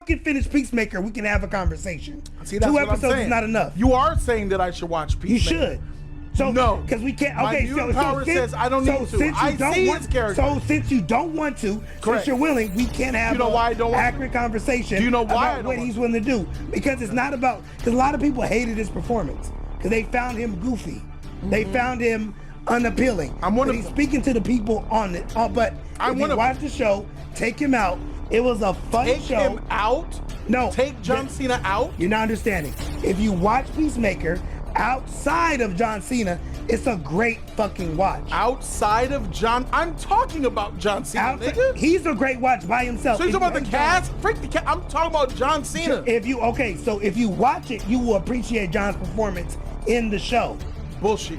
can finish Peacemaker, we can have a conversation. See, that's 2 what I'm episodes saying. is not enough. You are saying that I should watch Peacemaker. You should. So no, because we can't. My Okay, mutant power says I don't need to. I see his character. So since you don't want to, since you're willing, we can't have accurate conversation. Do you know why about what he's willing to do? Because it's not about. Because a lot of people hated his performance because they found him goofy. They found him unappealing. He's speaking to the people on it. But if you watch the show, take him out. It was a fun show. Take him out? No. Take John Cena out? You're not understanding. If you watch Peacemaker outside of John Cena, it's a great fucking watch. Outside of John, I'm talking about John Cena. He's a great watch by himself. So you're talking about the cast? Freak the cast. I'm talking about John Cena. If you watch it, you will appreciate John's performance in the show. Bullshit.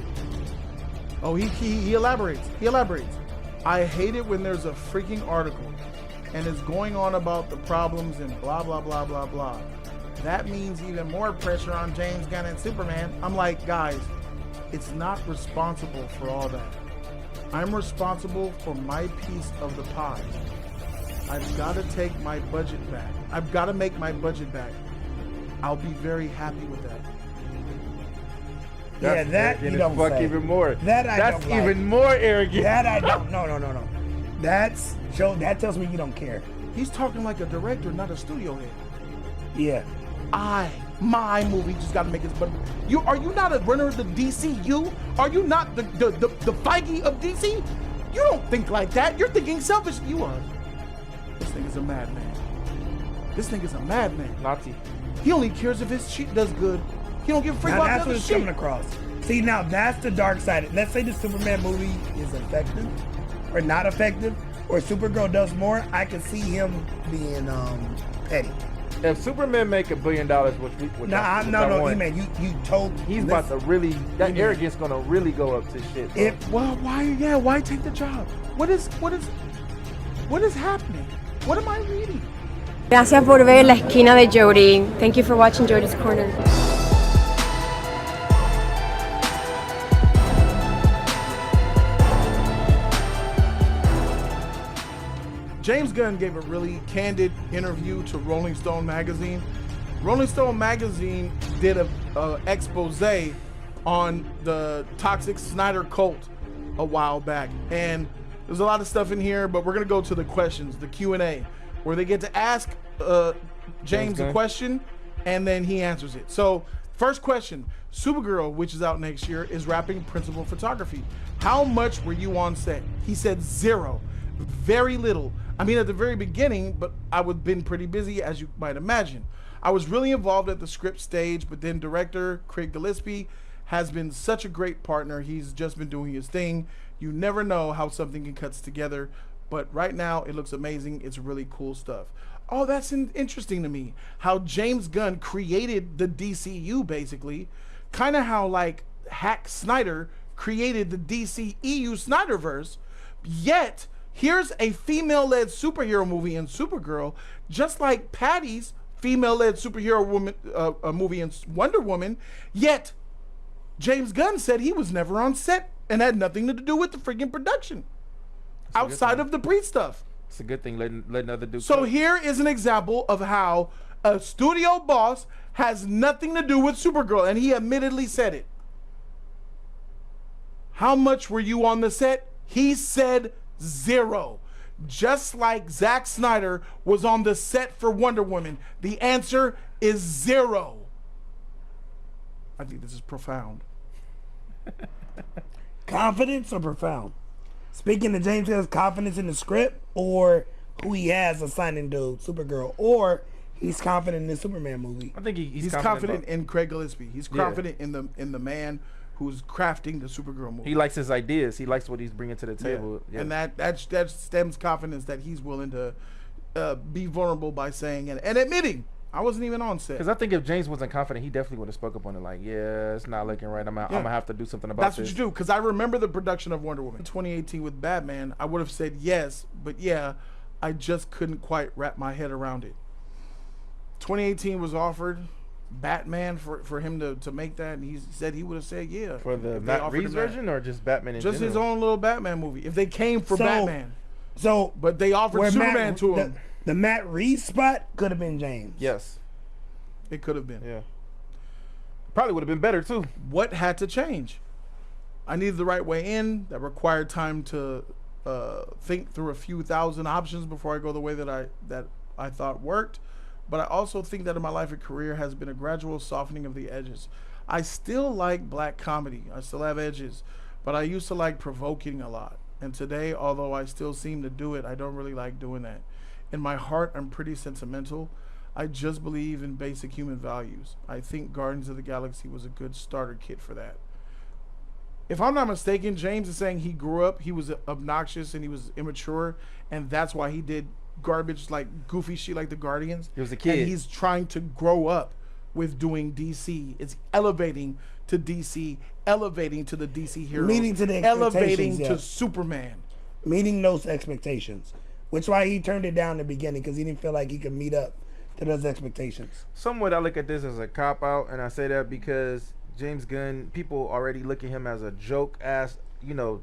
Oh, he elaborates. He elaborates. I hate it when there's a freaking article and it's going on about the problems and blah, blah, blah, blah, blah. That means even more pressure on James Gunn and Superman. I'm like, guys, it's not responsible for all that. I'm responsible for my piece of the pie. I've got to take my budget back. I've got to make my budget back. I'll be very happy with that. That's that you don't say. Even more. That's even more arrogant. That I don't. No. That tells me you don't care. He's talking like a director, not a studio head. Yeah. My movie just got to make its budget. Are you not a runner of the DCU? Are you not the Feige of DC? You don't think like that. You're thinking selfish. You are. This thing is a madman. This thing is a madman. Nazi. He only cares if his shit does good. He don't give a freak about that's the what other it's shit. coming across. See, now that's the dark side. Let's say the Superman movie is effective or not effective, or Supergirl does more, I can see him being petty. If Superman make $1 billion, man, you told he's about to really arrogance gonna really go up to shit. Why take the job? What is happening? What am I reading? Gracias por ver La Esquina de Jody. Thank you for watching Jody's Corner. James Gunn gave a really candid interview to Rolling Stone magazine. Rolling Stone magazine did a expose on the toxic Snyder cult a while back, and there's a lot of stuff in here, but we're gonna go to the questions, the Q&A, where they get to ask James a question and then he answers it. So first question, Supergirl, which is out next year, is wrapping principal photography. How much were you on set? He said 0, very little. I mean, at the very beginning, but I would have been pretty busy, as you might imagine. I was really involved at the script stage, but then director Craig Gillespie has been such a great partner. He's just been doing his thing. You never know how something can cut together, but right now it looks amazing. It's really cool stuff. Oh, that's interesting to me. How James Gunn created the DCU, basically. Kind of how, like, Hack Snyder created the DCEU Snyderverse, yet here's a female-led superhero movie in Supergirl, just like Patty's female-led superhero movie in Wonder Woman, yet James Gunn said he was never on set and had nothing to do with the freaking production outside of the Breed stuff. It's a good thing letting other dudes. So here is an example of how a studio boss has nothing to do with Supergirl, and he admittedly said it. How much were you on the set? He said 0. Just like Zack Snyder was on the set for Wonder Woman. The answer is 0. I think this is profound. Confidence or profound? Speaking to James Gunn's confidence in the script, or who he has assigning to Supergirl, or he's confident in the Superman movie. I think he's confident in Craig Gillespie. He's confident in the man who's crafting the Supergirl movie. He likes his ideas. He likes what he's bringing to the table. Yeah. And that stems confidence that he's willing to be vulnerable by saying and admitting, I wasn't even on set. Because I think if James wasn't confident, he definitely would have spoke up on it like, yeah, it's not looking right. I'm going to have to do something about this. That's what you do. Because I remember the production of Wonder Woman 2018 with Batman. I would have said yes, but yeah, I just couldn't quite wrap my head around it. 2018 was offered Batman for him to make that, and he said he would have said yeah. For the Matt Reeves version or just Batman in general? His own little Batman movie. If they came for Batman. So but they offered Superman to him. The Matt Reeves spot could have been James. Yes. It could have been. Yeah. Probably would have been better too. What had to change? I needed the right way in. That required time to think through a few thousand options before I go the way that I thought worked. But I also think that in my life and career has been a gradual softening of the edges. I still like black comedy. I still have edges, but I used to like provoking a lot. And today, although I still seem to do it, I don't really like doing that. In my heart, I'm pretty sentimental. I just believe in basic human values. I think Guardians of the Galaxy was a good starter kit for that. If I'm not mistaken, James is saying he grew up, he was obnoxious and he was immature, and that's why he did garbage, like goofy shit like the Guardians. He was a kid. And he's trying to grow up with doing DC. It's elevating to DC, elevating to the DC heroes, Meeting to the elevating expectations, to yeah. Superman. Meeting those expectations. Which is why he turned it down in the beginning, because he didn't feel like he could meet up to those expectations. Somewhat I look at this as a cop-out, and I say that because James Gunn, people already look at him as a joke-ass,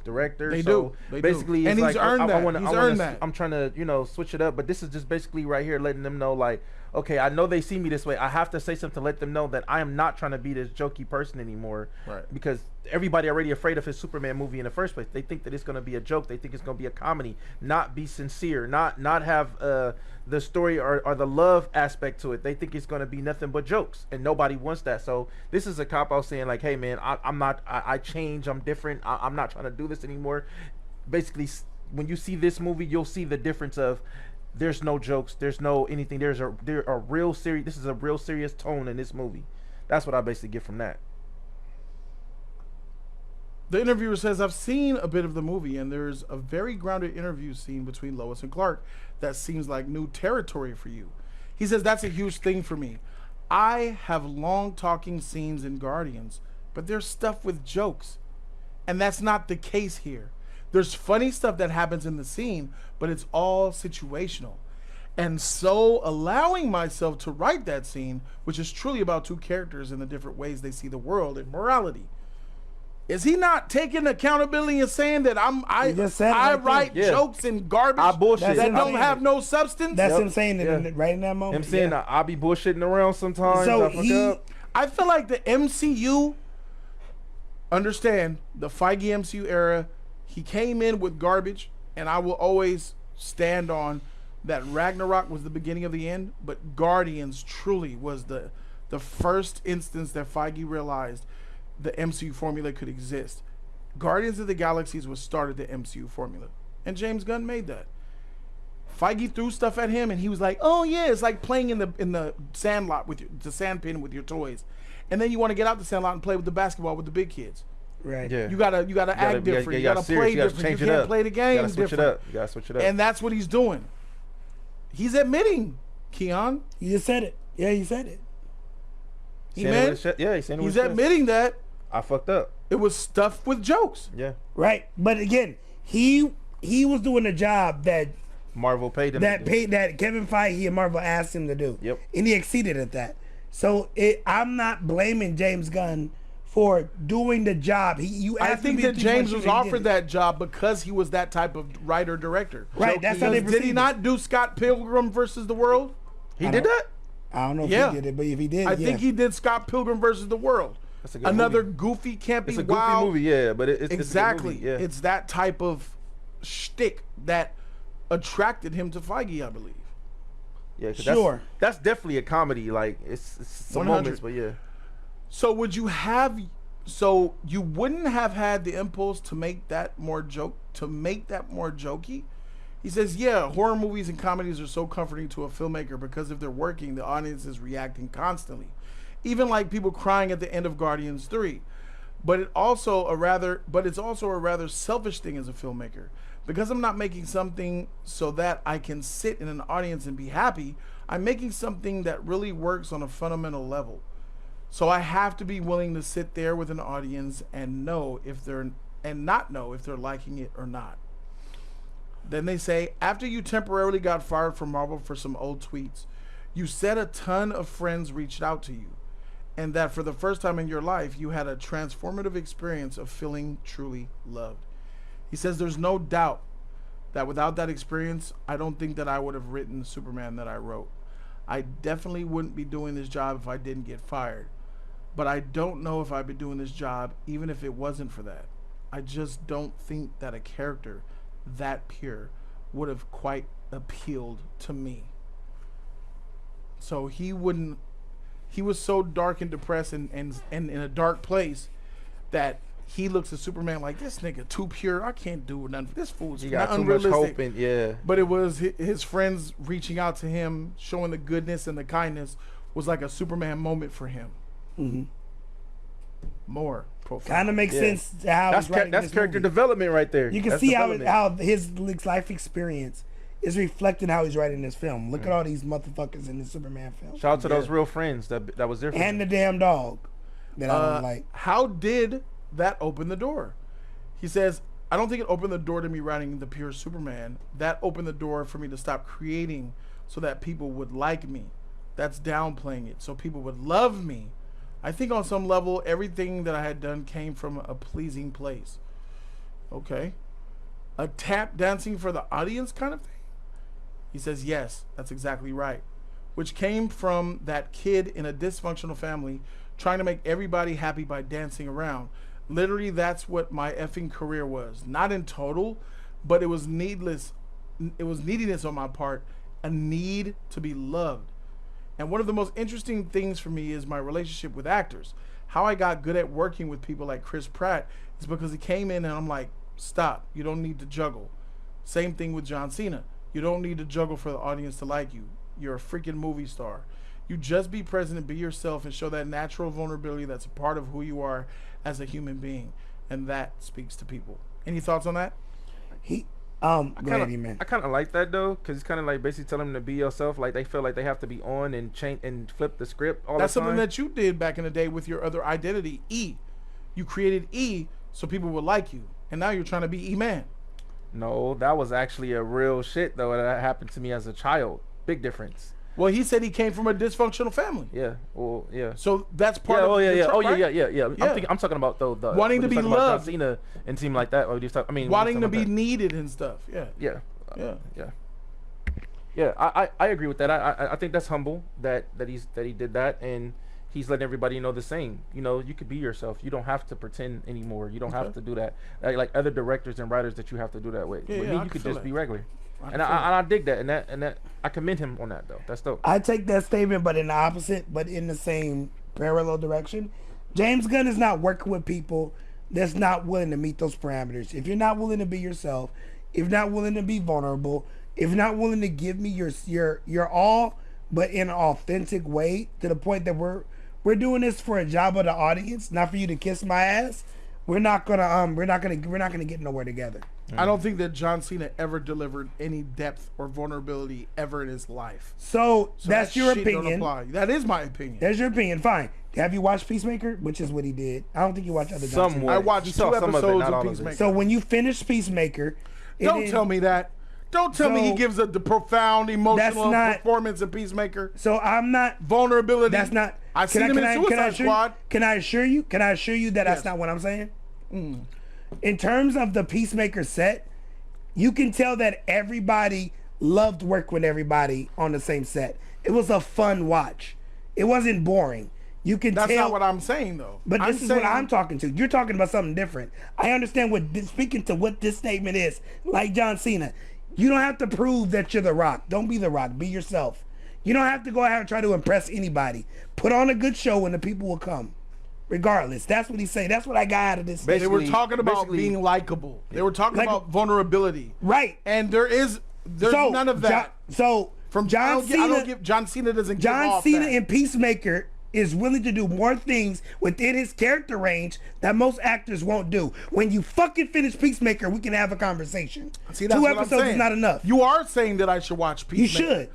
director. They so do. basically, And it's he's like, earned that. He's earned earned that. I'm trying to, switch it up, but this is just basically right here letting them know, like, okay, I know they see me this way. I have to say something to let them know that I am not trying to be this jokey person anymore. Right. Because everybody already afraid of his Superman movie in the first place. They think that it's going to be a joke. They think it's going to be a comedy, not be sincere, not have the story or the love aspect to it. They think it's going to be nothing but jokes, and nobody wants that. So this is a cop-out saying, like, hey, man, I changed. I'm different. I'm not trying to do this anymore. Basically, when you see this movie, you'll see the difference of there's no jokes, there's no anything. There a real serious. This is a real serious tone in this movie. That's what I basically get from that. The interviewer says, I've seen a bit of the movie, and there's a very grounded interview scene between Lois and Clark that seems like new territory for you. He says, that's a huge thing for me. I have long talking scenes in Guardians, but there's stuff with jokes. And that's not the case here. There's funny stuff that happens in the scene, but it's all situational. And so allowing myself to write that scene, which is truly about two characters and the different ways they see the world and morality. Is he not taking accountability and saying that I write jokes and garbage that don't have no substance? That's him saying it right in that moment. Him saying I'll be bullshitting around sometimes. So I feel like the MCU, understand the Feige MCU era, he came in with garbage, and I will always stand on that Ragnarok was the beginning of the end, but Guardians truly was the first instance that Feige realized the MCU formula could exist. Guardians of the Galaxies was started the MCU formula, and James Gunn made that. Feige threw stuff at him, and he was like, "Oh yeah, it's like playing in the sandlot with the sandpin with your toys, and then you want to get out the sandlot and play with the basketball with the big kids." Right. Yeah. You gotta act different. You gotta play different. You can't play the game different. You gotta switch it up. And that's what he's doing. He's admitting, Keon. You just said it. Yeah, you said it. He's admitting that I fucked up. It was stuffed with jokes. Yeah. Right. But again, he was doing a job that Marvel paid him. That Kevin Feige and Marvel asked him to do. Yep. And he exceeded at that. So I'm not blaming James Gunn for doing the job. I think that James was offered that job because he was that type of writer director. Right. That's how they did he not do Scott Pilgrim versus the World? He did that? I don't know if he did it, but if he did, I think he did Scott Pilgrim versus the World. That's a good Another movie. Goofy, campy, It's a wild goofy movie, yeah, but it's exactly. A good movie, yeah. It's that type of shtick that attracted him to Feige, I believe. Yeah, 'cause sure. That's definitely a comedy. Like it's some 100. moments, but yeah. So you wouldn't have had the impulse to make that more jokey? He says, yeah, horror movies and comedies are so comforting to a filmmaker because if they're working, the audience is reacting constantly. Even like people crying at the end of Guardians 3. But it's also a rather selfish thing as a filmmaker. Because I'm not making something so that I can sit in an audience and be happy, I'm making something that really works on a fundamental level. So I have to be willing to sit there with an audience and not know if they're liking it or not. Then they say, after you temporarily got fired from Marvel for some old tweets, you said a ton of friends reached out to you, and that for the first time in your life, you had a transformative experience of feeling truly loved. He says there's no doubt that without that experience, I don't think that I would have written the Superman that I wrote. I definitely wouldn't be doing this job if I didn't get fired. But I don't know if I'd be doing this job even if it wasn't for that. I just don't think that a character that pure would have quite appealed to me. So he was so dark and depressed and in a dark place that he looks at Superman like, this nigga too pure. I can't do nothing. This fool's He got not too much unrealistic. hope in, yeah. But it was his friends reaching out to him, showing the goodness and the kindness was like a Superman moment for him. Mm-hmm. More profound. Kind of makes sense to how That's he's writing that's this character movie. development right there. You can That's see development. how his life experience is reflecting how he's writing this film. Look at all these motherfuckers in the Superman film. Shout out to those real friends that was there for And me. the damn dog that I don't like. How did that open the door? He says, I don't think it opened the door to me writing the pure Superman. That opened the door for me to stop creating so that people would like me. That's downplaying it. So people would love me. I think on some level, everything that I had done came from a pleasing place. Okay. A tap dancing for the audience kind of thing? He says, yes, that's exactly right. Which came from that kid in a dysfunctional family trying to make everybody happy by dancing around. Literally, that's what my effing career was. Not in total, but it was needless. It was neediness on my part, a need to be loved. And one of the most interesting things for me is my relationship with actors. How I got good at working with people like Chris Pratt is because he came in and I'm like, stop, you don't need to juggle. Same thing with John Cena. You don't need to juggle for the audience to like you. You're a freaking movie star. You just be present and be yourself and show that natural vulnerability that's a part of who you are as a human being. And that speaks to people. Any thoughts on that? Go ahead, man. I kind of like that though, because it's kind of like basically telling them to be yourself. Like they feel like they have to be on and change and flip the script all That's the time. something that you did back in the day with your other identity, E. You created E so people would like you. And now you're trying to be E-Man. No, that was actually a real shit though. That happened to me as a child. Big difference. Well, he said he came from a dysfunctional family. Yeah. Well, yeah. So that's part Yeah. of Oh yeah. your Yeah. trip, Oh yeah. right? Yeah. I'm talking about the Wanting to when be you're talking about loved. John Cena and team like that. Or just I mean, Wanting to when you're be talking needed and stuff. Yeah. about that. Yeah. I agree with that. I think that's humble that he did that, and he's letting everybody know the same. You know, you could be yourself. You don't have to pretend anymore. You don't have to do that. Like other directors and writers that you have to do that with. Yeah, With yeah, me, I you can could feel just that. be regular. I I dig that, and that I commend him on that though. That's dope. I take that statement, but in the opposite, but in the same parallel direction. James Gunn is not working with people that's not willing to meet those parameters. If you're not willing to be yourself, if you're not willing to be vulnerable, if you're not willing to give me your all, but in an authentic way, to the point that we're doing this for a job of the audience, not for you to kiss my ass. We're not gonna get nowhere together. I don't think that John Cena ever delivered any depth or vulnerability ever in his life. So that's that your shit don't opinion. apply. That is my opinion. That's your opinion. Fine. Have you watched Peacemaker? Which is what he did. I don't think you watched other John Cena. Somewhat. I watched He 2 saw some of it, episodes not all of of it. Peacemaker. So when you finish Peacemaker, Don't tell me that. Don't tell me he So- gives the profound emotional not- performance in Peacemaker. So I'm not. Vulnerability. That's not. I've seen him in Suicide Squad. Can I assure you that that's Yes. not what I'm saying? In terms of the Peacemaker set, you can tell that everybody loved work with everybody on the same set. It was a fun watch. It wasn't boring. You can That's tell. not what I'm saying, though. But I'm this is what saying- I'm talking to. You're talking about something different. I understand speaking to what this statement is. Like John Cena, you don't have to prove that you're The Rock. Don't be The Rock. Be yourself. You don't have to go out and try to impress anybody. Put on a good show and the people will come. Regardless. That's what he's saying. That's what I got out of this. They were Basically- talking about basically- being likable. They were talking Like- about vulnerability. Right. And there's none of that. From I John don't Cena, give John Cena doesn't give John off Cena that. in Peacemaker is willing to do more things within his character range that most actors won't do. When you fucking finish Peacemaker, we can have a conversation. See, that's 2 what I'm episodes is saying. not enough. You are saying that I should watch You Peacemaker. should.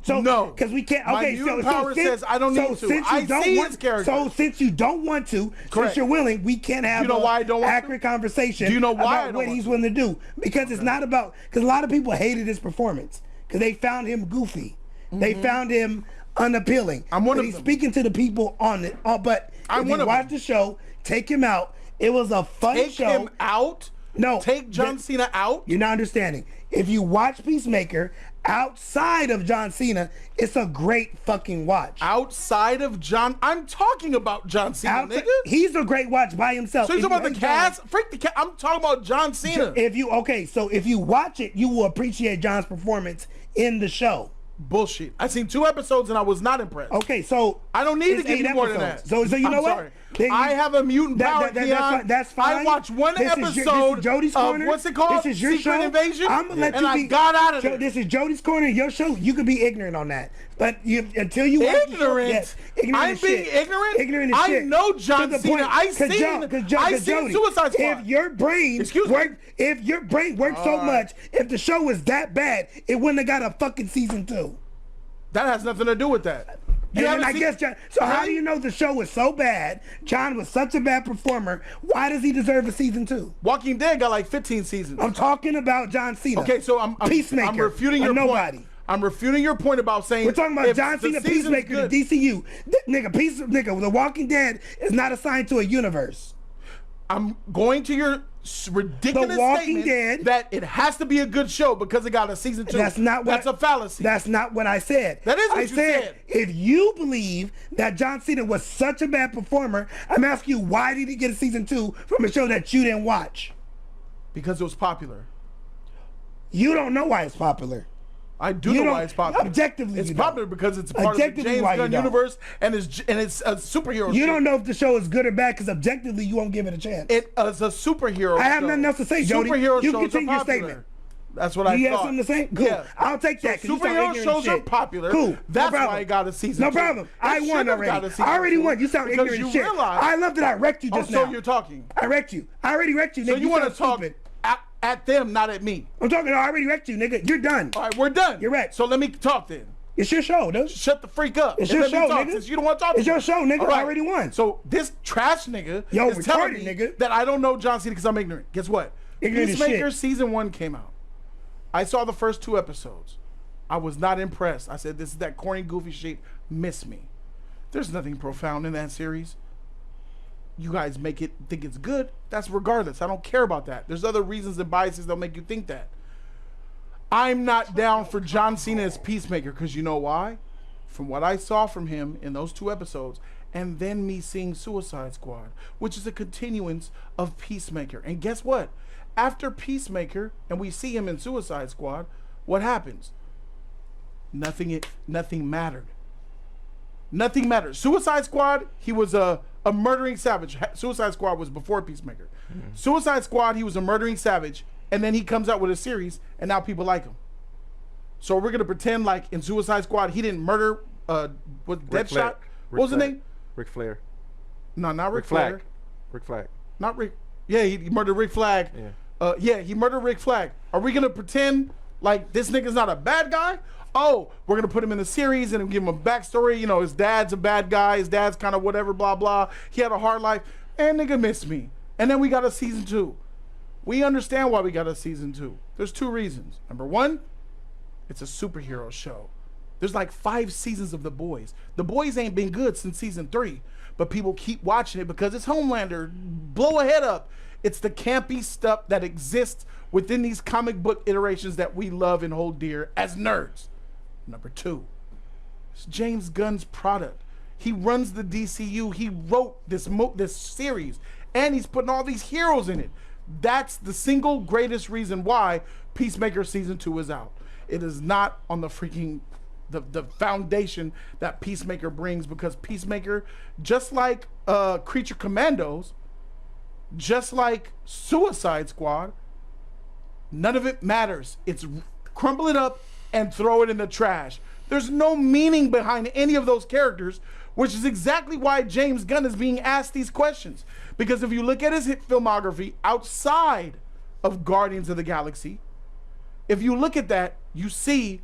So No. because we can't. My Okay, mutant power says I don't need to. Since you I don't see want, his character. So since you don't want to, since Correct. you're willing, we can't have You know why I don't want to? accurate conversation. Do you know why I about don't what want he's to? willing to do? Because it's not about. Because a lot of people hated his performance because they found him goofy. They found him unappealing. I'm one but of he's them. speaking to the people on it. But I'm if one you of watch them. the show, take him out. It was a fun Take show. him out. No. Take John Cena out? You're not understanding. If you watch Peacemaker outside of John Cena, it's a great fucking watch. Outside of John, I'm talking about John Cena, nigga. He's a great watch by himself. So you're talking about the cast? Freak the cast. I'm talking about John Cena. If you watch it, you will appreciate John's performance in the show. Bullshit. I seen 2 episodes and I was not impressed. Okay, so I don't need to give you more than that. So you know what? I have a mutant power, Keon. That's fine. I watched one episode this is Jody's Corner. Of what's it called? This is your Secret show. Invasion. I'm gonna let and you I got out of there. This is Jody's Corner, your show. You can be ignorant on that, but until you watch the show, yes, I'm being ignorant. Ignorant as shit. I know John Cena. I seen Suicide Squad. If your brain worked so much, if the show was that bad, it wouldn't have got a fucking season 2. That has nothing to do with that. I guess John. So how do you know the show was so bad? John was such a bad performer. Why does he deserve a season 2? Walking Dead got like 15 seasons. I'm talking about John Cena. Okay, so I'm Peacemaker. I'm refuting your nobody. point. I'm refuting your point about saying we're talking about John Cena, Peacemaker, the DCU. Nigga, The Walking Dead is not assigned to a universe. I'm going to your ridiculous statement that it has to be a good show because it got a season 2. That's a fallacy. That's not what I said. That is what you said. If you believe that John Cena was such a bad performer, I'm asking you, why did he get a season 2 from a show that you didn't watch? Because it was popular. You don't know why it's popular. I do know why it's popular. Objectively, it's popular because it's part of the James Gunn universe and it's a superhero. You don't know if the show is good or bad because objectively you won't give it a chance. It is a superhero. I have nothing else to say, Jody. Superhero you shows continue are your popular. statement. That's what I thought. You have something to say? Cool. Yeah. I'll take that. So superhero shows are popular. Cool. That's why it got a season 2. No problem. I won already. I already won. You sound ignorant as shit. I love that I wrecked you just now. So you're talking. I wrecked you. I already wrecked you, nigga. So you want to talk at them, not at me. I'm talking. I already wrecked you, nigga. You're done. All right, we're done. You're wrecked. So let me talk then. It's your show, dude. Shut the freak up. It's your show, nigga. Since you don't want to talk. It's your show, nigga. Right. I already won. So this trash nigga is telling me that I don't know John Cena because I'm ignorant. Guess what? Peacemaker season 1 came out. I saw the first 2 episodes. I was not impressed. I said, this is that corny, goofy shit. Miss me. There's nothing profound in that series. You guys think it's good. That's regardless. I don't care about that. There's other reasons and biases that'll make you think that. I'm not down for John Cena as Peacemaker because you know why? From what I saw from him in those 2 episodes, and then me seeing Suicide Squad, which is a continuance of Peacemaker. And guess what? After Peacemaker, and we see him in Suicide Squad, what happens? Nothing mattered. Nothing mattered. Suicide Squad, he was a murdering savage. Suicide Squad was before Peacemaker. Mm-hmm. Suicide Squad, he was a murdering savage, and then he comes out with a series, and now people like him. So we're gonna pretend like in Suicide Squad he didn't murder Deadshot. What was his name? Ric Flair. No, not Ric Flair. Ric Flag. Not Rick. Yeah, he murdered Rick Flag. Yeah. He murdered Rick Flag. Are we gonna pretend like this nigga's not a bad guy? Oh, we're gonna put him in the series and give him a backstory. You know, his dad's a bad guy. His dad's kind of whatever, blah blah. He had a hard life, and nigga missed me. And then we got a season 2. We understand why we got a season 2. There's 2 reasons. Number 1, it's a superhero show. There's like 5 seasons of The Boys. The Boys ain't been good since season 3, but people keep watching it because it's Homelander. Blow a head up. It's the campy stuff that exists within these comic book iterations that we love and hold dear as nerds. Number 2, it's James Gunn's product. He runs the DCU. He wrote this series, and he's putting all these heroes in it. That's the single greatest reason why Peacemaker season 2 is out. It is not on the freaking the foundation that Peacemaker brings, because Peacemaker, just like Creature Commandos, just like Suicide Squad, none of it matters. It's crumble it up and throw it in the trash. There's no meaning behind any of those characters, which is exactly why James Gunn is being asked these questions. Because if you look at his hit filmography outside of Guardians of the Galaxy, if you look at that, you see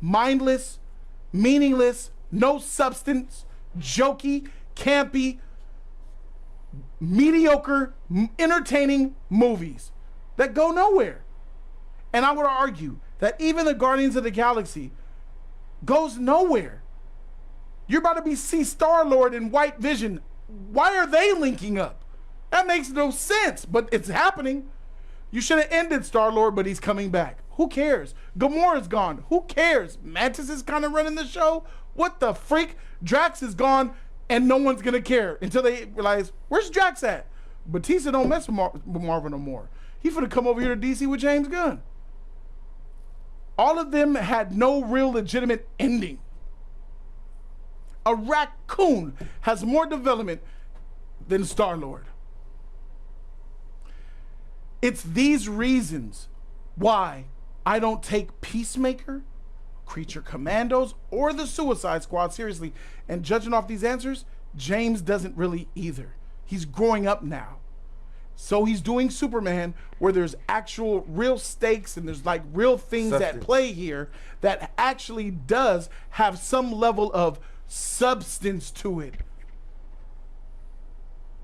mindless, meaningless, no substance, jokey, campy, mediocre, entertaining movies that go nowhere. And I would argue that even the Guardians of the Galaxy goes nowhere. You're about to see Star-Lord and White Vision. Why are they linking up? That makes no sense, but it's happening. You should have ended Star-Lord, but he's coming back. Who cares? Gamora's gone. Who cares? Mantis is kind of running the show. What the freak? Drax is gone, and no one's going to care until they realize, where's Drax at? Batista don't mess with Marvel no more. He finna come over here to DC with James Gunn. All of them had no real legitimate ending. A raccoon has more development than Star-Lord. It's these reasons why I don't take Peacemaker, Creature Commandos, or the Suicide Squad seriously. And judging off these answers, James doesn't really either. He's growing up now. So he's doing Superman where there's actual real stakes and there's like real things at play here that actually does have some level of substance to it.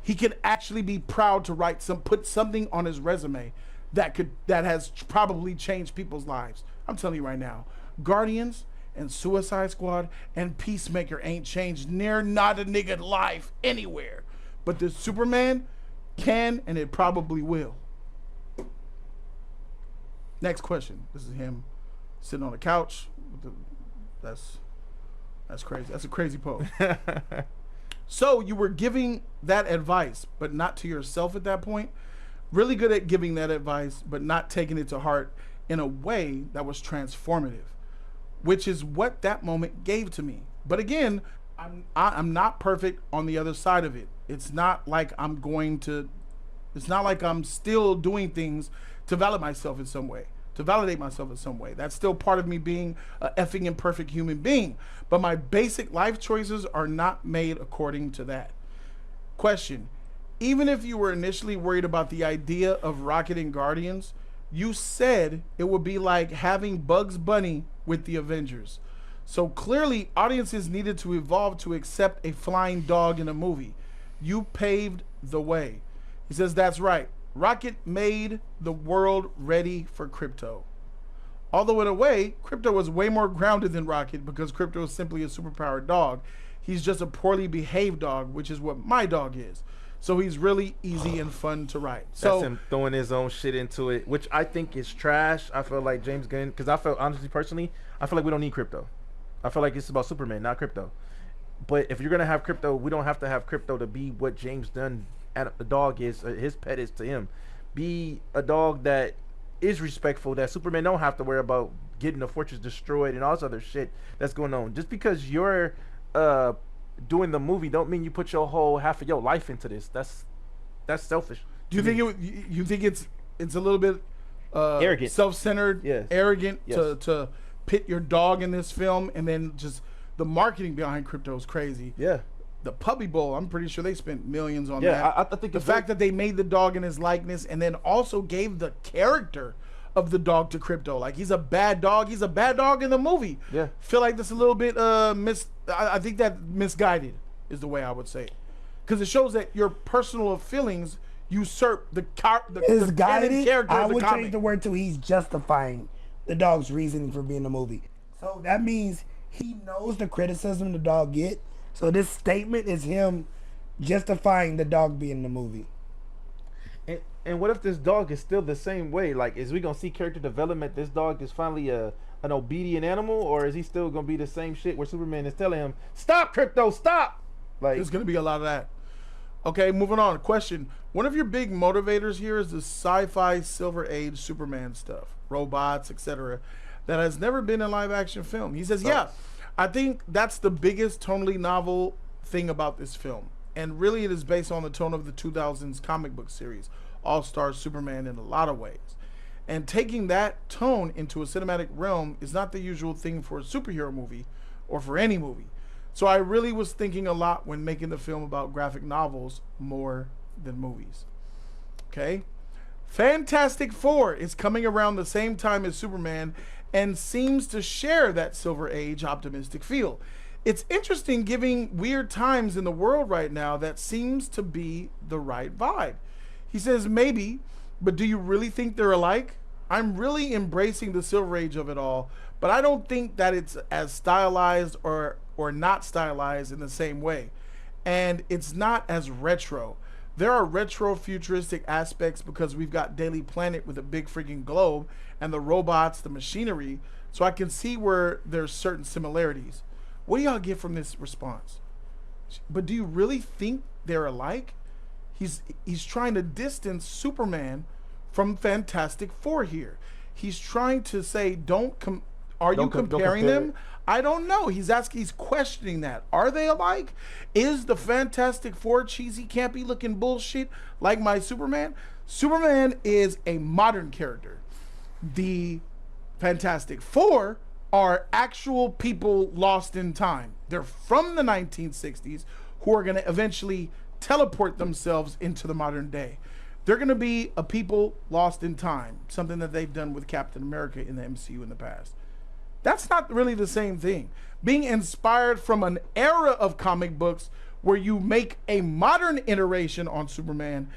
He can actually be proud to put something on his resume that has probably changed people's lives. I'm telling you right now, Guardians and Suicide Squad and Peacemaker ain't changed near not a nigga life anywhere. But the Superman can, and it probably will. Next question. This is him sitting on a couch. That's crazy. That's a crazy pose. So you were giving that advice, but not to yourself at that point. Really good at giving that advice, but not taking it to heart in a way that was transformative, which is what that moment gave to me. But again, I'm not perfect on the other side of it. It's not like I'm still doing things to validate myself in some way. That's still part of me being a effing imperfect human being. But my basic life choices are not made according to that. Question. Even if you were initially worried about the idea of Rocket and Guardians, you said it would be like having Bugs Bunny with the Avengers. So clearly audiences needed to evolve to accept a flying dog in a movie. You paved the way. He says that's right. Rocket made the world ready for Krypto. Although in a way, Krypto was way more grounded than Rocket because Krypto is simply a superpowered dog. He's just a poorly behaved dog, which is what my dog is. So he's really easy and fun to write. So that's him throwing his own shit into it, which I think is trash. I feel like James Gunn, because I felt honestly, personally, I feel like we don't need Krypto. I feel like it's about Superman, not Krypto. But if you're gonna have Krypto, we don't have to have Krypto to be what James Gunn, the dog is, his pet is to him. Be a dog that is respectful, that Superman don't have to worry about getting the fortress destroyed and all this other shit that's going on. Just because you're doing the movie don't mean you put your whole half of your life into this. That's selfish. Do you think you think it's a little bit arrogant, self-centered, yes, arrogant, yes, to pit your dog in this film, and then just the marketing behind Krypto is crazy. Yeah. The Puppy Bowl, I'm pretty sure they spent millions on that. Yeah, I think the fact that they made the dog in his likeness and then also gave the character of the dog to Krypto. Like, he's a bad dog. He's a bad dog in the movie. Yeah. Feel like that's a little bit I think that misguided is the way I would say it. Because it shows that your personal feelings usurp the character of the comic. I would change the word to he's justifying the dog's reasoning for being in the movie. So that means he knows the criticism the dog get. So this statement is him justifying the dog being in the movie. And what if this dog is still the same way? Like, is we gonna see character development? This dog is finally an obedient animal, or is he still gonna be the same shit where Superman is telling him, "Stop, Krypto, stop"? Like, there's gonna be a lot of that. Okay, moving on. Question: one of your big motivators here is the sci-fi Silver Age Superman stuff, robots, etc., that has never been in live-action film. He says, "Yeah, I think that's the biggest tonally novel thing about this film, and really it is based on the tone of the 2000s comic book series, All-Star Superman, in a lot of ways. And taking that tone into a cinematic realm is not the usual thing for a superhero movie or for any movie. So I really was thinking a lot when making the film about graphic novels more than movies." Okay. Fantastic Four is coming around the same time as Superman and seems to share that Silver Age optimistic feel. It's interesting, given weird times in the world right now, that seems to be the right vibe. He says, maybe, but do you really think they're alike? I'm really embracing the Silver Age of it all, but I don't think that it's as stylized or not stylized in the same way. And it's not as retro. there are retro futuristic aspects because we've got Daily Planet with a big freaking globe and the robots, the machinery. So I can see where there's certain similarities. What do y'all get from this response? But do you really think they're alike? He's trying to distance Superman from Fantastic Four here. He's trying to say, are you comparing them? I don't know. He's questioning that. Are they alike? Is the Fantastic Four cheesy, campy looking bullshit like my Superman? Superman is a modern character. The Fantastic Four are actual people lost in time. They're from the 1960s who are going to eventually teleport themselves into the modern day. They're going to be a people lost in time, something that they've done with Captain America in the MCU in the past. That's not really the same thing. Being inspired from an era of comic books where you make a modern iteration on Superman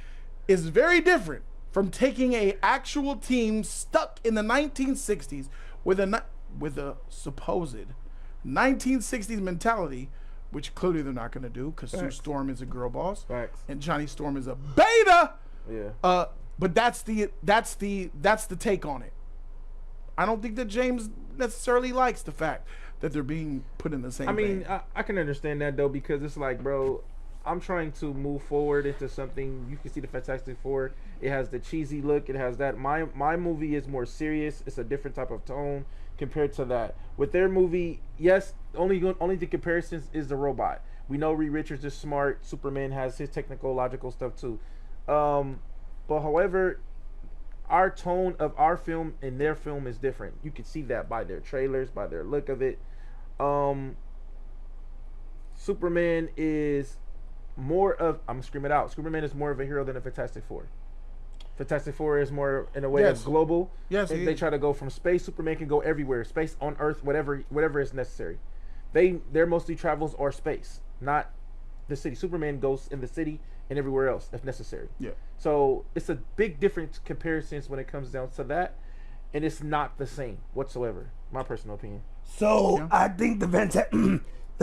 is very different from taking a actual team stuck in the 1960s with a supposed 1960s mentality, which clearly they're not going to do because Sue Storm is a girl boss. Facts. And Johnny Storm is a beta. Yeah. But that's the take on it. I don't think that James necessarily likes the fact that they're being put in the same. I mean, I can understand that though, because it's like, bro, I'm trying to move forward into something. You can see the Fantastic Four. It has the cheesy look. It has that. My movie is more serious. It's a different type of tone compared to that. With their movie, yes, only the comparisons is the robot. We know Reed Richards is smart. Superman has his technical, logical stuff too. But however, our tone of our film and their film is different. You can see that by their trailers, by their look of it. Superman is more of, I'm screaming out, Superman is more of a hero than a Fantastic Four. Fantastic Four is more in a way of global. Yes, they try to go from space. Superman can go everywhere, space, on Earth, whatever is necessary. Their mostly travels are space, not the city. Superman goes in the city and everywhere else if necessary. Yeah. So it's a big difference comparisons when it comes down to that, and it's not the same whatsoever. My personal opinion. So I think the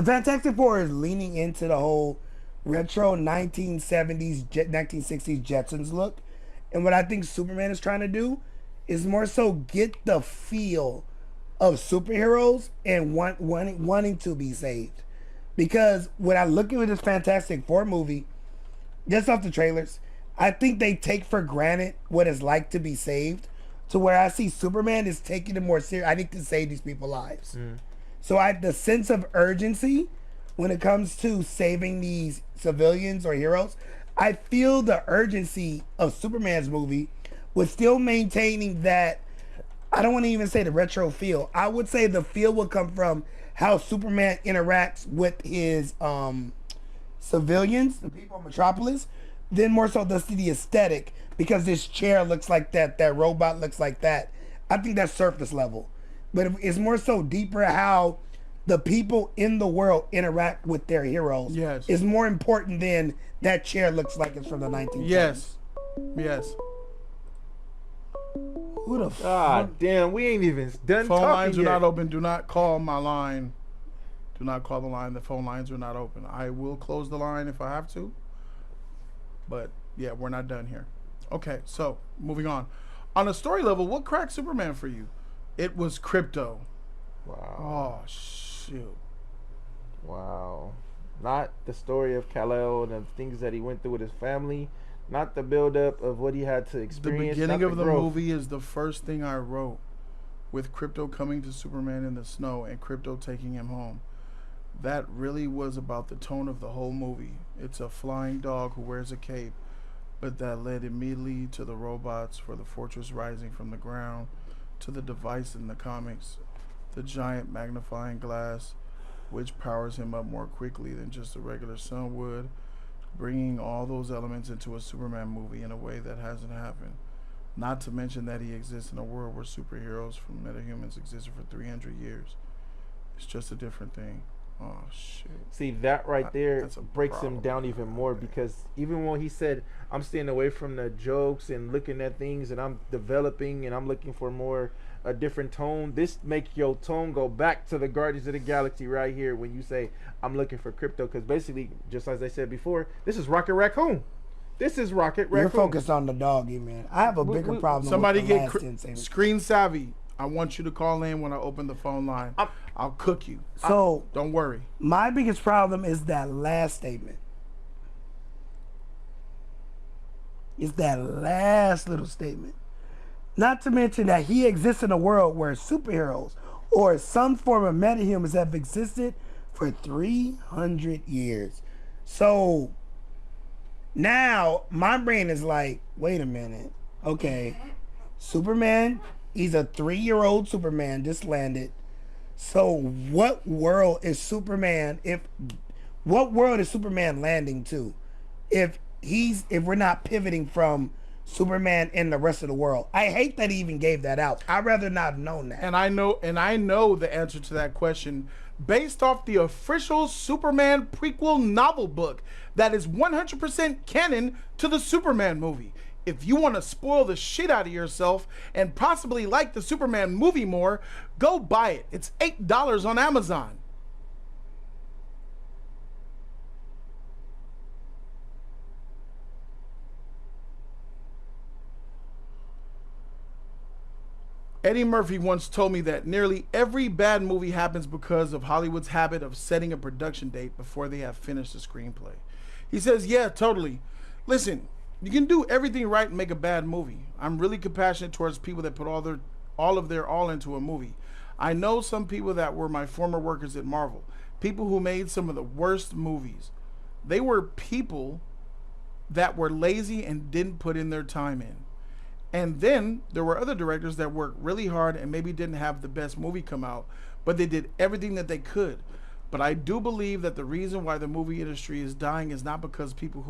Fantastic Four is leaning into the whole retro 1970s, 1960s Jetsons look. And what I think Superman is trying to do is more so get the feel of superheroes and wanting to be saved. Because when I look at this Fantastic Four movie, just off the trailers, I think they take for granted what it's like to be saved, to where I see Superman is taking it more serious. I need to save these people's lives. So the sense of urgency when it comes to saving these civilians or heroes, I feel the urgency of Superman's movie with still maintaining that, I don't want to even say the retro feel. I would say the feel will come from how Superman interacts with his civilians, the people of Metropolis, then more so the aesthetic, because this chair looks like that robot looks like that. I think that's surface level. But it's more so deeper how the people in the world interact with their heroes. Yes. Is more important than that chair looks like it's from the 1920s. Yes. Who the fuck? Damn, we ain't even done phone talking lines are yet. not open. Do not call my line. Do not call the line. The phone lines are not open. I will close the line if I have to. But yeah, we're not done here. Okay, so moving on. On a story level, what cracked Superman for you? It was Krypto. Wow. Oh shoot. Wow. Not the story of Kal-El and the things that he went through with his family. Not the build-up of what he had to experience. The beginning of the growth. movie is the first thing I wrote, with Krypto coming to Superman in the snow and Krypto taking him home. That really was about the tone of the whole movie. It's a flying dog who wears a cape, but that led immediately to the robots for the fortress rising from the ground, to the device in the comics, the giant magnifying glass, which powers him up more quickly than just a regular sun would, bringing all those elements into a Superman movie in a way that hasn't happened. Not to mention that he exists in a world where superheroes from metahumans existed for 300 years. It's just a different thing. Oh shit. See, that right there breaks him down even more, because even when he said, I'm staying away from the jokes and looking at things and I'm developing and I'm looking for more a different tone, this makes your tone go back to the Guardians of the Galaxy right here when you say I'm looking for Krypto, because basically, just as I said before, this is Rocket Raccoon. This is Rocket Raccoon. You're focused on the doggy, man. I have a bigger problem. Somebody with the get last 10 seconds. screen savvy. I want you to call in when I open the phone line. I'll cook you. So don't worry. My biggest problem is that last statement. It's that last little statement. Not to mention that he exists in a world where superheroes or some form of metahumans have existed for 300 years. So now my brain is like, wait a minute. Okay, Superman, he's a 3-year-old Superman, just landed. So what world is Superman landing to if we're not pivoting from Superman and the rest of the world? I hate that he even gave that out. I'd rather not have known that. And I know the answer to that question based off the official Superman prequel novel book that is 100% canon to the Superman movie. If you want to spoil the shit out of yourself and possibly like the Superman movie more, go buy it. It's $8 on Amazon. Eddie Murphy once told me that nearly every bad movie happens because of Hollywood's habit of setting a production date before they have finished the screenplay. He says, yeah, totally. Listen, you can do everything right and make a bad movie. I'm really compassionate towards people that put all of their all into a movie. I know some people that were my former workers at Marvel, people who made some of the worst movies. They were people that were lazy and didn't put in their time in. And then there were other directors that worked really hard and maybe didn't have the best movie come out, but they did everything that they could. But I do believe that the reason why the movie industry is dying is not because people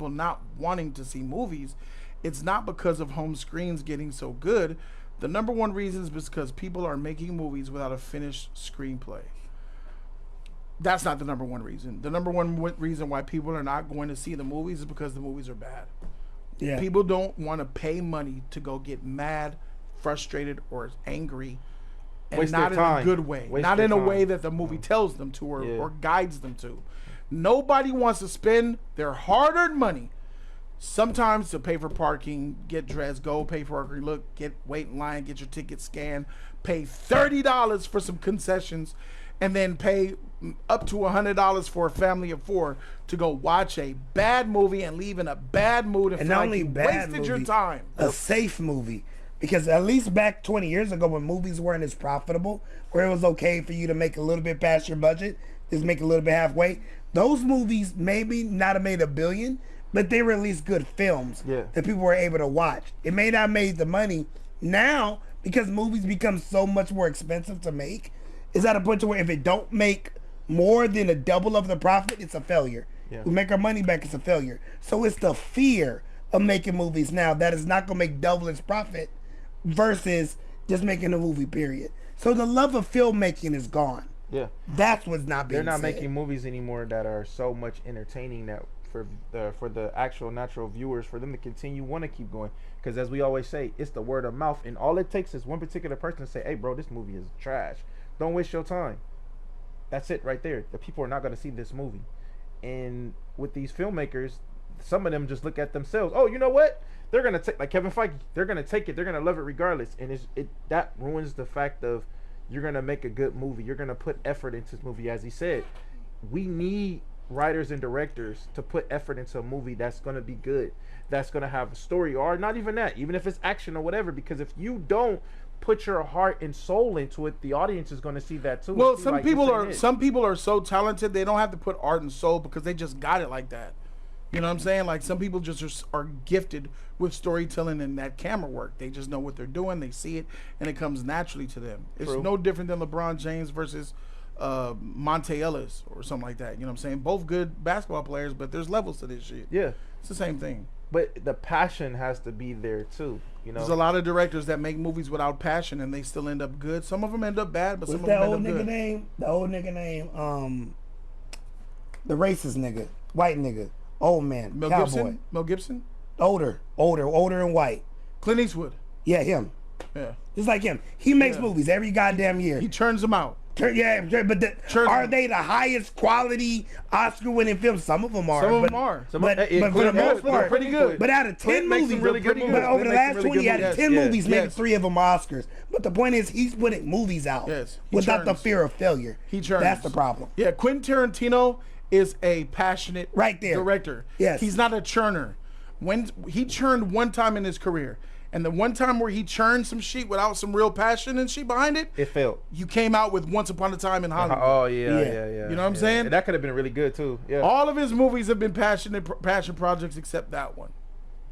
not wanting to see movies. It's not because of home screens getting so good. The number one reason is because people are making movies without a finished screenplay. That's not the number one reason. The number one reason why people are not going to see the movies is because the movies are bad. Yeah. People don't want to pay money to go get mad, frustrated, or angry, and waste not in a good way. Not in a way that the movie tells them to or guides them to. Nobody wants to spend their hard-earned money sometimes to pay for parking, get dressed, go pay for parking, wait in line, get your ticket scanned, pay $30 for some concessions, and then pay up to $100 for a family of 4 to go watch a bad movie and leave in a bad mood and feel like you wasted your time. A safe movie. Because at least back 20 years ago when movies weren't as profitable, where it was okay for you to make a little bit past your budget, just make a little bit halfway, those movies maybe not have made $1 billion, but they were at least good films that people were able to watch. It may not have made the money. Now, because movies become so much more expensive to make, it's at a point to where if it don't make more than a double of the profit, it's a failure. Yeah. We make our money back, it's a failure. So it's the fear of making movies now that is not going to make double its profit versus just making a movie, period. So the love of filmmaking is gone. Yeah. That's what's not being They're not said. making movies anymore that are so much entertaining that for the actual natural viewers, for them to continue want to keep going. Because as we always say, it's the word of mouth. And all it takes is one particular person to say, hey, bro, this movie is trash. Don't waste your time. That's it right there. The people are not going to see this movie. And with these filmmakers, some of them just look at themselves. Oh, you know what? They're going to take, like Kevin Feige, they're going to take it. They're going to love it regardless. And that ruins the fact of you're going to make a good movie. You're going to put effort into this movie. As he said, we need writers and directors to put effort into a movie that's going to be good, that's going to have a story, or not even that, even if it's action or whatever. Because if you don't put your heart and soul into it, the audience is going to see that too. Well, some people are so talented they don't have to put art and soul because they just got it like that. You know what I'm saying? Like some people just are gifted with storytelling and that camera work. They just know what they're doing. They see it and it comes naturally to them. It's no different than LeBron James versus Monte Ellis or something like that. You know what I'm saying? Both good basketball players, but there's levels to this shit. Yeah, it's the same thing. But the passion has to be there too. You know, there's a lot of directors that make movies without passion and they still end up good. Some of them end up bad, but some of them end up good. The old nigga name, the racist nigga, white nigga, old man, Mel cowboy. Gibson. Mel Gibson. Older and white. Clint Eastwood. Yeah, him. Yeah. Just like him. He makes movies every goddamn year. He turns them out. But are they the highest quality Oscar-winning films? Some of them are. Some of them are. But for the most part, pretty good. But out of 10 movies, really good movies. but over the last 20, out of 10 movies, maybe Yes. 3 of them are Oscars. But the point is, he's putting movies out without the fear of failure. He churns. That's the problem. Yeah, Quentin Tarantino is a passionate director. Yes. He's not a churner. When he churned one time in his career, and the one time where he churned some shit without some real passion and shit behind it, it failed. You came out with Once Upon a Time in Hollywood. Oh yeah. You know what I'm saying? And that could have been really good too. Yeah. All of his movies have been passion projects except that one.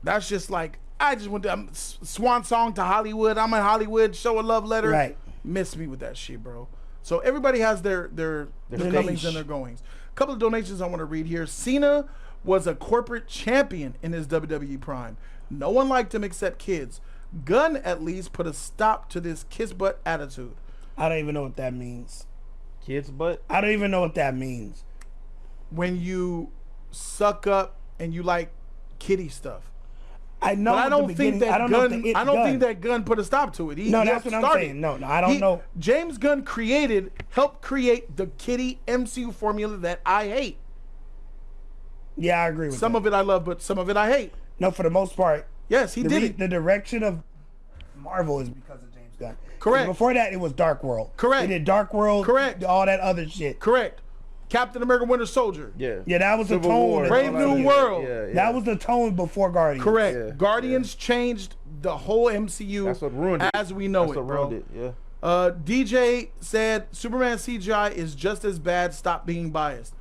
That's just like, I just went to swan song to Hollywood. I'm in Hollywood. Show a love letter. Right. Miss me with that shit, bro. So everybody has their comings and their goings. A couple of donations I want to read here. Cena was a corporate champion in his WWE prime. No one liked him except kids. Gunn at least put a stop to this kiss butt attitude. I don't even know what that means. Kids butt? I don't even know what that means. When you suck up and you like kitty stuff. I know. But I don't think that Gunn. think that Gunn put a stop to it. That's what I'm saying. No, I don't know. James Gunn helped create the kitty MCU formula that I hate. Yeah, I agree with some of it I love, but some of it I hate. No, for the most part. Yes, he did it. The direction of Marvel is because of James Gunn. Correct. Before that, it was Dark World. Correct. They did Dark World. Correct. All that other shit. Correct. Captain America Winter Soldier. Yeah. Yeah, that was the Civil tone. War. Brave New World. Yeah. That was the tone before Guardians. Correct. Yeah. Guardians changed the whole MCU. That's what ruined it. As we know That's it, what bro. ruined it. Yeah. DJ said Superman CGI is just as bad. Stop being biased.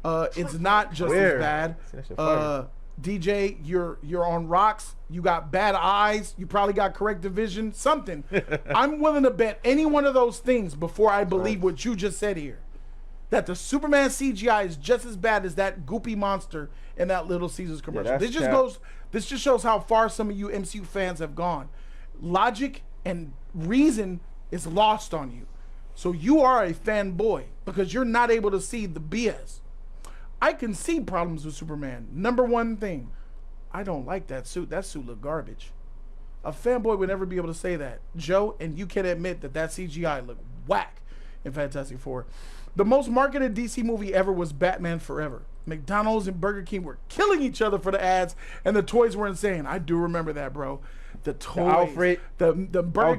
It's not just as bad. DJ, you're on rocks. You got bad eyes. You probably got corrective vision. Something. I'm willing to bet any one of those things before I believe what you just said here. That the Superman CGI is just as bad as that goopy monster in that Little Caesars commercial. Yeah, this just shows how far some of you MCU fans have gone. Logic and reason is lost on you. So you are a fanboy because you're not able to see the BS. I can see problems with Superman. Number one thing, I don't like that suit. That suit looked garbage. A fanboy would never be able to say that. Joe, and you can admit that CGI looked whack in Fantastic Four. The most marketed DC movie ever was Batman Forever. McDonald's and Burger King were killing each other for the ads, and the toys were insane. I do remember that, bro. The toys, Alfred, the Burger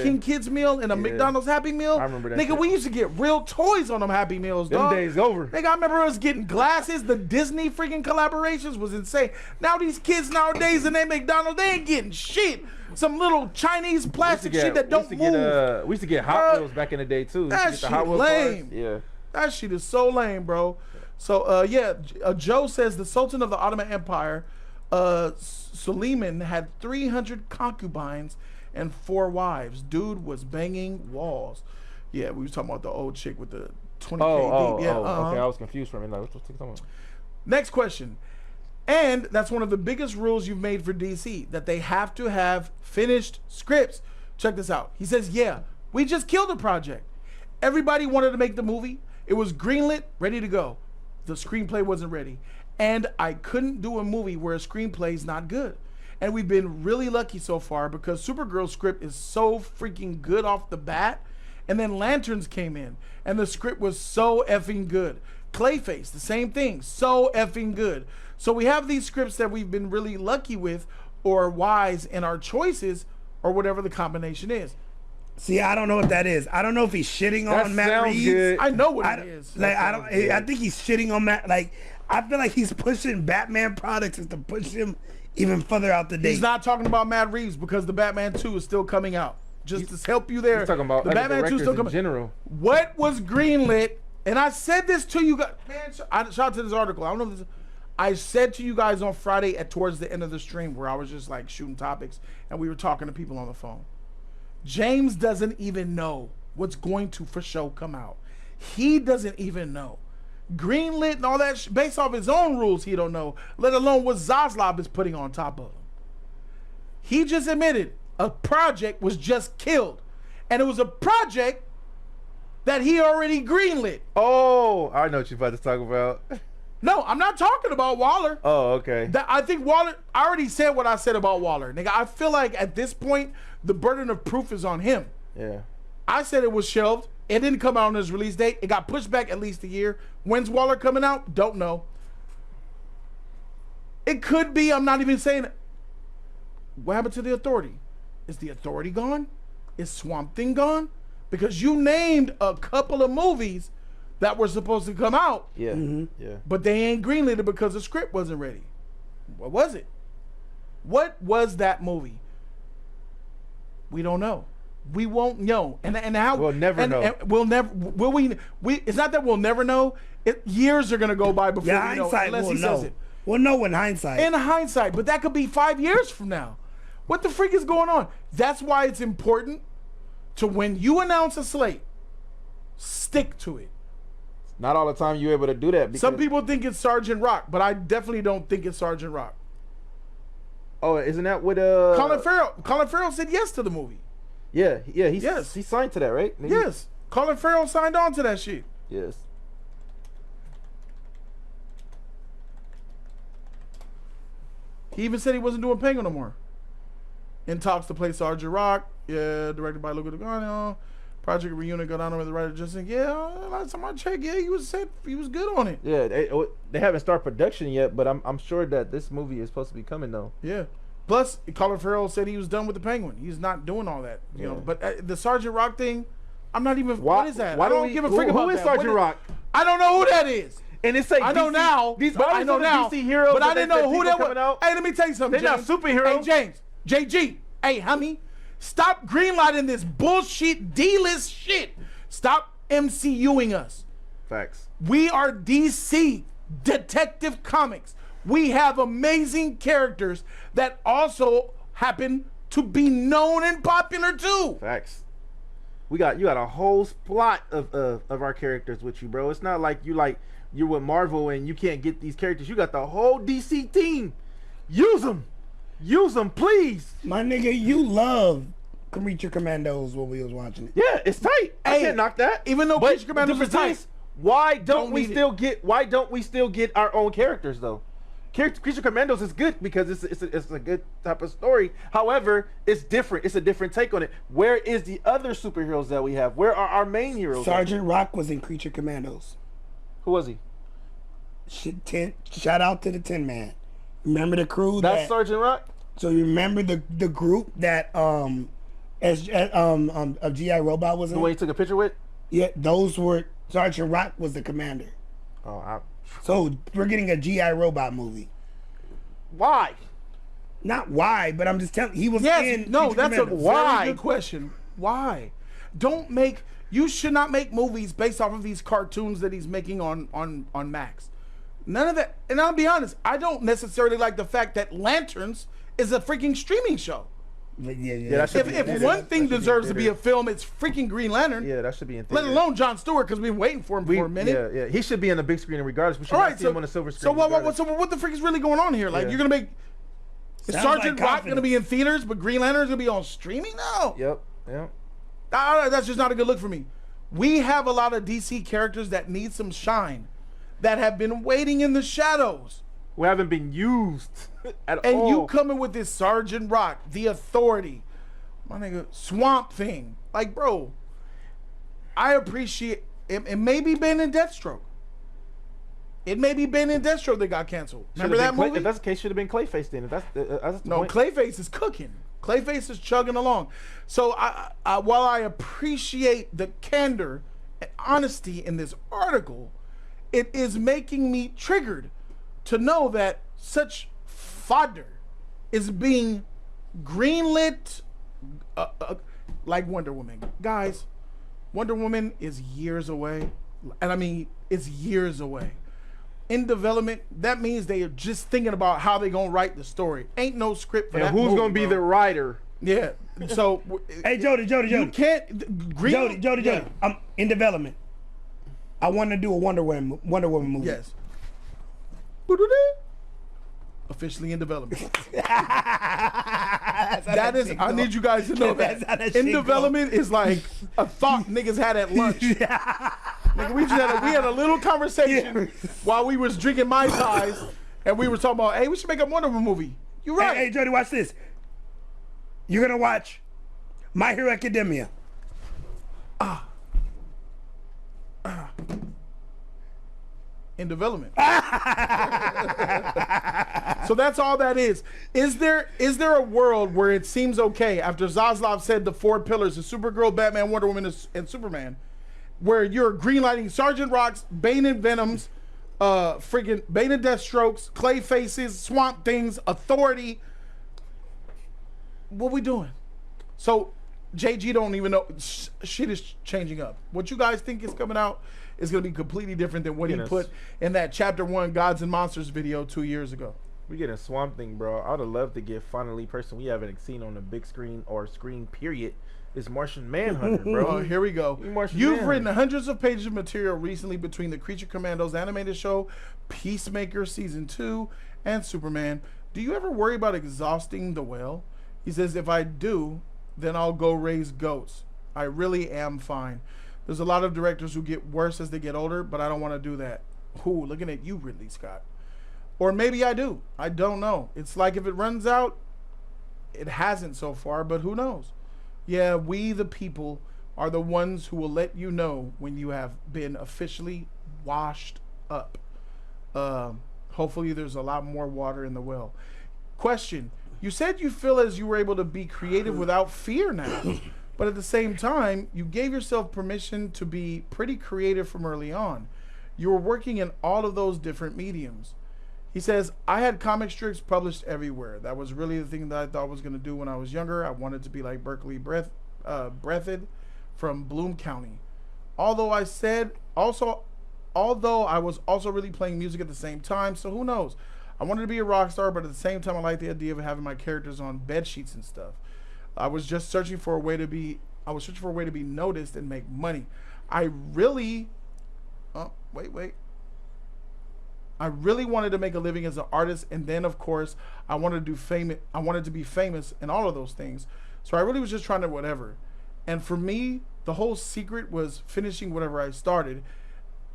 King kids meal and a McDonald's Happy Meal. I remember that. Nigga, we used to get real toys on them Happy Meals, dog. Them days over. Nigga, I remember us getting glasses. The Disney freaking collaborations was insane. Now these kids nowadays in their McDonald's, they ain't getting shit. Some little Chinese plastic shit that don't move. We used to get Hot Wheels back in the day too. That shit lame. Yeah. That shit is so lame, bro. So Joe says the Sultan of the Ottoman Empire, Suleiman, had 300 concubines and 4 wives. Dude was banging walls. Yeah, we was talking about the old chick with the 20K deep. Yeah, okay, I was confused for a minute. Like, what's talking about? Next question. And that's one of the biggest rules you've made for DC, that they have to have finished scripts. Check this out. He says, yeah, we just killed the project. Everybody wanted to make the movie. It was greenlit, ready to go. The screenplay wasn't ready. And I couldn't do a movie where a screenplay is not good. And we've been really lucky so far because Supergirl's script is so freaking good off the bat. And then Lanterns came in and the script was so effing good. Clayface, the same thing, so effing good. So we have these scripts that we've been really lucky with or wise in our choices or whatever the combination is. See, I don't know what that is. I don't know if he's shitting on Matt Reeves. Good. I know what it is. Like I think he's shitting on Matt. Like I feel like he's pushing Batman products to push him even further out the date. He's not talking about Matt Reeves because the Batman 2 is still coming out. Just to help you there. He's talking about the Batman 2 is still coming. In general. What was greenlit? And I said this to you guys. Man, shout out to this article. I don't know if this. I said to you guys on Friday towards the end of the stream where I was just like shooting topics and we were talking to people on the phone. James doesn't even know what's going to for sure come out. He doesn't even know. Greenlit and all that based off his own rules he don't know, let alone what Zaslav is putting on top of him. He just admitted a project was just killed. And it was a project that he already greenlit. Oh, I know what you're about to talk about. No, I'm not talking about Waller. Oh, okay. I think Waller, I already said what I said about Waller. Nigga, I feel like at this point, the burden of proof is on him. Yeah. I said it was shelved, It didn't come out on his release date. It got pushed back at least a year. When's Waller coming out? Don't know. It could be. I'm not even saying it. What happened to the Authority? Is the Authority gone? Is Swamp Thing gone? Because you named a couple of movies that were supposed to come out. Yeah. Mm-hmm. Yeah. But they ain't greenlit it because the script wasn't ready. What was it? What was that movie? We don't know. We won't know. And how We'll never know. And we'll never. Will we? It's not that we'll never know. Years are gonna go by before we know. Hindsight Unless will he know. says it. We'll know in hindsight. In hindsight, but that could be 5 years from now. What the freak is going on? That's why it's important to, when you announce a slate, stick to it. Not all the time you're able to do that. Because, Some people think it's Sergeant Rock, but I definitely don't think it's Sergeant Rock. oh, isn't that what Colin Farrell said yes to the movie. Yeah, Yes. he signed to that, right? Yes. Colin Farrell signed on to that shit. Yes. He even said he wasn't doing Penguin no more. In talks to play Sergeant Rock. Yeah, directed by Luca Dugano. Project Reunion got on with the writer Justin. Yeah, last time I checked, yeah, he was good on it. Yeah, they haven't started production yet, but I'm sure that this movie is supposed to be coming though. Yeah. Plus, Colin Farrell said he was done with the Penguin. He's not doing all that, you know. But the Sergeant Rock thing, I'm not even. What is that? I don't give a freak about who is that. Sergeant Rock? I don't know who that is. And it's like I know DC, now. These but I know now. DC heroes, but I didn't know who that was. Out. Hey, let me tell you something. They're James. not superheroes. Hey, James. JG. Hey, homie. Stop greenlighting this bullshit D-list shit. Stop MCUing us. Facts. We are DC Detective Comics. We have amazing characters that also happen to be known and popular too. Facts. You got a whole plot of our characters with you, bro. It's not like you're with Marvel and you can't get these characters. You got the whole DC team. Use them, please. My nigga, you love Creature Commandos when we was watching it. Yeah, it's tight. I can't knock that. Even though Creature Commandos is tight. Why don't we still get our own characters though? Creature Commandos is good because it's a good type of story. However, it's different. It's a different take on it. Where is the other superheroes that we have? Where are our main heroes? Sergeant Rock was in Creature Commandos. Who was he? Shout out to the Tin Man. Remember the crew? That's Sergeant Rock. So you remember the group that of GI Robot was in? The one he took a picture with? Yeah, those were Sergeant Rock was the commander. Oh, so we're getting a GI Robot movie. Why? Not why, but I'm just telling. He was in. No, Creature that's a Commandos. very good question. Why? You should not make movies based off of these cartoons that he's making on Max. None of that. And I'll be honest, I don't necessarily like the fact that Lanterns is a freaking streaming show. Yeah. If one thing deserves to be a film, it's freaking Green Lantern. Yeah, that should be in theater. Let alone Jon Stewart, because we've been waiting for him for a minute. Yeah. He should be on the big screen regardless. We should not see him on the silver screen. So what the freak is really going on here? Like, you're gonna make Sergeant Rock gonna be in theaters, but Green Lantern's gonna be on streaming now? Yep. That's just not a good look for me. We have a lot of DC characters that need some shine, that have been waiting in the shadows. We haven't been used at all. And you coming with this Sergeant Rock, the Authority, my nigga, Swamp Thing. Like, bro, I appreciate it. It may be Ben and Deathstroke. It may be Ben and Deathstroke that got canceled. Remember that movie? If that's the case, should have been Clayface then. If that's the no, point. Clayface is cooking. Clayface is chugging along. So while I appreciate the candor and honesty in this article, it is making me triggered to know that such fodder is being greenlit like Wonder Woman. Guys, Wonder Woman is years away. And I mean, it's years away. In development, that means they are just thinking about how they're going to write the story. Ain't no script for that who's movie, going to be bro. the writer? Yeah. So, hey, Jody. You can't. Jody. Yeah. I'm in development. I want to do a Wonder Woman movie. Yes. Officially in development. That is, I need you guys to know that. In development is like a thought niggas had at lunch. Nigga, we had a little conversation while we was drinking Mai Tais, and we were talking about, hey, we should make a Wonder Woman movie. You right. Hey, Jody, watch this. You're gonna watch My Hero Academia. in development. So that's all that is. Is there a world where it seems okay after Zaslav said the 4 pillars of Supergirl, Batman, Wonder Woman, and Superman, where you're greenlighting Sergeant Rock's, Bane and Venom's, friggin' Bane and Deathstrokes, Clay Faces, Swamp Things, Authority? What we doing? So JG don't even know. Shit is changing up. What you guys think is coming out is going to be completely different than what he put in that Chapter 1 Gods and Monsters video 2 years ago. We getting Swamp Thing, bro. I would have loved to get finally person we haven't seen on the big screen or screen period is Martian Manhunter, bro. Oh, here we go. You've written hundreds of pages of material recently between the Creature Commandos animated show, Peacemaker Season 2, and Superman. Do you ever worry about exhausting the well? He says, if I do, then I'll go raise goats. I really am fine. There's a lot of directors who get worse as they get older, but I don't want to do that. Ooh, looking at you, Ridley Scott. Or maybe I do. I don't know. It's like if it runs out, it hasn't so far, but who knows? Yeah, we the people are the ones who will let you know when you have been officially washed up. Hopefully there's a lot more water in the well. Question. You said you feel as you were able to be creative without fear now. But at the same time, you gave yourself permission to be pretty creative from early on. You were working in all of those different mediums. He says, I had comic strips published everywhere. That was really the thing that I thought I was going to do when I was younger. I wanted to be like Berkeley Blvd from Bloom County. Although I was also really playing music at the same time, so who knows? I wanted to be a rock star, but at the same time, I liked the idea of having my characters on bed sheets and stuff. I was just searching for a way to be noticed and make money. I really wanted to make a living as an artist, and then of course I wanted to be famous and all of those things. So I really was just trying to whatever. And for me, the whole secret was finishing whatever I started.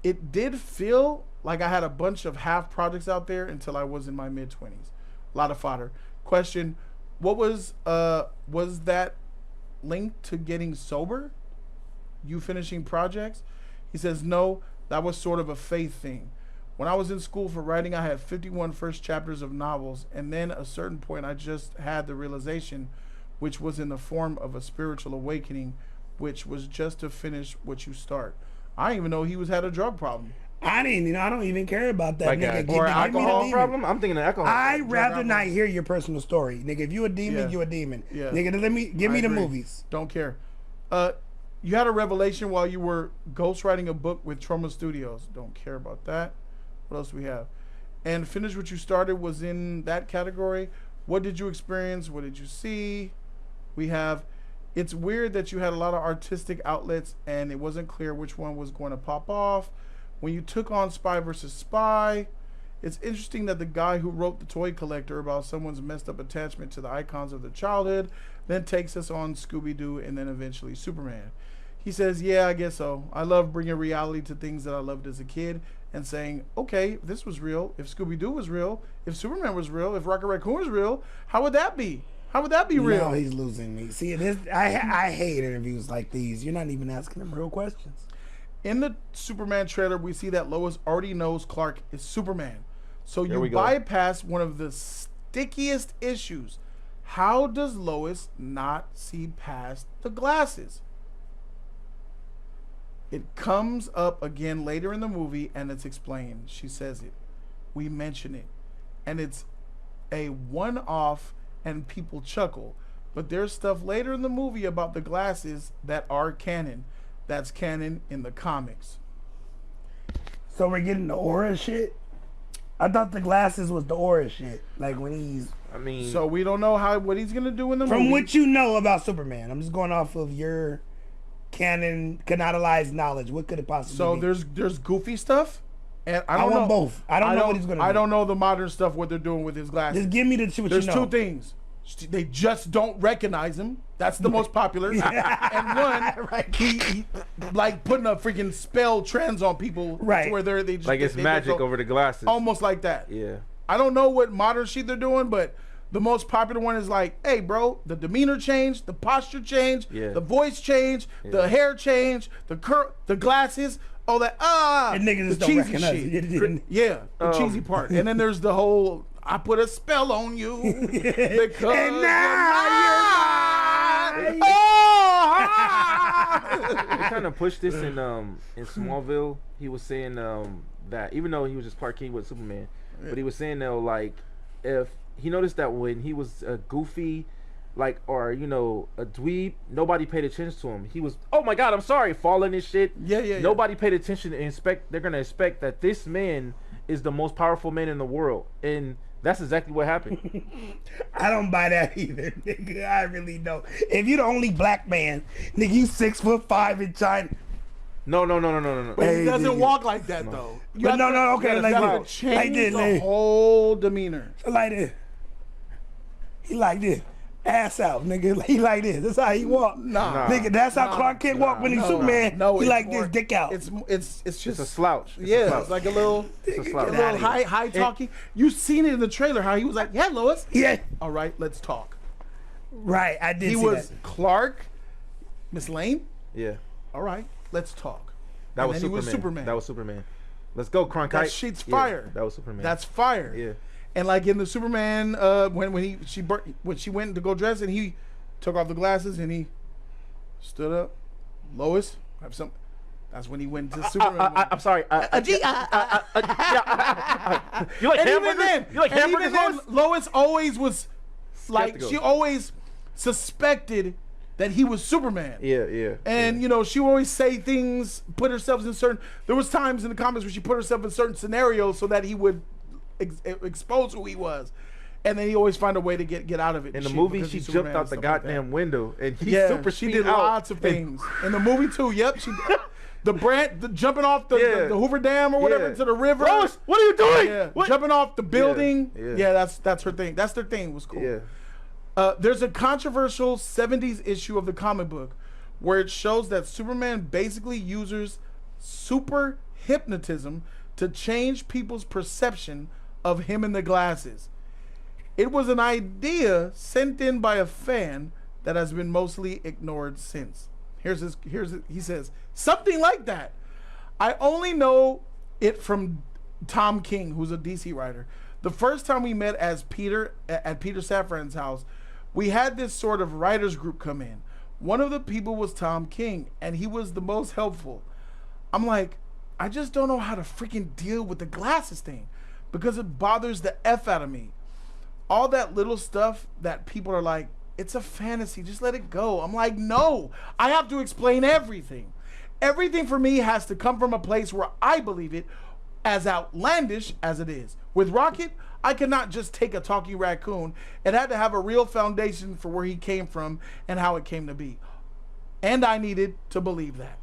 It did feel like I had a bunch of half projects out there until I was in my mid-20s. A lot of fodder. Question, what was that linked to getting sober? You finishing projects? He says, no, that was sort of a faith thing. When I was in school for writing, I had 51 first chapters of novels, and then at a certain point I just had the realization, which was in the form of a spiritual awakening, which was just to finish what you start. I didn't even know he had a drug problem. I don't even care about that, like nigga. Or alcohol problem? I'm thinking of alcohol. I'd rather not hear your personal story. Nigga, if you a demon, you a demon. Yeah. Nigga, give me the movies. Don't care. You had a revelation while you were ghostwriting a book with Troma Studios. Don't care about that. What else do we have? And finish what you started was in that category. What did you experience? What did you see? We have, it's weird that you had a lot of artistic outlets and it wasn't clear which one was going to pop off. When you took on Spy vs. Spy, it's interesting that the guy who wrote The Toy Collector about someone's messed up attachment to the icons of their childhood then takes us on Scooby-Doo and then eventually Superman. He says, yeah, I guess so. I love bringing reality to things that I loved as a kid and saying, okay, if this was real, if Scooby-Doo was real, if Superman was real, if Rocket Raccoon was real, how would that be? How would that be real? No, he's losing me. See, I hate interviews like these. You're not even asking him real questions. In the Superman trailer, we see that Lois already knows Clark is Superman. So you bypass one of the stickiest issues. How does Lois not see past the glasses? It comes up again later in the movie and it's explained. She says it. We mention it. And it's a one-off and people chuckle. But there's stuff later in the movie about the glasses that are canon. That's canon in the comics. So we're getting the aura shit? I thought the glasses was the aura shit. Like when he's... So we don't know what he's going to do in the movie. From what you know about Superman. I'm just going off of your canonized knowledge. What could it possibly be? So there's goofy stuff? And I don't want both. I don't know what he's going to do. I don't know the modern stuff, what they're doing with his glasses. Just give me what you know. There's two things. They just don't recognize him. That's the most popular. And one, right. he like putting a freaking spell trends on people. Right. Where they just, like it's magic over the glasses. Almost like that. Yeah. I don't know what modern shit they're doing, but the most popular one is like, hey, bro, the demeanor change, the posture change, the voice change, the hair change, the glasses. Oh, that And niggas the just don't cheesy recognize shit. it. Yeah, the cheesy part. And then there's the whole I put a spell on you because And you're now They kind of pushed this in Smallville. He was saying that even though he was just Clark Kent with Superman, but he was saying though, like, if he noticed that when he was goofy, like, or a dweeb, nobody paid attention to him. He was, oh my God, I'm sorry, falling and shit. Yeah. Nobody paid attention and they're gonna expect that this man is the most powerful man in the world, and that's exactly what happened. I don't buy that either, nigga. I really don't. If you're the only black man, nigga, you 6'5" in China. No. But he doesn't walk like that though. But okay, like this. Change Like this, the like, whole demeanor. like this. He like this. Ass out, nigga. He like this. That's how he walk. Nah. Nigga, that's how Clark Kent walk when he's Superman. No, he it's like more, this, dick out. It's just It's a slouch. It's like a little high talking. You seen it in the trailer how he was like, yeah, Lois. Yeah. All right, let's talk. Right, I did He see was that. Clark, Miss Lane. Yeah. All right, let's talk. That was And then Superman. he was Superman. That was Superman. Let's go, Cronkite. That shit's fire. Yeah, that was Superman. That's fire. Yeah. And like in the Superman, when she went to go dress and he took off the glasses and he stood up. Lois, have some. That's when he went to Superman. I'm sorry. You like hamburgers? You like hamburgers, Lois? Lois always was like, Skeptical. she always suspected that he was Superman. Yeah. And she would always say things, put herself in certain. There was times in the comics where she put herself in certain scenarios so that he would expose who he was, and then he always find a way to get out of it. In the movie, she jumped out the goddamn window, and he super she did lots of things in the movie too. Yep, she the jumping off the Hoover Dam or whatever into the river. Lois, what are you doing? Yeah, What? jumping off the building. Yeah. That's her thing. That's their thing. It was cool. Yeah. There's a controversial 70s issue of the comic book where it shows that Superman basically uses super hypnotism to change people's perception of him in the glasses. It was an idea sent in by a fan that has been mostly ignored since. He says, something like that. I only know it from Tom King, who's a DC writer. The first time we met as Peter at Peter Safran's house, we had this sort of writers group come in. One of the people was Tom King, and he was the most helpful. I'm like, I just don't know how to freaking deal with the glasses thing because it bothers the F out of me. All that little stuff that people are like, it's a fantasy, just let it go. I'm like, no, I have to explain everything. Everything for me has to come from a place where I believe it, as outlandish as it is. With Rocket, I cannot just take a talking raccoon. It had to have a real foundation for where he came from and how it came to be. And I needed to believe that.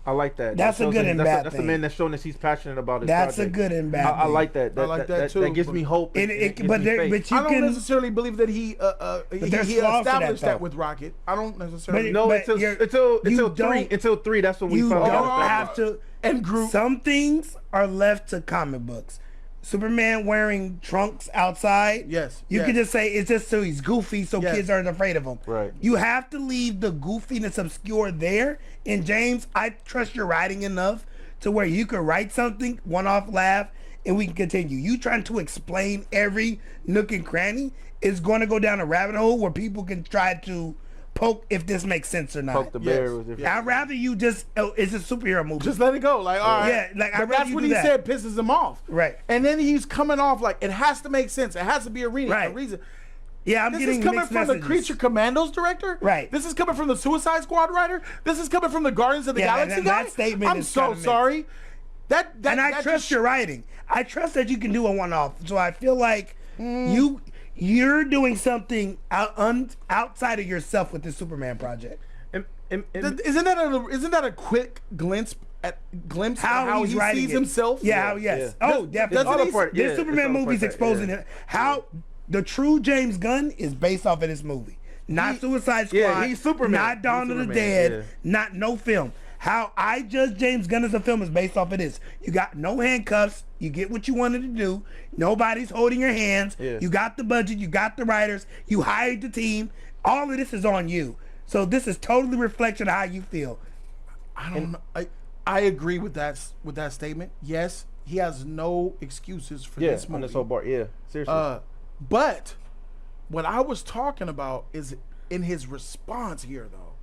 I like that. That's a good and bad thing. That's a man that's showing us he's passionate about his That's project. a good and bad I thing. like that. I like that too. That gives me hope. But you I don't can necessarily believe that he there's flaws to established that, that with Rocket. I don't necessarily. No, But until three. That's when we you found don't out. have to. And Groot. Some things are left to comic books. Superman wearing trunks outside. Yes, You yes. could just say it's just so he's goofy, so Yes. kids aren't afraid of him. Right. You have to leave the goofiness obscure there. And James, I trust your writing enough to where you could write something, one-off laugh, and we can continue. You trying to explain every nook and cranny is going to go down a rabbit hole where people can try to poke if this makes sense or not. Poke the bear. Yes. Was different. I'd rather you just, it's a superhero movie. Just let it go. Like, all right. Yeah, like, I'd but rather that's you what do he that. said pisses him off. Right. And then he's coming off like, it has to make sense. It has to be a reason. Right. A reason. Yeah, I'm This getting is coming mixed from messages. the Creature Commandos director. Right. This is coming from the Suicide Squad writer. This is coming from the Guardians of the Yeah, Galaxy guy. that statement I'm is so kinda mixed. sorry. That And I that trust just- your writing. I trust that you can do a one-off. So I feel like you're doing something outside of yourself with this Superman project. Isn't that a quick glimpse at how he's he writing sees it. himself? Yeah, yes. Yeah. Oh, definitely. Doesn't he- This Yeah, Superman it's all movie's part of that, exposing yeah. him. How the true James Gunn is based off of this movie. Not Suicide Squad. Yeah, he's Superman. Not Dawn He's of the Superman, Dead. yeah. Not no film. How I judge James Gunn as a film is based off of this. You got no handcuffs. You get what you wanted to do. Nobody's holding your hands. Yeah. You got the budget. You got the writers. You hired the team. All of this is on you. So this is totally reflection of how you feel. I don't know. I agree with that statement. Yes, he has no excuses for this movie. On this whole bar. Yeah, seriously. But what I was talking about is in his response here, though.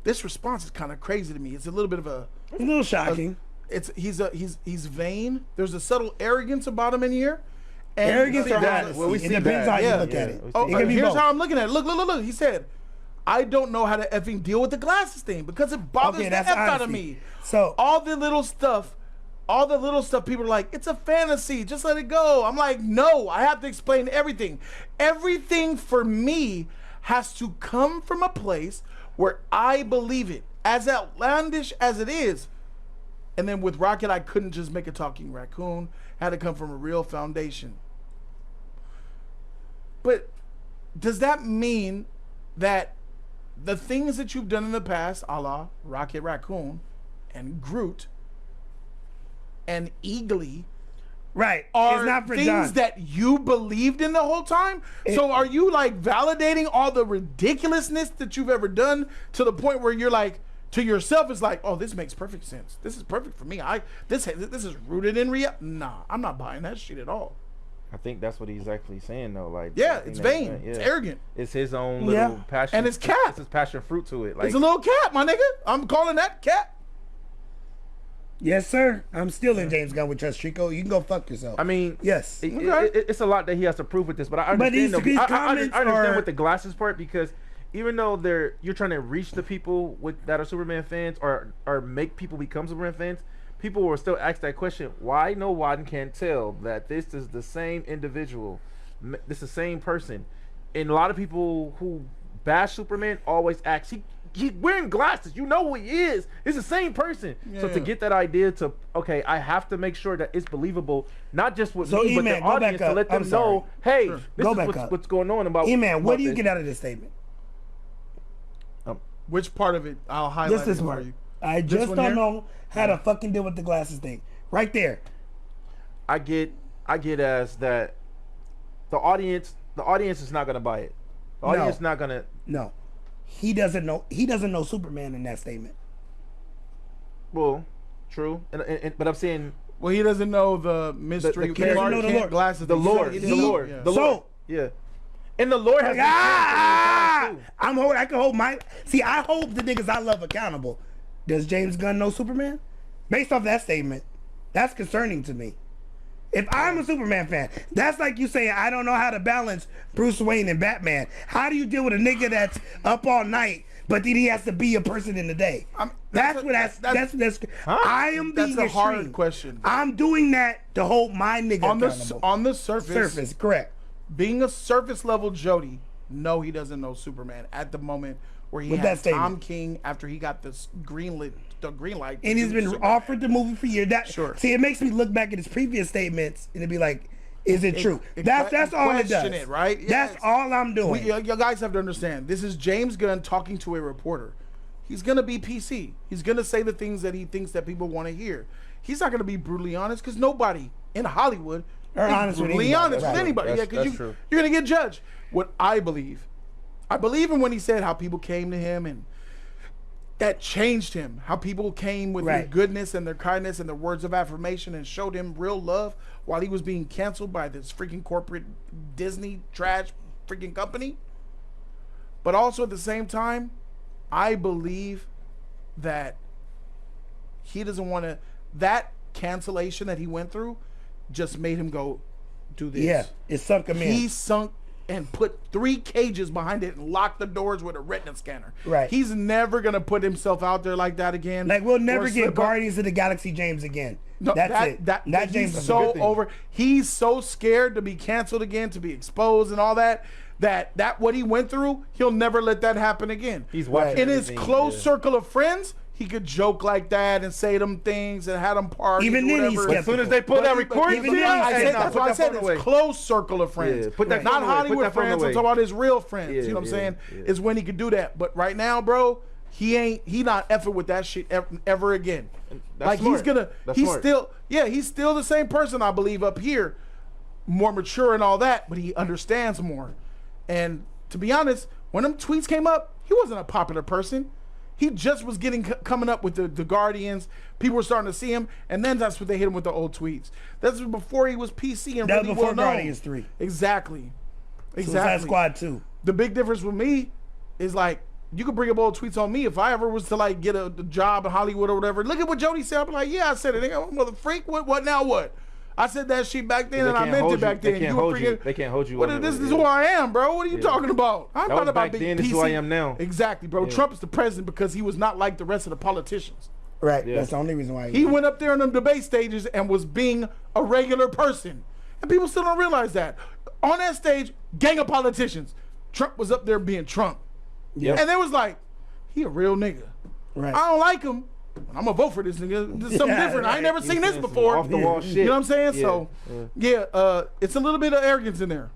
This response is kind of crazy to me. It's a little bit of a little shocking. He's vain. There's a subtle arrogance about him in here. And arrogance or that. honesty. Well, we it see depends that. how you Yeah. look Yeah. at it. We Oh, see It can be here's both. how I'm looking at it. Look. He said, I don't know how to effing deal with the glasses thing because it bothers the that's F out of honesty. me. So all the little stuff, people are like, it's a fantasy, just let it go. I'm like, no, I have to explain everything. Everything for me has to come from a place where I believe it, as outlandish as it is. And then with Rocket, I couldn't just make a talking raccoon. It had to come from a real foundation. But does that mean that the things that you've done in the past, a la Rocket Raccoon and Groot and Eagly, right, are it's not for things John. that you believed in the whole time? So are you like validating all the ridiculousness that you've ever done to the point where you're like, to yourself, it's like, oh, this makes perfect sense. This is perfect for me. This is rooted in reality. Nah, I'm not buying that shit at all. I think that's what he's actually saying, though. Like, Yeah, it's vain. It's arrogant. It's his own little passion, And it's cat. It's his passion fruit to it. Like, It's a little cat, my nigga. I'm calling that cat. Yes, sir. I'm still in James Gunn with Trust Trico. You can go fuck yourself. I mean, yes. It's a lot that he has to prove with this, but I understand. But these I comments understand are- with the glasses part, because even though you're trying to reach the people that are Superman fans or make people become Superman fans, people will still ask that question: why no one can tell that this is the same individual, this is the same person? And a lot of people who bash Superman always ask, he's wearing glasses, you know who he is, it's the same person. So to get that idea to, okay, I have to make sure that it's believable, not just with me, but the audience, to let them know, hey, this is what's going on about E-Man, what do you this. get out of this statement? Which part of it? I'll highlight This it for part. you. I This just one don't here? know how to fucking deal with the glasses thing. Right there. I get as that the audience is not gonna buy it. The audience is not gonna. No. He doesn't know Superman in that statement. Well, true, but I'm saying, Well, he doesn't know the mystery. He doesn't know the Lord. Glasses. the Lord, Yeah. the Lord, Yeah. the Lord. Yeah, and the Lord has been canceled many times, too. I can hold my. See, I hold the niggas I love accountable. Does James Gunn know Superman? Based off that statement, that's concerning to me. If I'm a Superman fan, that's like you saying I don't know how to balance Bruce Wayne and Batman. How do you deal with a nigga that's up all night, but then he has to be a person in the day? That's I am being That's a hard extreme. question. I'm doing that to hold my nigga accountable. On the surface, Correct. being a surface level Jody, no, he doesn't know Superman at the moment where he With had that statement. Tom King after he got the green light. And he's been offered the movie for years. Sure. See, it makes me look back at his previous statements and it'd be like, is it true? That's all it does. Question it, right? That's Yes. all I'm doing. You guys have to understand. This is James Gunn talking to a reporter. He's gonna be PC. He's gonna say the things that he thinks that people want to hear. He's not gonna be brutally honest because nobody in Hollywood Or is honest with brutally anybody, honest right. with anybody. That's- Yeah, because that's true. you're gonna get judged. What I believe in when he said how people came to him and that changed him. How people came with their Right. goodness and their kindness and their words of affirmation and showed him real love while he was being canceled by this freaking corporate Disney trash freaking company. But also at the same time, I believe that he doesn't want to, that cancellation that he went through just made him go do this. Yeah, it sunk him in. He sunk and put 3 cages behind it and locked the doors with a retina scanner. Right. He's never going to put himself out there like that again. Like, we'll never Or get slip up. Guardians of the Galaxy James again. No, That's it. That James he's is a so good thing. over. He's so scared to be canceled again, to be exposed and all that. That what he went through, he'll never let that happen again. He's watching in his everything, close yeah. circle of friends. He could joke like that and say them things and have them parties. Even or then, he's whatever. As soon as they pull that recording, even then, I said, nah, that's put why I that said phone away. it's close circle of friends. Yeah, put that Not phone away. Put Hollywood that phone friends. I'm away. talking about his real friends. Yeah, you know what I'm yeah, saying? yeah. Is when he could do that. But right now, bro, he not effing with that shit ever again. That's Like smart. he's gonna, That's he's smart. still, he's still the same person I believe up here, more mature and all that, but he understands more. And to be honest, when them tweets came up, he wasn't a popular person. He just was coming up with the Guardians. People were starting to see him, and then that's what they hit him with the old tweets. That's before he was PC and that really was before well known. Guardians 3. Exactly. Suicide Squad 2. The big difference with me is like, you could bring up old tweets on me if I ever was to like get a job in Hollywood or whatever. Look at what Jody said. I'm like, yeah, I said it. I'm mother freak. What now? What? I said that shit back then, and I meant it back then. They can't hold you. This is who I am, bro. What are you talking about? I'm not about being PC. This is who I am now. Exactly, bro. Yeah. Trump is the president because he was not like the rest of the politicians. Right. Yeah. That's the only reason why he went up there in them debate stages and was being a regular person, and people still don't realize that. On that stage, gang of politicians. Trump was up there being Trump. Yeah. And they was like, he a real nigga. Right. I don't like him. I'm gonna vote for this nigga. This is something different. Right. I ain't never seen this before. Off the wall shit. You know what I'm saying? Yeah. So, it's a little bit of arrogance in there.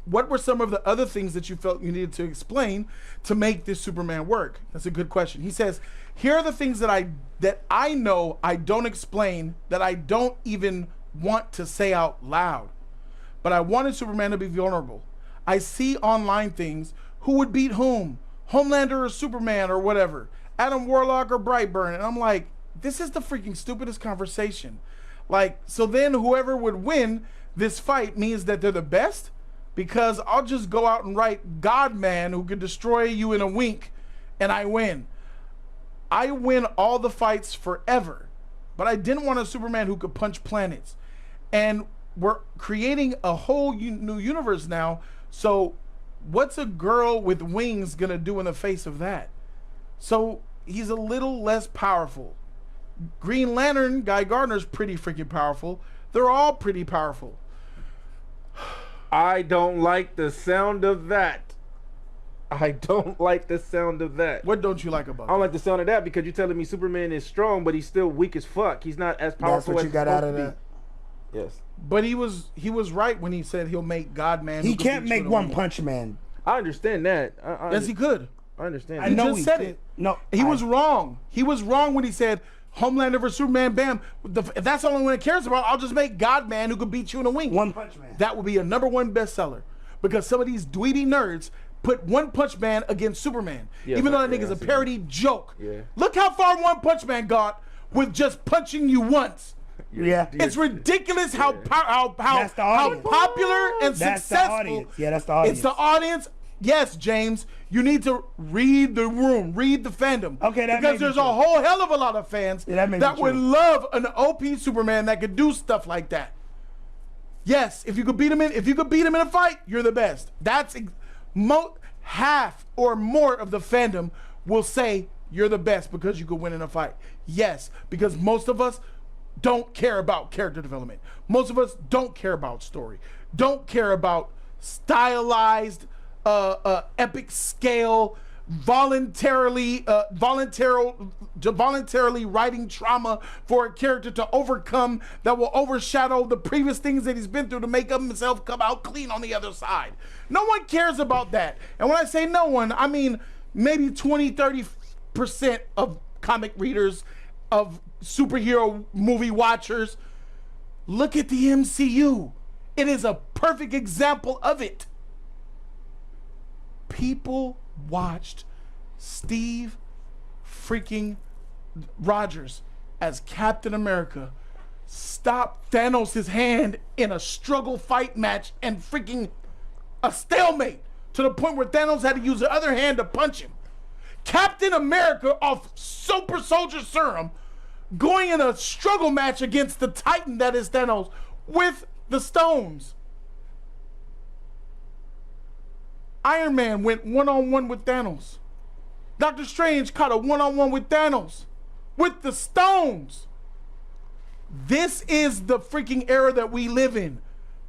What were some of the other things that you felt you needed to explain to make this Superman work? That's a good question. He says, here are the things that I know I don't explain, that I don't even want to say out loud. But I wanted Superman to be vulnerable. I see online things, who would beat whom? Homelander or Superman or whatever. Adam Warlock or Brightburn. And I'm like, this is the freaking stupidest conversation. Like, so then whoever would win this fight means that they're the best? Because I'll just go out and write God-Man who can destroy you in a wink and I win. I win all the fights forever. But I didn't want a Superman who could punch planets. And we're creating a whole new universe now. So what's a girl with wings gonna do in the face of that? So he's a little less powerful. Green Lantern, Guy Gardner's pretty freaking powerful. They're all pretty powerful. I don't like the sound of that. I don't like the sound of that. What don't you like about it? I don't like the sound of that because you're telling me Superman is strong, but he's still weak as fuck. He's not as powerful as That's what you got out of that? Yes. But he was right when he said he'll make God-Man. He can't make One Punch Man. I understand that. Yes, he could. I understand. I know he said it. No, he was wrong. He was wrong when he said Homelander versus Superman. Bam. If that's the only one it cares about, I'll just make God-Man who could beat you in a wink. One Punch Man. That would be a #1 bestseller because some of these dweeby nerds put One Punch Man against Superman, even though that nigga's a parody joke. Yeah. Look how far One Punch Man got with just punching you once. Yeah, it's ridiculous how popular and successful. That's the audience. It's the audience. Yes, James, you need to read the room, read the fandom. Okay, because there's a whole hell of a lot of fans that would love an OP Superman that could do stuff like that. Yes, if you could beat him in a fight, you're the best. That's half or more of the fandom will say you're the best because you could win in a fight. Yes, because most of us don't care about character development. Most of us don't care about story. Don't care about stylized, epic scale, voluntarily writing trauma for a character to overcome that will overshadow the previous things that he's been through to make himself come out clean on the other side. No one cares about that. And when I say no one, I mean maybe 20-30% of comic readers, of superhero movie watchers. Look at the MCU. It is a perfect example of it. People watched Steve freaking Rogers as Captain America stop Thanos' hand in a struggle fight match and freaking a stalemate to the point where Thanos had to use the other hand to punch him. Captain America off Super Soldier Serum going in a struggle match against the Titan that is Thanos with the stones. Iron Man went one-on-one with Thanos. Doctor Strange caught a one-on-one with Thanos with the stones. This is the freaking era that we live in.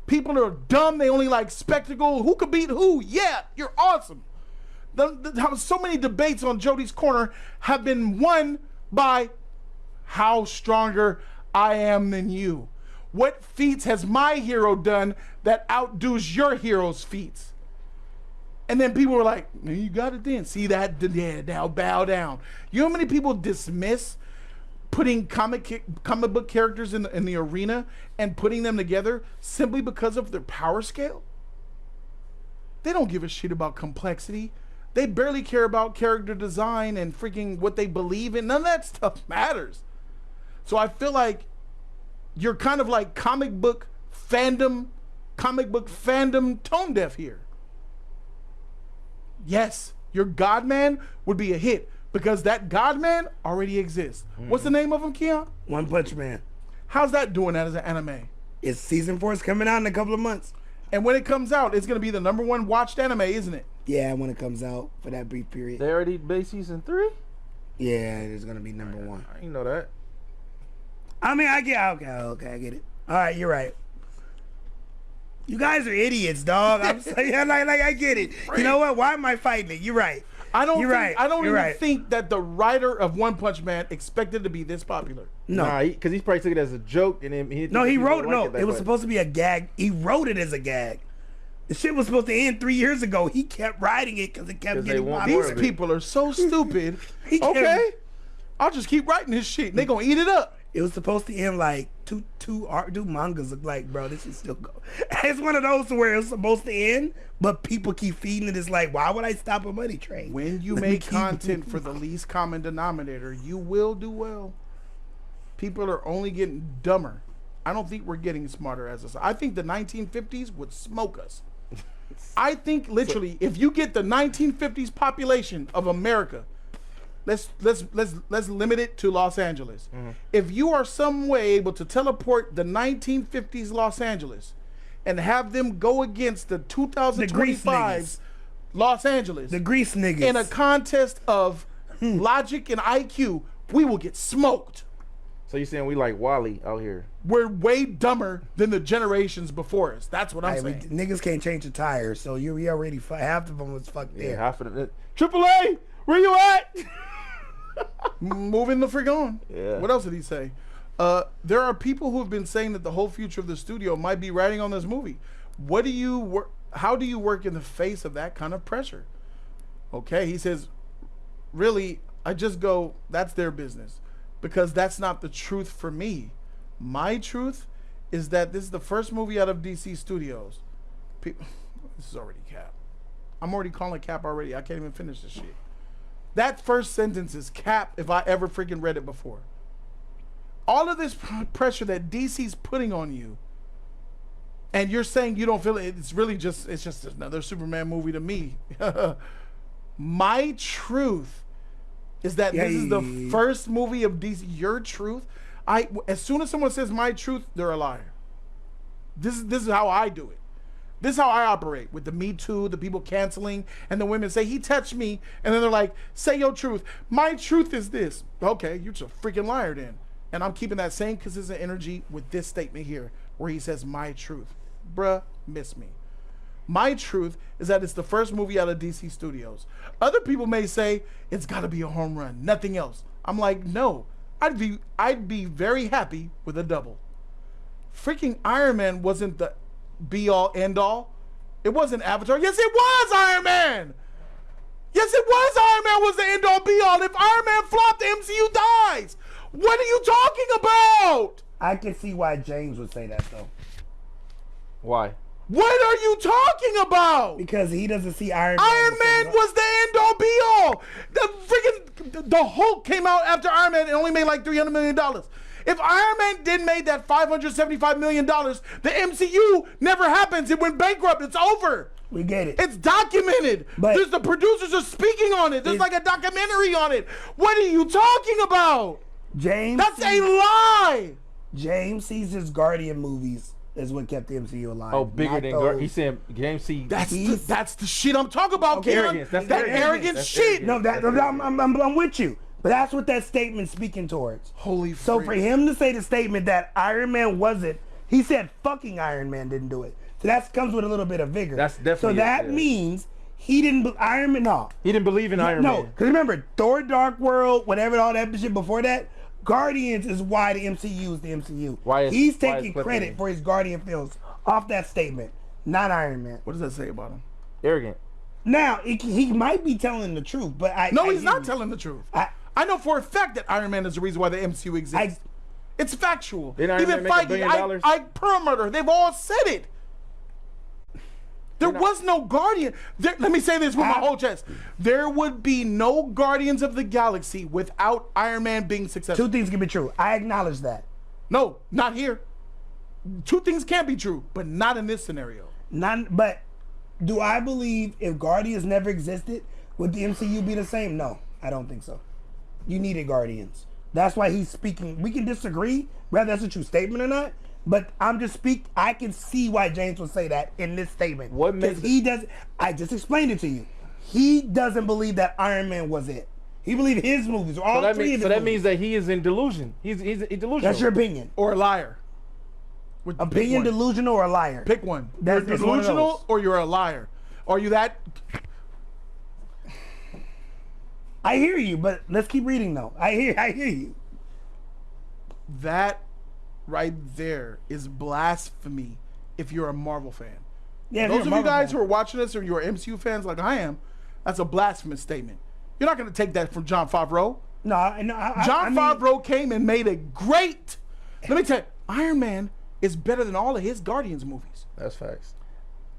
People are dumb. They only like spectacle. Who could beat who? Yeah, you're awesome. So many debates on Jody's Corner have been won by how stronger I am than you. What feats has my hero done that outdoes your hero's feats? And then people were like, you got it then. See that? Yeah, now bow down. You know how many people dismiss putting comic book characters in the arena and putting them together simply because of their power scale? They don't give a shit about complexity. They barely care about character design and freaking what they believe in. None of that stuff matters. So I feel like you're kind of like comic book fandom tone deaf here. Yes, your God-Man would be a hit because that God-Man already exists. What's the name of him, Keon? One Punch Man. How's that doing that as an anime? It's season 4 is coming out in a couple of months. And when it comes out, it's going to be the #1 watched anime, isn't it? Yeah, when it comes out for that brief period. They already made season 3? Yeah, it's going to be #1. I didn't know that. I mean, I get okay, I get it. All right, you're right. You guys are idiots, dog. I'm saying, like I get it. You know what? Why am I fighting it? You're right. I don't even right. think that the writer of One Punch Man expected to be this popular. No, Nah, because he probably took it as a joke, and then he wrote like it was supposed to be a gag. He wrote it as a gag. The shit was supposed to end 3 years ago. He kept writing it because it kept getting popular. These people are so stupid. Okay, I'll just keep writing this shit. And they gonna eat it up. It was supposed to end like two mangas look like, bro, this should still go. It's one of those where it's supposed to end, but people keep feeding it. It's like, why would I stop a money train? When you make content for the least common denominator, you will do well. People are only getting dumber. I don't think we're getting smarter as a society. I think the 1950s would smoke us. I think literally, if you get the 1950s population of America, let's limit it to Los Angeles. If you are some way able to teleport the 1950s Los Angeles and have them go against the 2025 Los Angeles, the grease niggas, in a contest of logic and IQ, we will get smoked. So you saying we like Wally out here? We're way dumber than the generations before us. That's what I'm saying. Niggas can't change the tires, so we already half of them was fucked there. Yeah, half of them. AAA, where you at? Moving the frig on. Yeah. What else did he say? There are people who have been saying that the whole future of the studio might be riding on this movie. How do you work in the face of that kind of pressure? Okay, he says, really, I just go, that's their business. Because that's not the truth for me. My truth is that this is the first movie out of DC Studios. This is already cap. I'm already calling it cap already. I can't even finish this shit. That first sentence is cap if I ever freaking read it before. All of this pressure that DC's putting on you, and you're saying you don't feel it, it's just another Superman movie to me. My truth is that this is the first movie of DC. Your truth, as soon as someone says my truth, they're a liar. This is how I do it. This is how I operate with the Me Too, the people canceling, and the women say, he touched me, and then they're like, say your truth. My truth is this. Okay, you're just a freaking liar then. And I'm keeping that same consistent energy with this statement here, where he says my truth. Bruh, miss me. My truth is that it's the first movie out of DC Studios. Other people may say it's got to be a home run, nothing else. I'm like, no. I'd be very happy with a double. Freaking Iron Man wasn't the be all end all. It wasn't Avatar. Yes, it was Iron Man. Yes, it was Iron Man was the end all be all. If Iron Man flopped, the MCU dies. What are you talking about? I can see why James would say that though. Why? What are you talking about? Because he doesn't see Iron Man. Iron Man was the end all be all. The Hulk came out after Iron Man and only made like $300 million. If Iron Man didn't make that $575 million, the MCU never happens. It went bankrupt. It's over. We get it. It's documented. But the producers are speaking on it. There's like a documentary on it. What are you talking about? James. That's a lie. James sees his Guardian movies is what kept the MCU alive. Oh, bigger than Guardian. He's saying James C. That's the shit I'm talking about, okay, Karen. That's that arrogant shit. No, I'm with you. But that's what that statement's speaking towards. Holy So freak. for him to say the statement that Iron Man wasn't, he said fucking Iron Man didn't do it. So that comes with a little bit of vigor. That's definitely so that means he didn't Iron Man. No, he didn't believe in Iron Man. No, because remember Thor: Dark World, whatever all that shit before that. Guardians is why the MCU is the MCU. He's taking credit for his Guardian films off that statement, not Iron Man. What does that say about him? Arrogant. Now he might be telling the truth, but he's not telling the truth. I know for a fact that Iron Man is the reason why the MCU exists. It's factual. Didn't Iron Man make $1 billion? I Perlmutter. They've all said it. There was no Guardian. Let me say this with my whole chest. There would be no Guardians of the Galaxy without Iron Man being successful. Two things can be true. I acknowledge that. No, not here. Two things can be true, but not in this scenario. But do I believe if Guardians never existed, would the MCU be the same? No, I don't think so. You needed Guardians. That's why he's speaking. We can disagree, whether that's a true statement or not. But I can see why James would say that in this statement. What makes I just explained it to you. He doesn't believe that Iron Man was it. He believes his movies, all three of his movies. That means that he is in delusion. He's delusional. That's your opinion. Or a liar. Opinion, delusional, or a liar? Pick one. That's you're delusional or you're a liar. Are you that? I hear you, but let's keep reading though. I hear you. That right there is blasphemy if you're a Marvel fan. Yeah, those of you guys who are watching this or you're MCU fans like I am, that's a blasphemous statement. You're not going to take that from Jon Favreau. No, Jon Favreau came and made a great. Let me tell you, Iron Man is better than all of his Guardians movies. That's facts.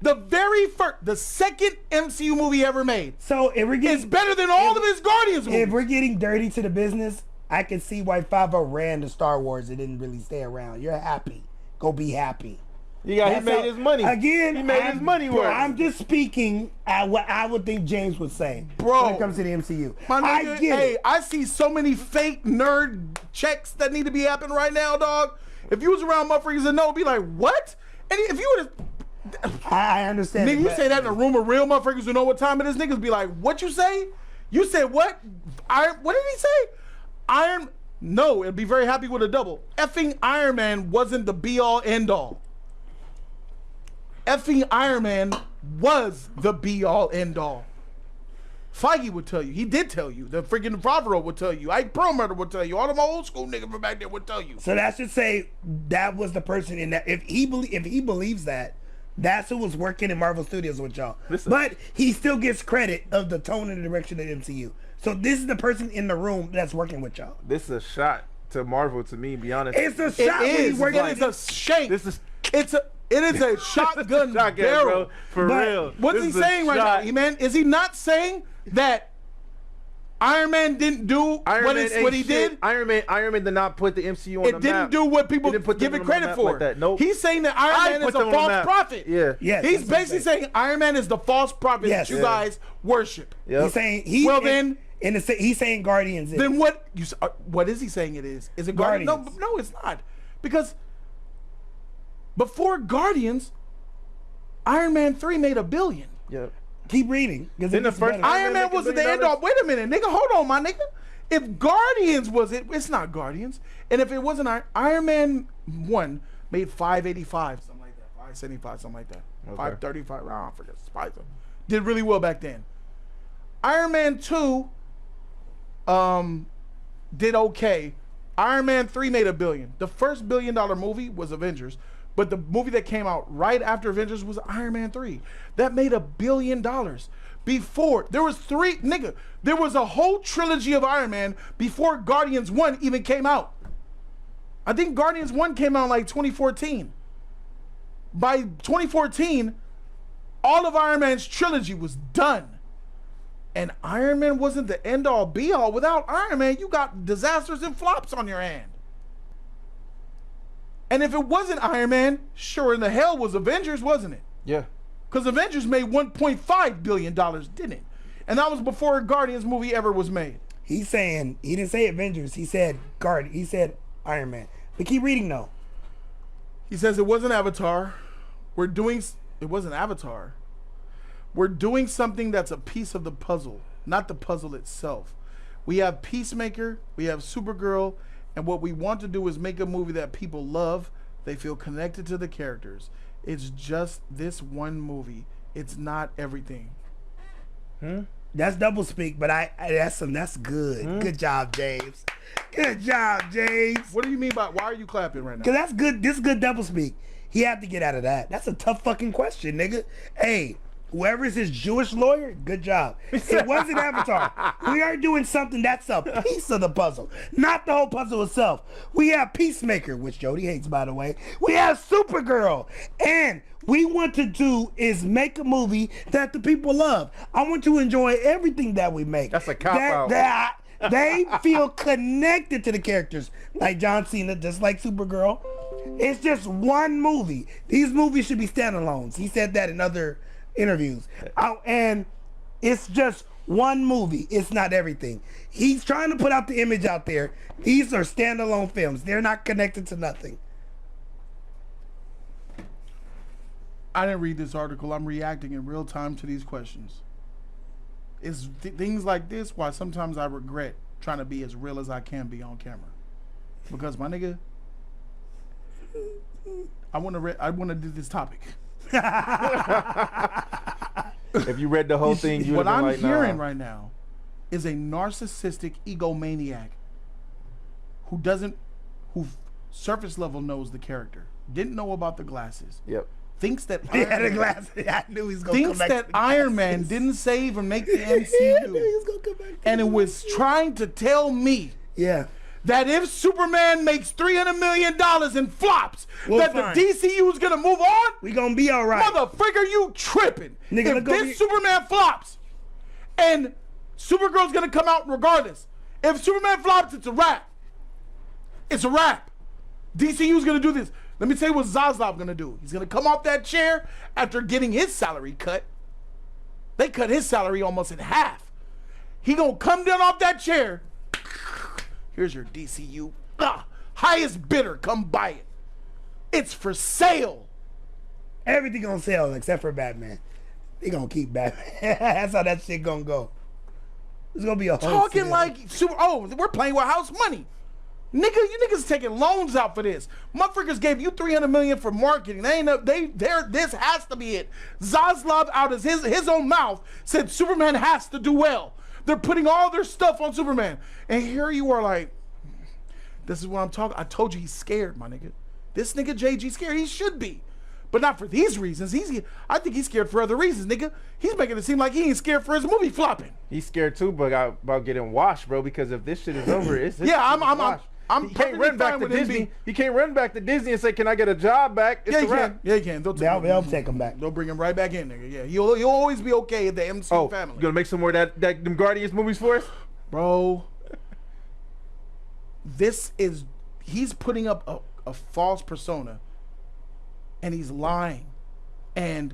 The second MCU movie ever made. So if we're getting, it's better than all of his Guardians movies. If we're getting dirty to the business, I can see why Favreau ran to Star Wars and didn't really stay around. You're happy. Go be happy. He made his money. Again, he made his money work. I'm just speaking at what I would think James would say, bro, when it comes to the MCU. My nigga, I see so many fake nerd checks that need to be happening right now, dog. If you was around motherfuckers that know, be like, what? And if you would have, I understand. Nigga, you say that in a room of real motherfuckers who know what time it is. Niggas be like, what you say? You said what? What did he say? No, it'd be very happy with a double. Effing Iron Man wasn't the be all end all. Effing Iron Man was the be all end all. Feige would tell you. He did tell you. The freaking Favreau would tell you. Ike Perlmutter would tell you. All of my old school niggas from back there would tell you. So that should say that was the person in that. If he believes that, that's who was working in Marvel Studios with y'all. But he still gets credit of the tone and the direction of the MCU. So this is the person in the room that's working with y'all. This is a shot to Marvel, to me, be honest. It's a shot. It is a shank. It is a shotgun barrel, bro. For real. What's he saying right now, man? Is he not saying that Iron Man didn't do what he did? Iron Man did not put the MCU on the map. It didn't do what people give it credit for. Like nope. He's saying that Iron Man is a false prophet. Yeah. Yes, he's basically saying Iron Man is the false prophet that you guys worship. Yep. He's saying he's saying Guardians. Then what is he saying it is? Is it Guardians? No, it's not. Because before Guardians, Iron Man 3 made $1 billion. Yep. Keep reading. Then the first Iron Man wasn't the end all. Wait a minute, nigga. Hold on, my nigga. If Guardians was it, it's not Guardians. And if it wasn't Iron Man 1 made $585, something like that. $575, something like that. Okay. $535, I forget. Spicer. Did really well back then. Iron Man 2 did okay. Iron Man 3 made $1 billion. The first $1 billion movie was Avengers. But the movie that came out right after Avengers was Iron Man 3. That made $1 billion. Before, there was there was a whole trilogy of Iron Man before Guardians 1 even came out. I think Guardians 1 came out in like 2014. By 2014, all of Iron Man's trilogy was done. And Iron Man wasn't the end-all, be-all. Without Iron Man, you got disasters and flops on your hand. And if it wasn't Iron Man, sure in the hell was Avengers, wasn't it? Yeah. Because Avengers made $1.5 billion, didn't it? And that was before a Guardians movie ever was made. He's saying, he didn't say Avengers, he said he said Iron Man. But keep reading though. He says it wasn't Avatar. It wasn't Avatar. We're doing something that's a piece of the puzzle, not the puzzle itself. We have Peacemaker, we have Supergirl, and what we want to do is make a movie that people love. They feel connected to the characters. It's just this one movie. It's not everything. That's double speak, but that's good. Good job, James. Good job, James. What do you mean by why are you clapping right now? Because that's good. This is good double speak. He had to get out of that. That's a tough fucking question, nigga. Hey, Whoever is his Jewish lawyer, good job. It wasn't Avatar. We are doing something that's a piece of the puzzle, not the whole puzzle itself. We have Peacemaker, which Jody hates, by the way. We have Supergirl. And we want to do is make a movie that the people love. I want to enjoy everything that we make. That's a cop-out. That they feel connected to the characters, like John Cena, just like Supergirl. It's just one movie. These movies should be standalones. He said that in other interviews. And it's just one movie. It's not everything. He's trying to put out the image out there. These are standalone films. They're not connected to nothing. I didn't read this article. I'm reacting in real time to these questions. It's things like this why sometimes I regret trying to be as real as I can be on camera. Because my nigga, I want to do this topic. If you read the whole thing, you what I'm like, hearing right now is a narcissistic egomaniac who surface level knows the character, didn't know about the glasses. Yep. Thinks that I knew he was gonna come back that to Iron Man didn't save and make the MCU, and it was trying to tell me, that if Superman makes $300 million and flops, that fine. The DCU is gonna move on. We gonna be all right. Motherfucker, you tripping? Nigga, if this Superman flops, and Supergirl's gonna come out regardless. If Superman flops, it's a wrap. It's a wrap. DCU's gonna do this. Let me tell you what Zaslav gonna do. He's gonna come off that chair after getting his salary cut. They cut his salary almost in half. He gonna come down off that chair. Here's your DCU. Highest bidder, come buy it. It's for sale. Everything on sale except for Batman. They gonna keep Batman. That's how that shit gonna go. It's gonna be a whole talking sale. like we're playing with house money. Nigga, you niggas taking loans out for this. Motherfuckers gave you $300 million for marketing. This has to be it. Zaslav out of his own mouth said Superman has to do well. They're putting all their stuff on Superman. And here you are like, this is what I'm talking. I told you he's scared, my nigga. This nigga JG scared. He should be. But not for these reasons. I think he's scared for other reasons, nigga. He's making it seem like he ain't scared for his movie flopping. He's scared too, but about getting washed, bro, because if this shit is over, it's I'm he can't run back to Disney. He can't run back to Disney and say, "Can I get a job back?" It's a wrap. Yeah, he can. They'll take him back. They'll bring him right back in, nigga. Yeah, he'll always be okay in the MCU family. You gonna make some more of them Guardians movies for us, bro? He's putting up a false persona, and he's lying, and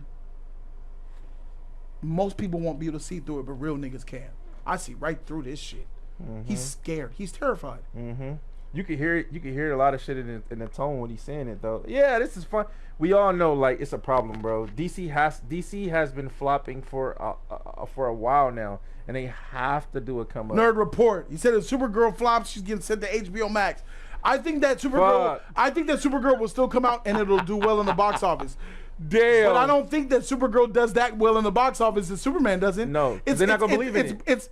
most people won't be able to see through it, but real niggas can. I see right through this shit. Mm-hmm. He's scared. He's terrified. Mm-hmm. You can hear it. You can hear a lot of shit in the tone when he's saying it, though. Yeah, this is fun. We all know, like, it's a problem, bro. DC has been flopping for a while now, and they have to do a come up. Nerd Report. He said if Supergirl flops, she's getting sent to HBO Max. I think that Supergirl will still come out and it'll do well in the box office. Damn. But I don't think that Supergirl does that well in the box office as Superman doesn't. No, they're not gonna believe in it.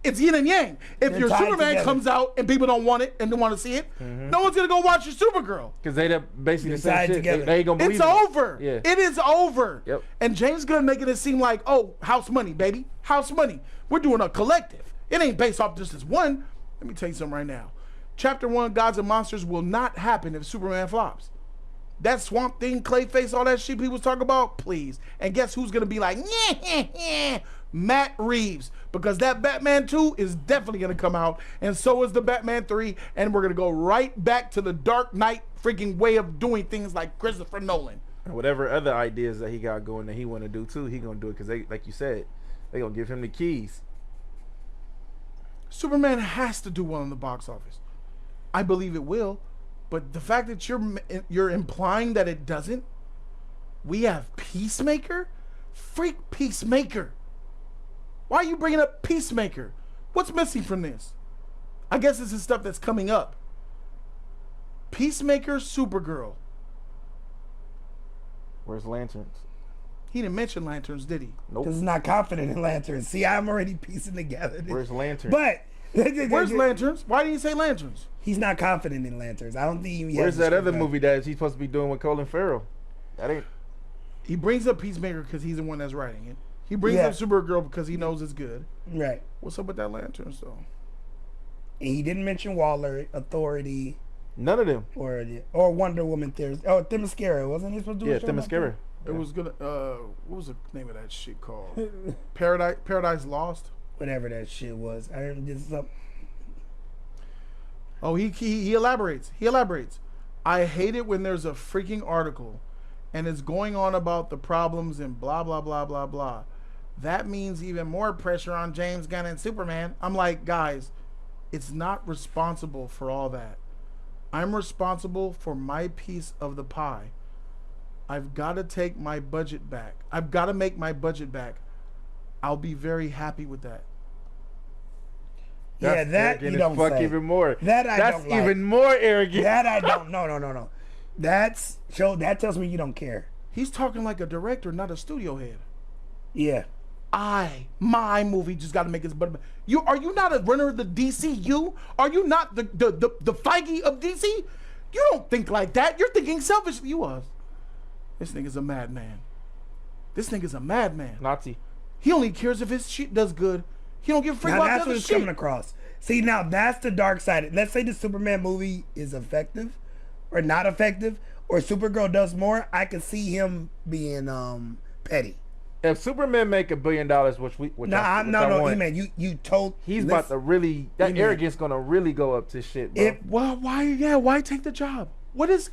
It's yin and yang. If your Superman together. comes out and people don't want it and don't want to see it, no one's gonna go watch your Supergirl. Because they basically the same shit. Together. They ain't gonna believe it's over. Yeah. It is over. Yep. And James Gunn making it seem like, oh, house money, baby. House money. We're doing a collective. It ain't based off just as one. Let me tell you something right now. Chapter 1, Gods and Monsters, will not happen if Superman flops. That Swamp Thing, Clayface, all that shit he was talking about, please. And guess who's gonna be like, yeah. Matt Reeves, because that Batman 2 is definitely going to come out, and so is the Batman 3, and we're going to go right back to the Dark Knight freaking way of doing things like Christopher Nolan. And whatever other ideas that he got going that he want to do too, he going to do it because they, like you said, they going to give him the keys. Superman has to do well in the box office. I believe it will, but the fact that you're implying that it doesn't, we have Peacemaker? Freak Peacemaker. Why are you bringing up Peacemaker? What's missing from this? I guess this is stuff that's coming up. Peacemaker, Supergirl. Where's Lanterns? He didn't mention Lanterns, did he? Nope. Because he's not confident in Lanterns. See, I'm already piecing together. Where's Lanterns? But where's Lanterns? Why didn't you say Lanterns? He's not confident in Lanterns. I don't think he Where's has that other movie that he's supposed to be doing with Colin Farrell? That ain't. He brings up Peacemaker because he's the one that's writing it. He brings up Supergirl because he knows it's good. Right. What's up with that Lantern Stone? And he didn't mention Waller, Authority. None of them. Or Wonder Woman theories. Oh, Themyscira. Wasn't he supposed to do a show? Themyscira. It was gonna. What was the name of that shit called? Paradise Lost. Whatever that shit was. I heard this up. Oh, he elaborates. He elaborates. I hate it when there's a freaking article, and it's going on about the problems and blah blah blah blah blah. That means even more pressure on James Gunn and Superman. I'm like, guys, it's not responsible for all that. I'm responsible for my piece of the pie. I've got to take my budget back. I've got to make my budget back. I'll be very happy with that. Yeah, that you don't say. Even more. That I That's don't like. even more arrogant. That I don't. No. That tells me you don't care. He's talking like a director, not a studio head. Yeah. My movie just got to make its budget. Are you not a runner of the DCU? Are you not the Feige of DC? You don't think like that. You're thinking selfishly. You was. This nigga's a madman. This nigga's a madman. Nazi. He only cares if his shit does good. He don't give a freak about that's the what other it's shit. coming across. See, now that's the dark side. Let's say the Superman movie is effective or not effective, or Supergirl does more. I could see him being petty. If Superman make $1 billion, No, man, you told he's about to really arrogance gonna really go up to shit, bro. Why take the job? What is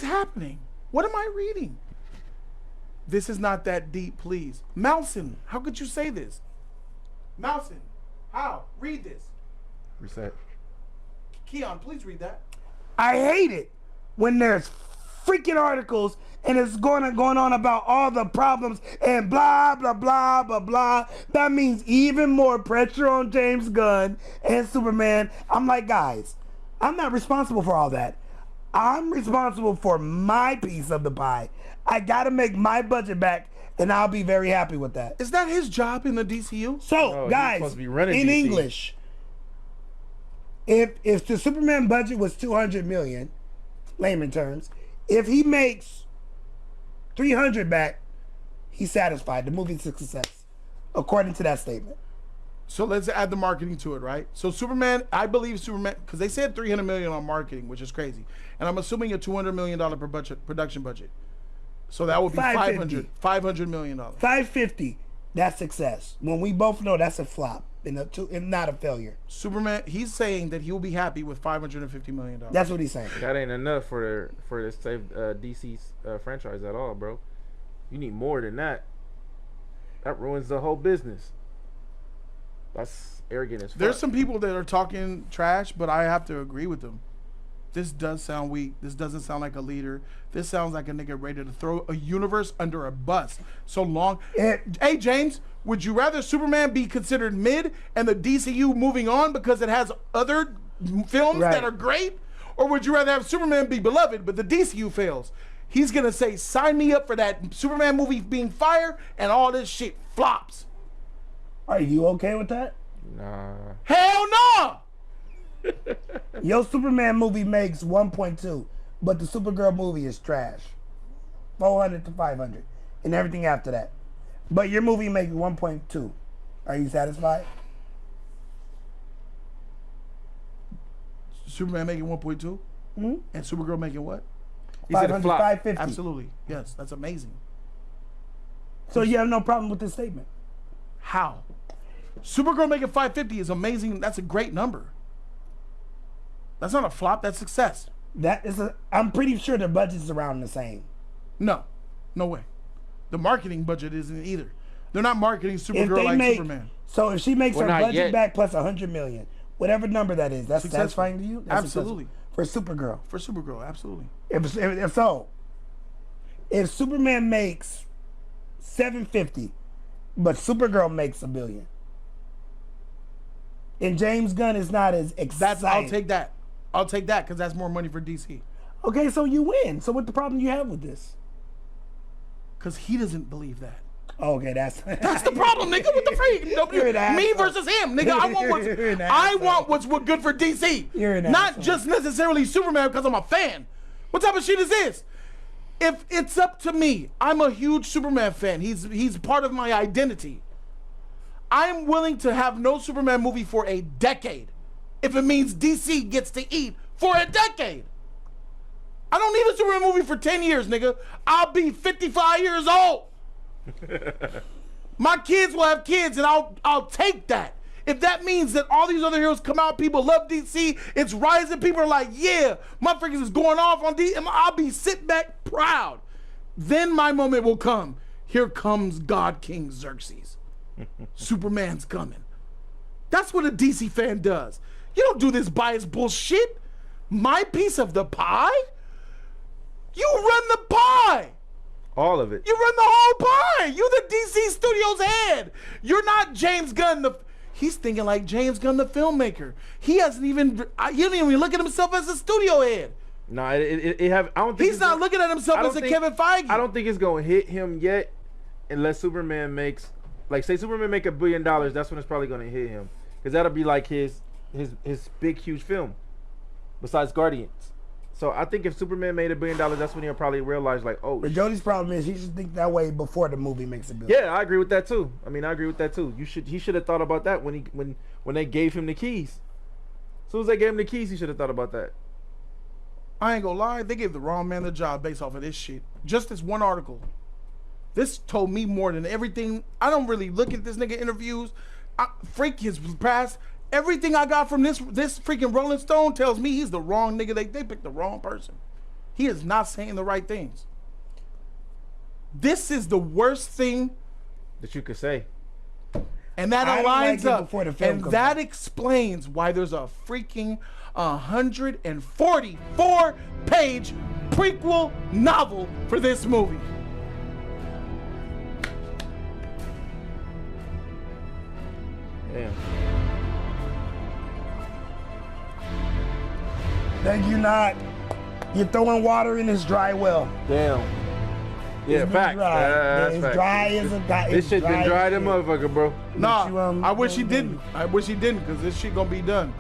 happening? What am I reading? This is not that deep, please. Mousin, how could you say this? Mousin, how? Read this. Reset. Keon, please read that. I hate it when there's freaking articles and it's going on about all the problems and blah, blah, blah, blah, blah. That means even more pressure on James Gunn and Superman. I'm like, guys, I'm not responsible for all that. I'm responsible for my piece of the pie. I got to make my budget back, and I'll be very happy with that. Is that his job in the DCU? So, guys, in DC. English, if the Superman budget was $200 million, layman terms, if he makes $300 back, he's satisfied. The movie's a success, according to that statement. So let's add the marketing to it, right? So Superman, I believe Superman, because they said $300 million on marketing, which is crazy, and I'm assuming a $200 million production budget. So that would be $500 million. 550. That's success. When we both know that's a flop and not a failure. Superman, he's saying that he'll be happy with $550 million. That's what he's saying. That ain't enough for the save DC's franchise at all, bro. You need more than that. That ruins the whole business. That's arrogant as fuck. There's some people that are talking trash, but I have to agree with them. This does sound weak. This doesn't sound like a leader. This sounds like a nigga ready to throw a universe under a bus. So long. Hey, James, would you rather Superman be considered mid and the DCU moving on because it has other films that are great? Or would you rather have Superman be beloved but the DCU fails? He's going to say, sign me up for that Superman movie being fire and all this shit flops. Are you okay with that? Nah. Hell no! Your Superman movie makes 1.2, but the Supergirl movie is trash. 400 to 500, and everything after that. But your movie makes 1.2. Are you satisfied? Superman making 1.2? Mm-hmm. And Supergirl making what? 500, 550. Absolutely. Yes, that's amazing. So you have no problem with this statement? How? Supergirl making 550 is amazing. That's a great number. That's not a flop. That's success. I'm pretty sure the budget's around the same. No way. The marketing budget isn't either. They're not marketing Supergirl like Superman. So if she makes her budget back plus $100 million, whatever number that is, that's satisfying to you? That's absolutely. For Supergirl. For Supergirl, absolutely. If Superman makes $750, but Supergirl makes $1 billion, and James Gunn is not as excited. I'll take that because that's more money for DC. Okay, so you win. So what the problem you have with this? Because he doesn't believe that. Okay, that's the problem, nigga. What the freak? Me versus him, nigga. I want what's good for DC. You're an not asshole. just necessarily Superman because I'm a fan. What type of shit is this? If it's up to me, I'm a huge Superman fan. He's part of my identity. I'm willing to have no Superman movie for a decade if it means DC gets to eat for a decade. I don't need a Superman movie for 10 years, nigga. I'll be 55 years old. My kids will have kids, and I'll take that. If that means that all these other heroes come out, people love DC, it's rising, people are like, yeah, motherfuckers is going off on DC, I'll be sitting back proud. Then my moment will come. Here comes God King Xerxes. Superman's coming. That's what a DC fan does. You don't do this biased bullshit. My piece of the pie? You run the pie. All of it. You run the whole pie. You the DC Studios head. You're not James Gunn. He's thinking like James Gunn, the filmmaker. He don't even look at himself as a studio head. No, I don't think he's not looking at himself as a Kevin Feige. I don't think it's gonna hit him yet, unless Superman makes, like, say Superman make $1 billion. That's when it's probably gonna hit him, because that'll be like his big huge film, besides Guardians. So I think if Superman made $1 billion, that's when he'll probably realize, like, oh. But Jody's problem is he should think that way before the movie makes $1 billion. Yeah, I agree with that too. I agree with that too. He should have thought about that when they gave him the keys. As soon as they gave him the keys, he should have thought about that. I ain't gonna lie, they gave the wrong man the job based off of this shit. Just this one article. This told me more than everything. I don't really look at this nigga interviews. Freak his past. Everything I got from this freaking Rolling Stone tells me he's the wrong nigga. They picked the wrong person. He is not saying the right things. This is the worst thing that you could say. And that aligns up. And that explains why there's a freaking 144-page prequel novel for this movie. Damn. Thank you, not. You're throwing water in this dry well. Damn. Yeah, facts. It's dry as a guy. This shit been dry than motherfucker, bro. Nah, I wish he didn't. I wish he didn't, because this shit gonna be done.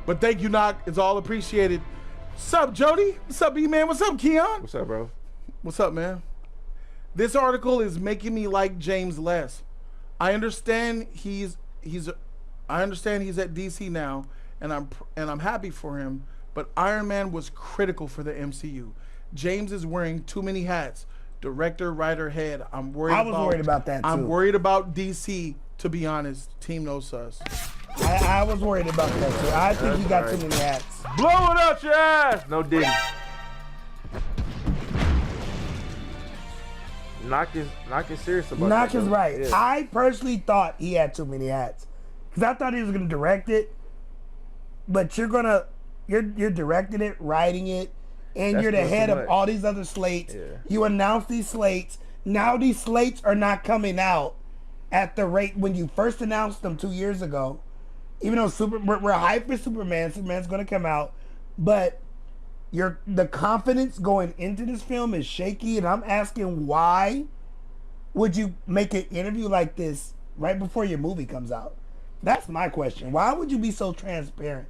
But thank you, Knock. It's all appreciated. What's up, Jody? What's up, E-Man? What's up, Keon? What's up, bro? What's up, man? This article is making me like James less. I understand he's at DC now, and I'm happy for him. But Iron Man was critical for the MCU. James is wearing too many hats. Director, writer, head. I was worried about that too. I'm worried about DC, to be honest. Team No Sus. I was worried about that too. I think you got too many hats. Blow it out your ass! No Diddy. Knock is serious about that. Knock is right. Yeah. I personally thought he had too many hats. Because I thought he was going to direct it. But you're directing it, writing it, and you're the head of all these other slates. Yeah. You announce these slates. Now these slates are not coming out at the rate when you first announced them 2 years ago. Even though we're hyped for Superman. Superman's going to come out. But the confidence going into this film is shaky. And I'm asking, why would you make an interview like this right before your movie comes out? That's my question. Why would you be so transparent?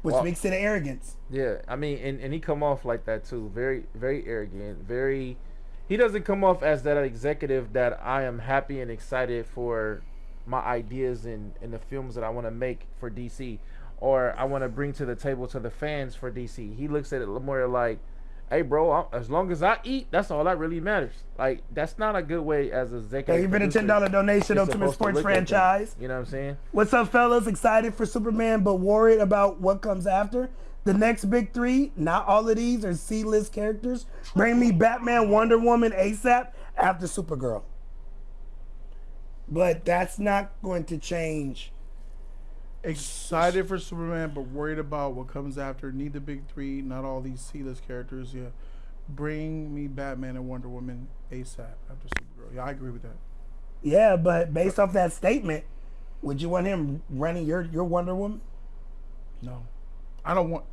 Which speaks to the arrogance. Yeah, and he come off like that too. Very, very arrogant. He doesn't come off as that executive that I am happy and excited for my ideas and the films that I want to make for DC, or I want to bring to the table to the fans for DC. He looks at it more like, hey bro, as long as I eat, that's all that really matters. Like, that's not a good way as a executive. You've been a $10 donation to Ultimate Sports Franchise. You know what I'm saying? What's up, fellas? Excited for Superman, but worried about what comes after. The next big three, not all of these are C-list characters. Bring me Batman, Wonder Woman, ASAP after Supergirl. But that's not going to change. Excited for Superman, but worried about what comes after. Need the big three, not all these C-list characters. Yeah, bring me Batman and Wonder Woman ASAP after Supergirl. Yeah, I agree with that. Yeah, but based off that statement, would you want him running your Wonder Woman? No, I don't want.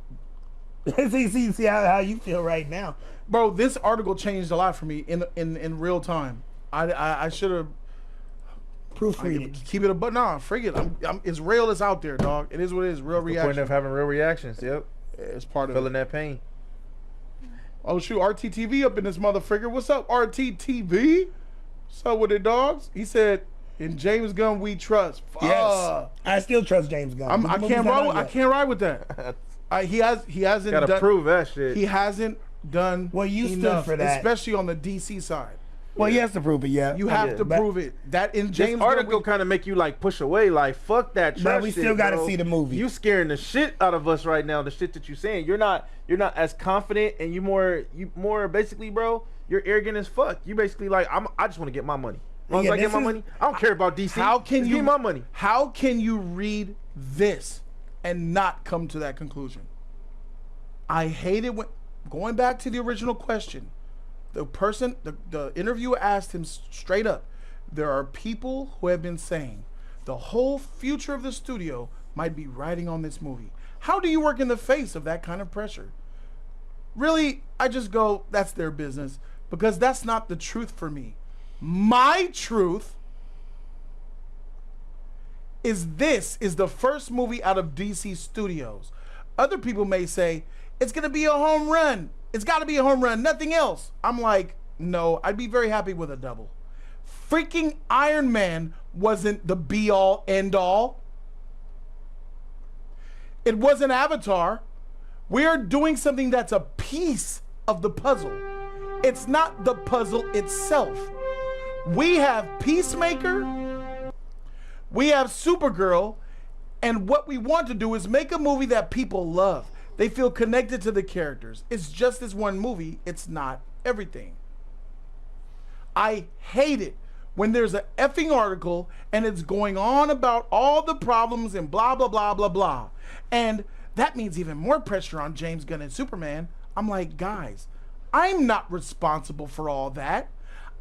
see how you feel right now, bro. This article changed a lot for me in real time. I should have. Proofread it. Keep it but nah, forget it. It's real as out there, dog. It is what it is. Real reaction. The point of having real reactions. Yep. It's part of feeling that pain. Oh shoot, RTTV up in this motherfucker. What's up, RTTV? What's up with it, dogs? He said, "In James Gunn we trust." Yes, I still trust James Gunn. I can't ride with that. He hasn't gotta done, prove that shit. He hasn't done. Well, you stood enough, for that, especially on the DC side. Well, he has to prove it. Yeah, You have to prove it. That in James This article kind of make you like push away, like fuck that trash. But we still got to see the movie. You scaring the shit out of us right now. The shit that you saying, you're not as confident, and you more basically, bro. You're arrogant as fuck. You basically like I just want to get my money. As long as I get my money, I don't care about DC. How can just you get my money? How can you read this and not come to that conclusion? I hate it when going back to the original question. The person, the interviewer asked him straight up, there are people who have been saying the whole future of the studio might be riding on this movie. How do you work in the face of that kind of pressure? Really, I just go, that's their business, because that's not the truth for me. My truth is this is the first movie out of DC Studios. Other people may say, it's going to be a home run. It's got to be a home run, nothing else. I'm like, no, I'd be very happy with a double. Freaking Iron Man wasn't the be-all, end-all. It wasn't Avatar. We're doing something that's a piece of the puzzle. It's not the puzzle itself. We have Peacemaker. We have Supergirl. And what we want to do is make a movie that people love. They feel connected to the characters. It's just this one movie. It's not everything. I hate it when there's an effing article and it's going on about all the problems and blah, blah, blah, blah, blah. And that means even more pressure on James Gunn and Superman. I'm like, guys, I'm not responsible for all that.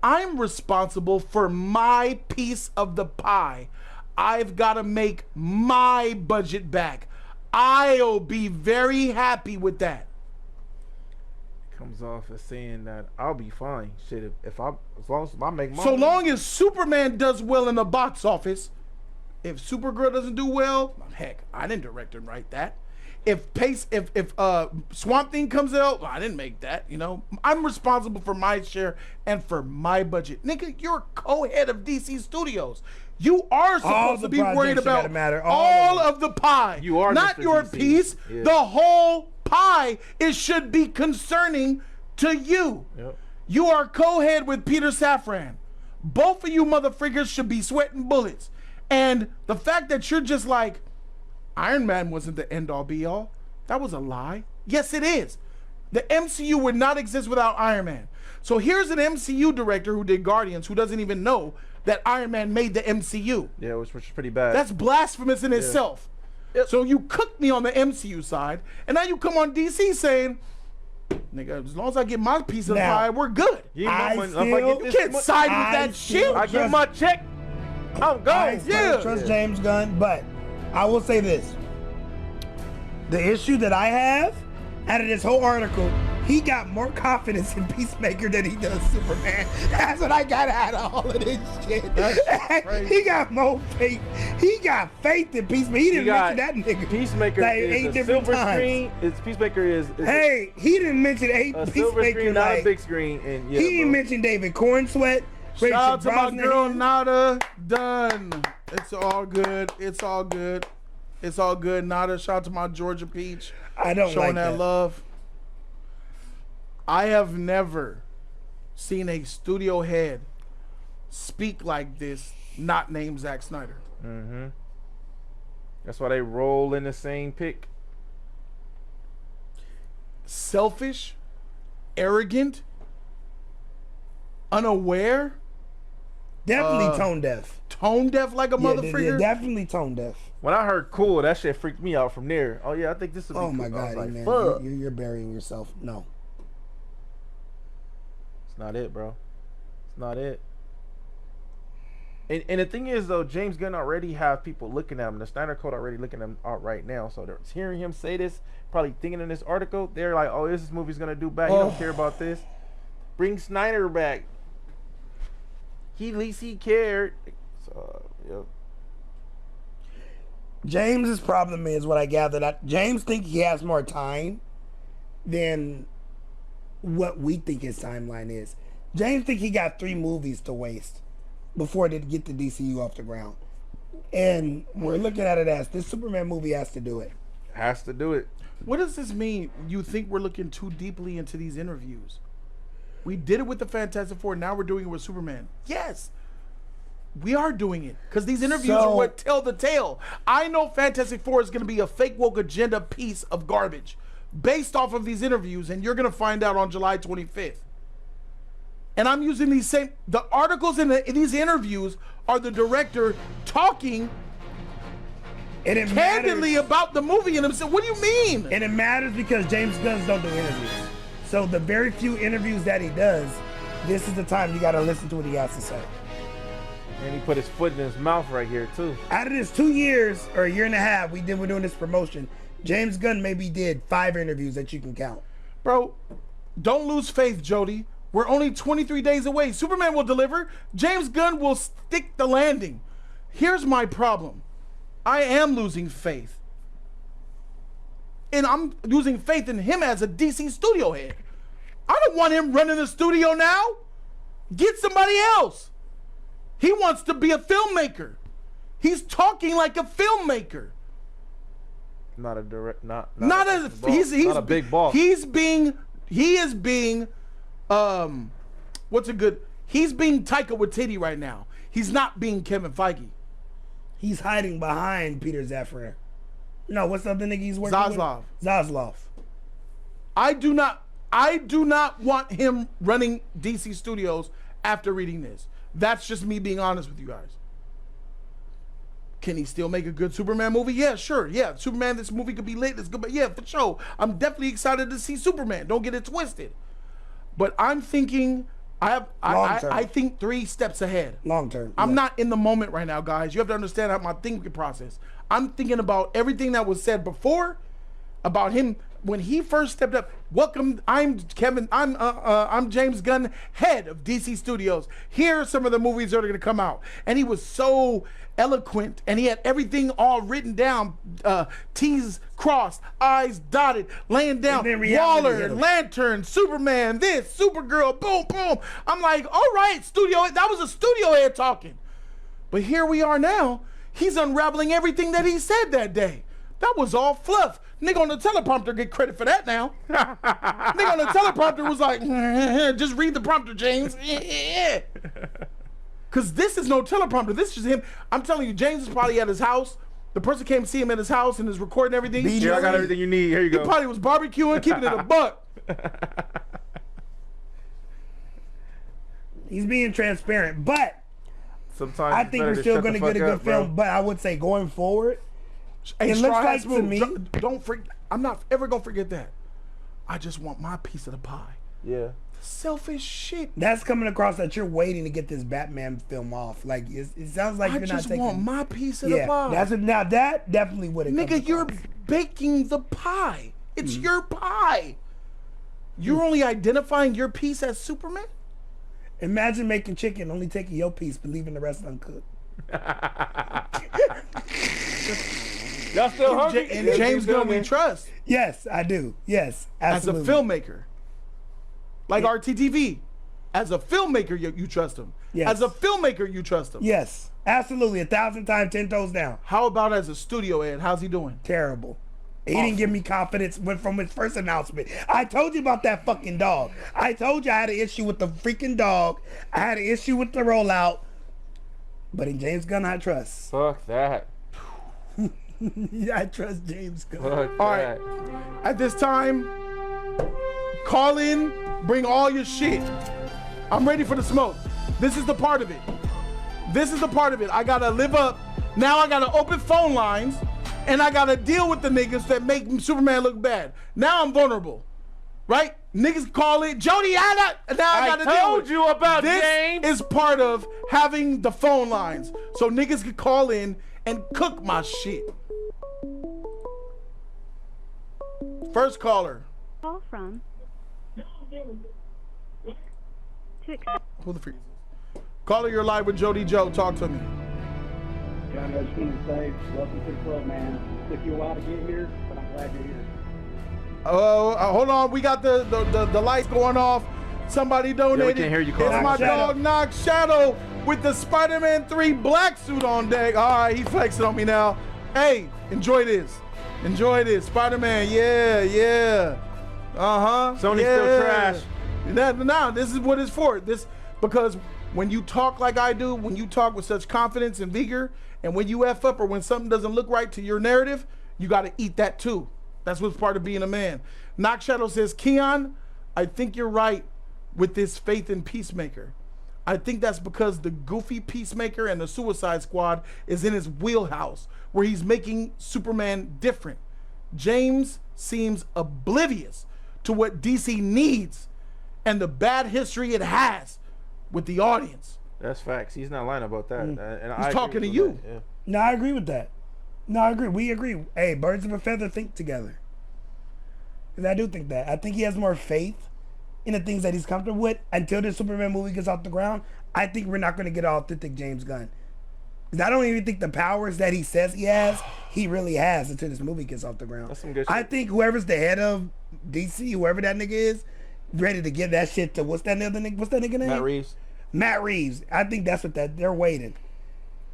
I'm responsible for my piece of the pie. I've got to make my budget back. I'll be very happy with that. Comes off as saying that I'll be fine. Shit, as long as I make money. So long as Superman does well in the box office, if Supergirl doesn't do well, heck, I didn't direct and write that. If Swamp Thing comes out, well, I didn't make that. You know, I'm responsible for my share and for my budget. Nigga, you're co-head of DC Studios. You are supposed to be worried about all of the pie. You are not Mr. your DC. piece. Yeah. The whole pie. It should be concerning to you. Yep. You are co-head with Peter Safran. Both of you motherfuckers should be sweating bullets. And the fact that you're just like, Iron Man wasn't the end-all be-all, that was a lie. Yes, it is. The MCU would not exist without Iron Man. So here's an MCU director who did Guardians who doesn't even know that Iron Man made the MCU. Yeah, which is pretty bad. That's blasphemous in itself. Yep. So you cooked me on the MCU side, and now you come on DC saying, nigga, as long as I get my piece of the pie, we're good. You can't side with that shit. I get my check, I'm going. I still trust James Gunn, but I will say this. The issue that I have out of this whole article, he got more confidence in Peacemaker than he does Superman. That's what I got out of all of this shit. He got more faith. He got faith in Peacemaker. He didn't mention that nigga. Peacemaker like is 8 a different silver times. screen. Peacemaker is hey, he didn't mention a silver Peacemaker, screen, not like, a big screen. And yeah, he didn't mention David Cornsweet. Shout out to my girl Nada. Done. It's all good. It's all good. It's all good. Nada. Shout out to my Georgia Peach. I don't showing like that love. I have never seen a studio head speak like this, not named Zack Snyder. Mm-hmm. That's why they roll in the same pick. Selfish, arrogant, unaware. Definitely tone deaf. Tone deaf like a motherfucker. Yeah, definitely tone deaf. When I heard cool, that shit freaked me out from there. Oh yeah, I think this will be Oh cool. my god, like, man, fuck. you're burying yourself. No. It's not it, bro. It's not it. And the thing is, though, James Gunn already have people looking at him. The Snyder Code already looking at him out right now. So they're hearing him say this, probably thinking in this article, they're like, oh, this movie's going to do bad. He don't care about this. Bring Snyder back. At least he cared. So, yeah. James's problem is what I gathered. James thinks he has more time than what we think his timeline is. James think he got 3 movies to waste before they get the DCU off the ground. And we're looking at it as this Superman movie has to do it. Has to do it. What does this mean? You think we're looking too deeply into these interviews? We did it with the Fantastic Four. Now we're doing it with Superman. Yes, we are doing it because these interviews are what tell the tale. I know Fantastic Four is going to be a fake woke agenda piece of garbage based off of these interviews, and you're going to find out on July 25th. And I'm using the articles in these interviews are the director talking and it candidly about the movie, and I'm saying, what do you mean? And it matters because James Gunn don't do interviews. So the very few interviews that he does, this is the time you got to listen to what he has to say. And he put his foot in his mouth right here too. Out of this 2 years or a year and a half we're doing this promotion, James Gunn maybe did 5 interviews that you can count. Bro, don't lose faith, Jody. We're only 23 days away. Superman will deliver. James Gunn will stick the landing. Here's my problem. I am losing faith. And I'm losing faith in him as a DC studio head. I don't want him running the studio now. Get somebody else. He wants to be a filmmaker. He's talking like a filmmaker. Not a direct, not a big boss. He is being he's being Taika Waititi right now. He's not being Kevin Feige. He's hiding behind Peter Safran. No, what's the other nigga he's working Zaslav. with? Zaslav. I do not want him running DC Studios after reading this. That's just me being honest with you guys. Can he still make a good Superman movie? Yeah, sure. Yeah, Superman, this movie could be lit. It's good, but yeah, for sure. I'm definitely excited to see Superman. Don't get it twisted. But I'm thinking, I think 3 steps ahead. Long term. I'm not in the moment right now, guys. You have to understand how my thinking process. I'm thinking about everything that was said before, about him when he first stepped up. Welcome, I'm James Gunn, head of DC Studios. Here are some of the movies that are going to come out. And he was so eloquent, and he had everything all written down, T's crossed, I's dotted, laying down, Waller, Lantern, Superman, this, Supergirl, boom, boom. I'm like, all right, that was a studio head talking. But here we are now. He's unraveling everything that he said that day. That was all fluff. Nigga on the teleprompter get credit for that now. Nigga on the teleprompter was like, just read the prompter, James. Because this is no teleprompter. This is him. I'm telling you, James is probably at his house. The person came to see him at his house and is recording everything. Yeah, I got everything you need. Here you go. He probably was barbecuing, keeping it a buck. He's being transparent, but sometimes I think we're still going to get a good film. But I would say going forward, it looks like to me. Don't forget. I'm not ever gonna forget that. I just want my piece of the pie. Yeah. Selfish shit. That's coming across that you're waiting to get this Batman film off. Like it sounds like you're not taking. I just want my piece of the pie. Now that definitely would have. Nigga, you're baking the pie. It's your pie. You're only identifying your piece as Superman. Imagine making chicken, only taking your piece, but leaving the rest uncooked. Y'all still hungry? And James Gunn we trust. Yes, I do. Yes, absolutely. As a filmmaker. Like RTTV. As a filmmaker, you trust him. Yes. As a filmmaker, you trust him. Yes, absolutely. 1,000 times, 10 toes down. How about as a studio head? How's he doing? Terrible. He didn't give me confidence from his first announcement. I told you about that fucking dog. I told you I had an issue with the freaking dog. I had an issue with the rollout. But in James Gunn, I trust. Fuck that. I trust James Gunn. Fuck all that. right. At this time, call in, bring all your shit. I'm ready for the smoke. This is the part of it. This is the part of it. I gotta live up. Now I gotta open phone lines, and I gotta deal with the niggas that make Superman look bad. Now I'm vulnerable, right? Niggas call it Jody. I gotta deal with you about this. James. Is part of having the phone lines, so niggas can call in and cook my shit. First caller. Call from. Who the freak? Caller, you're live with Jody Joe. Talk to me. John, I just wanted to say, welcome to the club, man. It took you a while to get here, but I'm glad you're here. Hold on. We got the lights going off. Somebody donated. Yeah, we can't hear you, Carl. It's my dog, Knock Shadow, with the Spider-Man 3 black suit on deck. All right, he's flexing on me now. Hey, enjoy this. Enjoy this. Spider-Man, yeah. Sony's still trash. Nah, this is what it's for. Because when you talk like I do, when you talk with such confidence and vigor, and when you F up or when something doesn't look right to your narrative, you got to eat that too. That's what's part of being a man. Knock Shadow says, Keon, I think you're right with this faith in Peacemaker. I think that's because the goofy Peacemaker and the Suicide Squad is in his wheelhouse, where he's making Superman different. James seems oblivious to what DC needs and the bad history it has with the audience. That's facts. He's not lying about that. And He's talking to you. Yeah. No, I agree with that. No, I agree. We agree. Hey, birds of a feather think together. Because I do think that. I think he has more faith in the things that he's comfortable with until the Superman movie gets off the ground. I think we're not going to get an authentic James Gunn. Because I don't even think the powers that he says he has, he really has until this movie gets off the ground. That's some good shit. I think whoever's the head of DC, whoever that nigga is, ready to give that shit to, what's that nigga name? Matt Reeves. Matt Reeves. I think that's what they're waiting.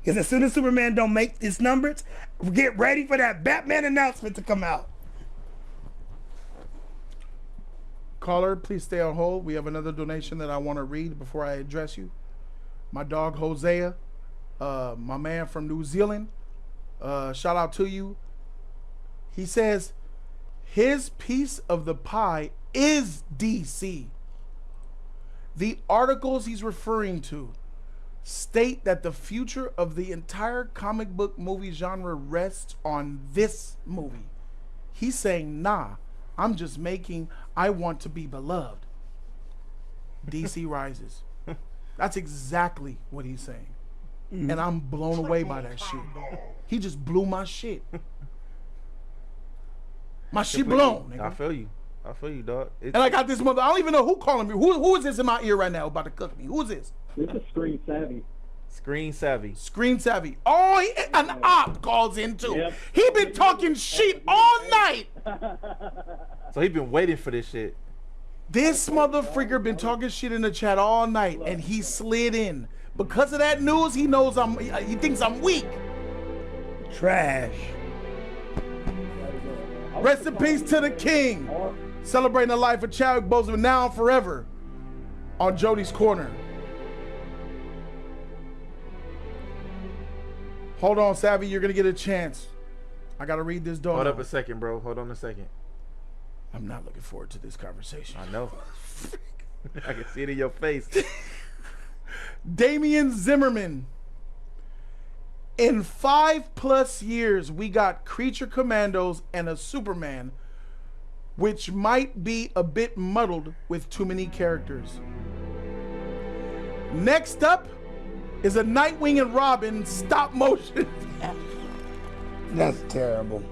Because as soon as Superman don't make its numbers, get ready for that Batman announcement to come out. Caller, please stay on hold. We have another donation that I want to read before I address you. My dog Hosea, my man from New Zealand, shout out to you. He says his piece of the pie is DC. The articles he's referring to state that the future of the entire comic book movie genre rests on this movie. He's saying, nah, I'm just making I Want to Be Beloved. DC rises. That's exactly what he's saying. Mm-hmm. And I'm blown away by that shit. He just blew my shit. My shit blown, nigga. I feel you, dog. And I got this mother. I don't even know who calling me. Who is this in my ear right now about to cook me? Who is this? This is Screen Savvy. Screen Savvy. Oh, an op calls in too. Yep. He been talking shit all night. So he been waiting for this shit. This motherfucker been talking shit in the chat all night, and he slid in. Because of that news, he knows he thinks I'm weak. Trash. Rest in peace to the king. Celebrating the life of Chadwick Boseman now and forever on Jody's Corner. Hold on, Savvy, you're gonna get a chance. I gotta read this dog. Hold up a second, bro. Hold on a second. I'm not looking forward to this conversation. I know. I can see it in your face. Damian Zimmerman. In 5+ years, we got Creature Commandos and a Superman, which might be a bit muddled with too many characters. Next up is a Nightwing and Robin stop motion. That's terrible.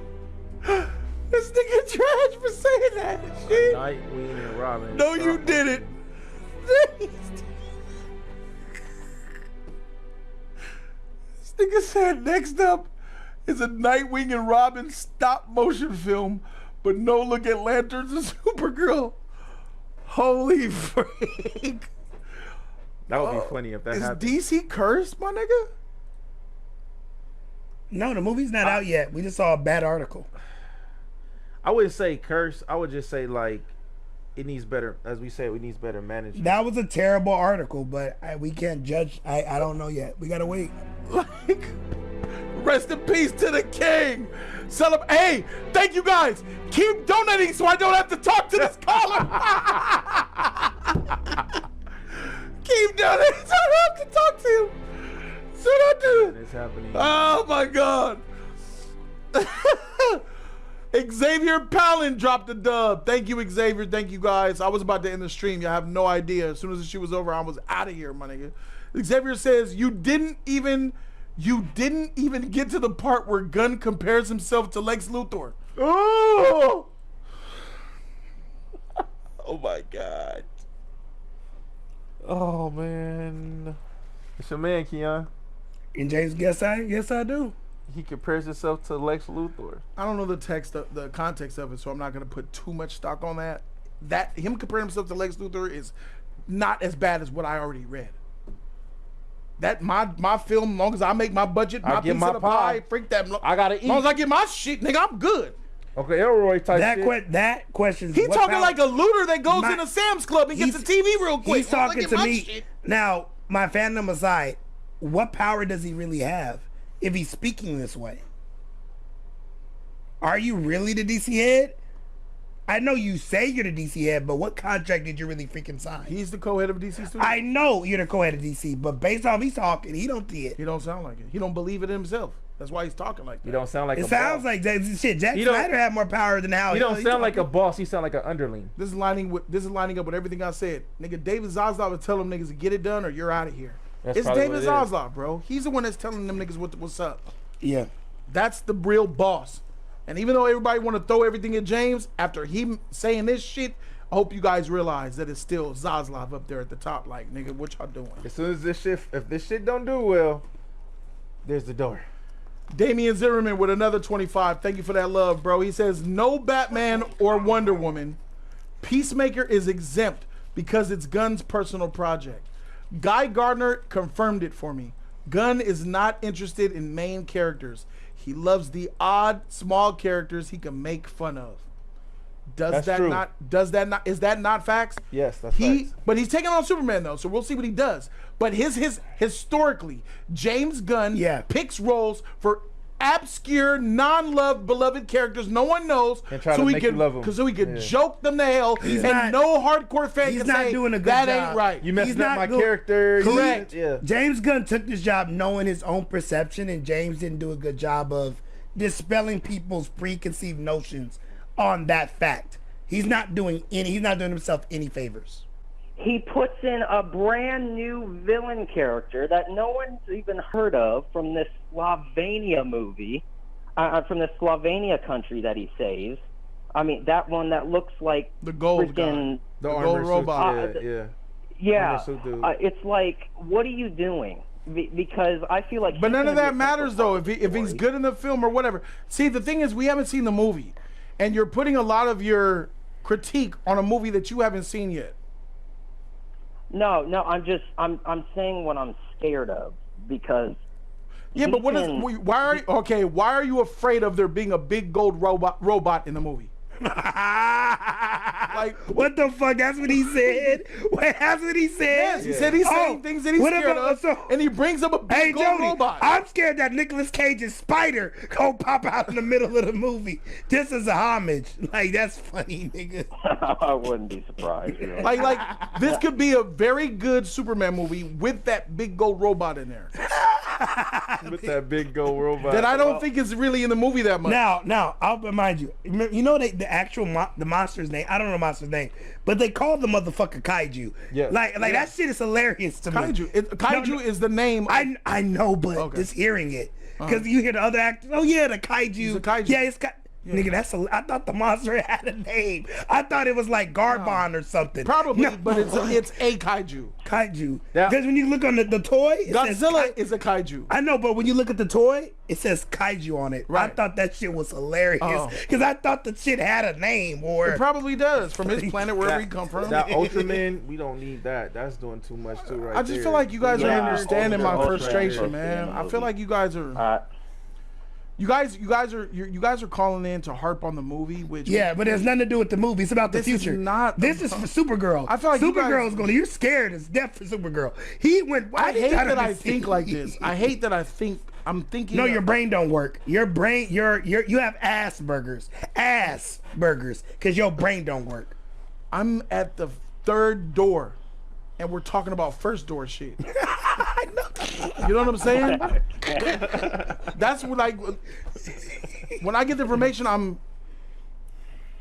This nigga trash for saying that shit. Nightwing and Robin. No, you didn't. This nigga said next up is a Nightwing and Robin stop motion film, but no look at Lanterns and Supergirl. Holy freak. That would be funny if that happened. Is DC cursed, my nigga? No, the movie's not out yet. We just saw a bad article. I wouldn't say curse. I would just say, like, it needs better, as we say, it needs better management. That was a terrible article, but we can't judge. I don't know yet. We gotta wait. Like, rest in peace to the king. Hey, thank you guys. Keep donating so I don't have to talk to this caller. Keep donating so I don't have to talk to you. So don't do it. It's happening. Oh my God. Xavier Palin dropped a dub. Thank you, Xavier. Thank you, guys. I was about to end the stream. Y'all have no idea. As soon as the shoot was over, I was out of here, my nigga. Xavier says, you didn't even get to the part where Gunn compares himself to Lex Luthor. Oh! Oh, my God. Oh, man. It's your man, Keon. And James, yes I do. he compares himself to Lex Luthor. I don't know the context of it, so I'm not gonna put too much stock on that. That him comparing himself to Lex Luthor is not as bad as what I already read. That my film, as long as I make my budget, my piece of the pie, freak that. I gotta eat. As long as I get my shit, nigga, I'm good. Okay, Elroy type that question. He talking like a looter that goes into Sam's Club and gets the TV real quick. He's talking to me. Shit. Now, my fandom aside, what power does he really have if he's speaking this way? Are you really the DC head? I know you say you're the DC head, but what contract did you really freaking sign? He's the co-head of DC Studios. I know you're the co-head of DC, but based on he's talking, he don't see it. He don't sound like it. He don't believe it himself. That's why he's talking like that. He don't sound like it sounds like that shit. Jack Snyder had more power than how he don't sound like a boss. He sound like an underling. This is lining up with everything I said. Nigga, David Zaslav would tell them niggas to get it done or you're out of here. It's David Zaslav, bro. He's the one that's telling them niggas what's up. Yeah. That's the real boss. And even though everybody want to throw everything at James, after him saying this shit, I hope you guys realize that it's still Zaslav up there at the top. Like, nigga, what y'all doing? As soon as if this shit don't do well, there's the door. Damian Zimmerman with another 25. Thank you for that love, bro. He says, no Batman or Wonder Woman. Peacemaker is exempt because it's Gunn's personal project. Guy Gardner confirmed it for me. Gunn is not interested in main characters. He loves the odd, small characters he can make fun of. Is that not facts? Yes, that's facts. But he's taking on Superman though, so we'll see what he does. But his historically, James Gunn picks roles for obscure, non-loved, beloved characters no one knows, so he can joke them to hell, no hardcore fan can say doing a good that job. Ain't right. You messing up my character. Correct. James Gunn took this job knowing his own perception, and James didn't do a good job of dispelling people's preconceived notions on that fact. He's not doing himself any favors. He puts in a brand new villain character that no one's even heard of from this Slovenia movie, from the Slovenia country that he saves. I mean, that one that looks like the gold guy. The gold robot. It's like, what are you doing? Because I feel like. But none of that matters though. If he's good in the film or whatever. See, the thing is, we haven't seen the movie, and you're putting a lot of your critique on a movie that you haven't seen yet. No, I'm saying what I'm scared of, because but why are you afraid of there being a big gold robot in the movie? Like, what the fuck? That's what he said. Wait, that's what he said. Yes, he said he's saying things that he's scared of, and he brings up a big gold robot. I'm scared that Nicolas Cage's spider gonna pop out in the middle of the movie just as a homage. Like, that's funny, nigga. I wouldn't be surprised. Really. Like this could be a very good Superman movie with that big gold robot in there. With that big gold robot that I don't think is really in the movie that much. Now I'll remind you. You know the actual the monster's name. I don't know the monster's name, but they call the motherfucker Kaiju. Yeah. Like that shit is hilarious to me. Kaiju is the name. I know, but just hearing it, because you hear the other actors. Oh yeah, the Kaiju. He's a Kaiju. Yeah, it's nigga. I thought the monster had a name. I thought it was like Garbon or something. Probably, but it's a Kaiju. Kaiju. Because when you look on the toy, Godzilla is a Kaiju. I know, but when you look at the toy, it says Kaiju on it. Right. I thought that shit was hilarious because I thought the shit had a name. Or it probably does from his planet wherever he come from. That Ultraman, we don't need that. That's doing too much too right I just feel like you guys are understanding my frustration, man. I feel like you guys are. You guys are calling in to harp on the movie, which but it has nothing to do with the movie. It's about the future. This is for Supergirl. I feel like Supergirl's going. You're scared as death for Supergirl. He went. I hate that I think like this. I hate that I think. I'm thinking. No, your brain don't work. Your brain. You have Asperger's, because your brain don't work. I'm at the third door, and we're talking about first door shit. You know what I'm saying? That's what when I get the information,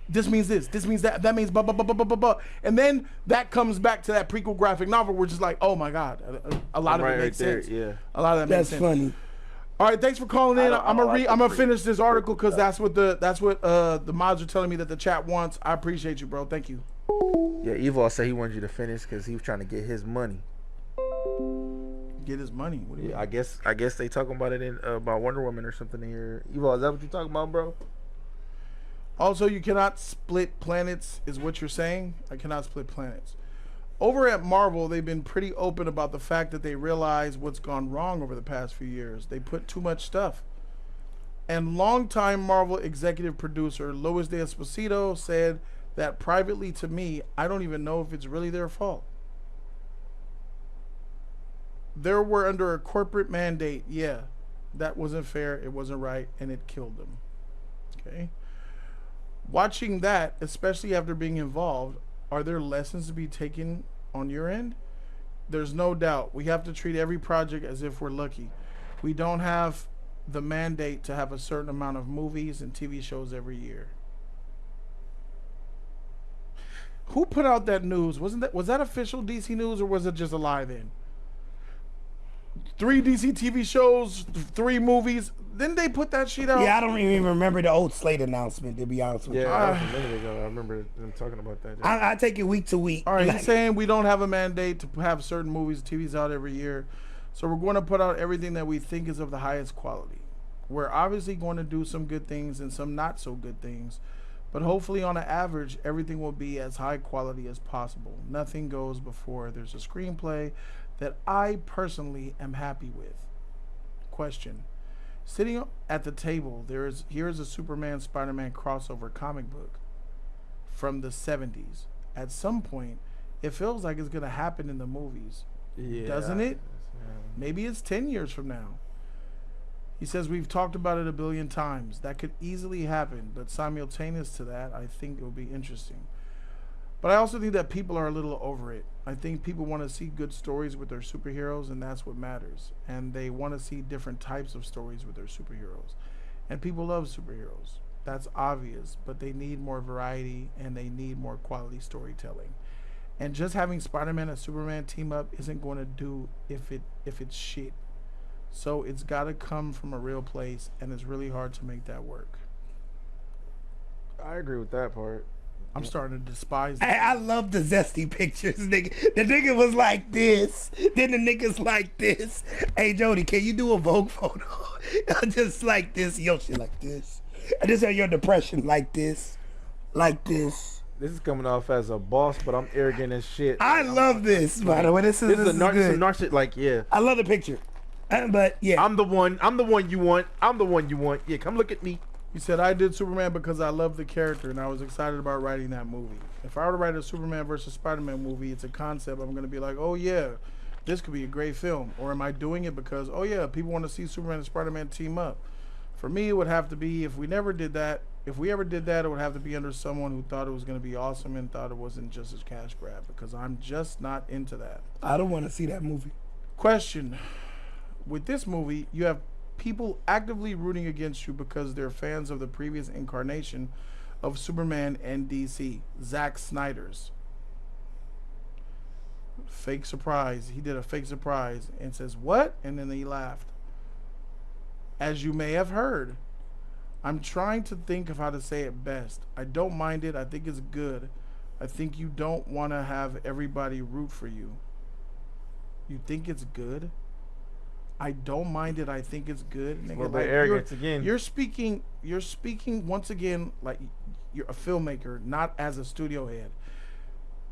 this means this means that means blah, blah, blah, blah, blah, blah. And then that comes back to that prequel graphic novel. We're just like, oh my God, a lot of it makes sense. Yeah. A lot of that makes sense. That's funny. All right, thanks for calling in. I'm gonna finish this article because that's what the mods are telling me that the chat wants. I appreciate you, bro. Thank you. Yeah, Evo said he wanted you to finish because he was trying to get his money. get his money. What do you mean? I guess they talking about it in about Wonder Woman or something in here. Evo, is that what you talking about, bro? Also, you cannot split planets, is what you're saying? I cannot split planets. Over at Marvel, they've been pretty open about the fact that they realize what's gone wrong over the past few years. They put too much stuff. And longtime Marvel executive producer Louis D'Esposito said that privately to me, I don't even know if it's really their fault. They were under a corporate mandate. Yeah, that wasn't fair. It wasn't right. And it killed them. Okay. Watching that, especially after being involved, are there lessons to be taken on your end? There's no doubt. We have to treat every project as if we're lucky. We don't have the mandate to have a certain amount of movies and TV shows every year. Who put out that news? Was that official DC news, or was it just a lie then? 3 DC TV shows, 3 movies. Didn't they put that shit out? Yeah, I don't even remember the old slate announcement, to be honest with you. Yeah, that was a minute ago. I remember them talking about that. I take it week to week. All right, he's saying we don't have a mandate to have certain movies, TVs out every year. So we're going to put out everything that we think is of the highest quality. We're obviously going to do some good things and some not so good things. But hopefully on an average, everything will be as high quality as possible. Nothing goes before there's a screenplay that I personally am happy with. Question. Sitting at the table, here is a Superman Spider-Man crossover comic book from the 70s. At some point, it feels like it's going to happen in the movies. Yeah, doesn't it? Yeah. Maybe it's 10 years from now. He says, we've talked about it a billion times. That could easily happen, but simultaneous to that, I think it will be interesting. But I also think that people are a little over it. I think people want to see good stories with their superheroes, and that's what matters. And they want to see different types of stories with their superheroes. And people love superheroes. That's obvious, but they need more variety, and they need more quality storytelling. And just having Spider-Man and Superman team up isn't going to do if it's shit. So it's got to come from a real place, and it's really hard to make that work. I agree with that part. I'm starting to despise it. I love the zesty pictures, nigga. The nigga was like this. Then the nigga's like this. Hey, Jody, can you do a Vogue photo? Just like this. Yo, shit like this. I just have your depression like this. Like this. This is coming off as a boss, but I'm arrogant as shit. I love this, by the way. This is good. Narcissist, like, yeah. I love the picture. But, yeah. I'm the one you want. Yeah, come look at me. He said, I did Superman because I love the character and I was excited about writing that movie. If I were to write a Superman versus Spider-Man movie, it's a concept I'm going to be like, oh yeah, this could be a great film. Or am I doing it because, oh yeah, people want to see Superman and Spider-Man team up? For me, it would have to be, if we ever did that, it would have to be under someone who thought it was going to be awesome and thought it wasn't just a cash grab, because I'm just not into that. I don't want to see that movie. Question. With this movie, you have people actively rooting against you because they're fans of the previous incarnation of Superman and DC, Zack Snyder's. Fake surprise. He did a fake surprise and says, what? And then he laughed. As you may have heard, I'm trying to think of how to say it best. I don't mind it. I think it's good. I think you don't want to have everybody root for you. You think it's good? I don't mind it. I think it's good. Nigga, well, like, arrogance again. You're speaking once again like you're a filmmaker, not as a studio head.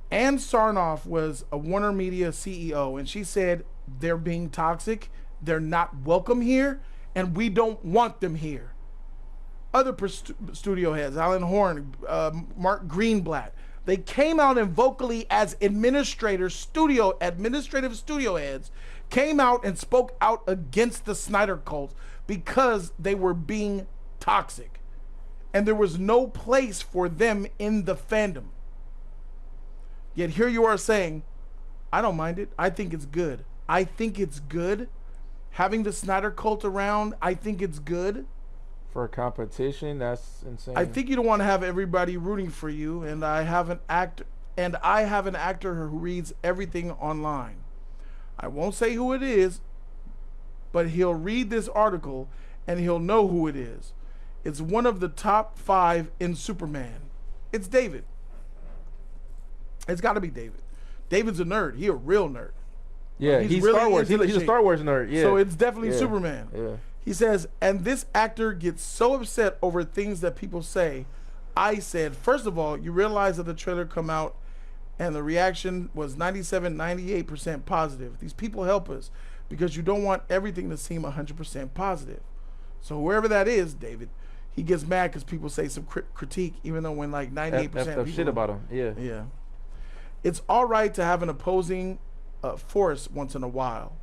Ann Sarnoff was a Warner Media CEO, and she said they're being toxic, they're not welcome here, and we don't want them here. Other studio heads, Alan Horn, Mark Greenblatt, they came out and vocally as administrative studio heads came out and spoke out against the Snyder cult because they were being toxic. And there was no place for them in the fandom. Yet here you are saying, I don't mind it. I think it's good. I think it's good. Having the Snyder cult around, I think it's good. For a competition, that's insane. I think you don't want to have everybody rooting for you, and I have an actor who reads everything online. I won't say who it is, but he'll read this article and he'll know who it is. It's one of the top 5 in Superman. It's David. It's got to be David. David's a nerd. He a real nerd. Yeah, he's Star Wars. He's a Star Wars nerd. Yeah. So it's definitely Superman. Yeah. He says, and this actor gets so upset over things that people say. I said, first of all, you realize that the trailer come out and the reaction was 97, 98% positive. These people help us because you don't want everything to seem 100% positive. So whoever that is, David, he gets mad because people say some critique, even though when like 98% people shit about him. Yeah. Yeah. It's all right to have an opposing force once in a while.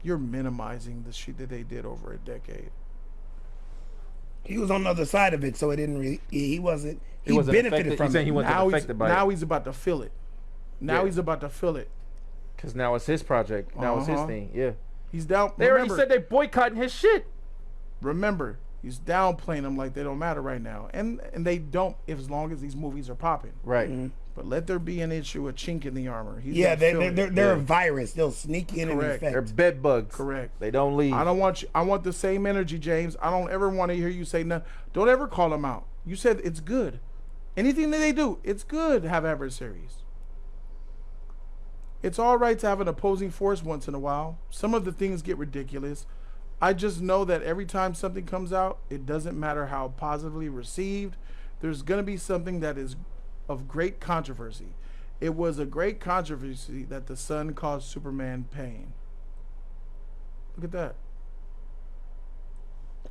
You're minimizing the shit that they did over a decade. He was on the other side of it, so it didn't really. He wasn't benefited benefited from it. He wasn't affected by it. Now he's about to feel it. Now he's about to feel it. Because now it's his project. Now it's his thing. Yeah. He's down. They already said they boycotting his shit. Remember, he's downplaying them like they don't matter right now, and they don't as long as these movies are popping. Right. Mm-hmm. But let there be an issue, a chink in the armor. They're a virus. They'll sneak in and infect. They're bed bugs. Correct. They don't leave. I don't want you. I want the same energy, James. I don't ever want to hear you say nothing. Don't ever call them out. You said it's good. Anything that they do, it's good to have adversaries. It's all right to have an opposing force once in a while. Some of the things get ridiculous. I just know that every time something comes out, it doesn't matter how positively received, there's going to be something that is of great controversy. It was a great controversy that the sun caused Superman pain. Look at that.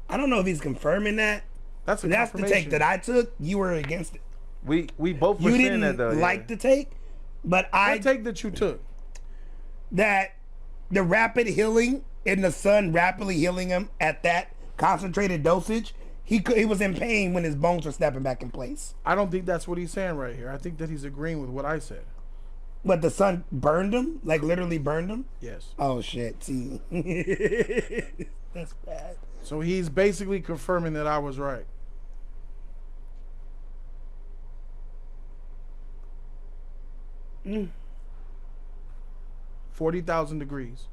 I don't know if he's confirming that. That's the take that I took. You were against it. We both were saying that though. You didn't like the take, but what take that you took? That the rapid healing and the sun rapidly healing him at that concentrated dosage. He was in pain when his bones were snapping back in place. I don't think that's what he's saying right here. I think that he's agreeing with what I said. But the sun burned him? Like literally burned him? Yes. Oh shit. See. That's bad. So he's basically confirming that I was right. Mm. 40,000 degrees.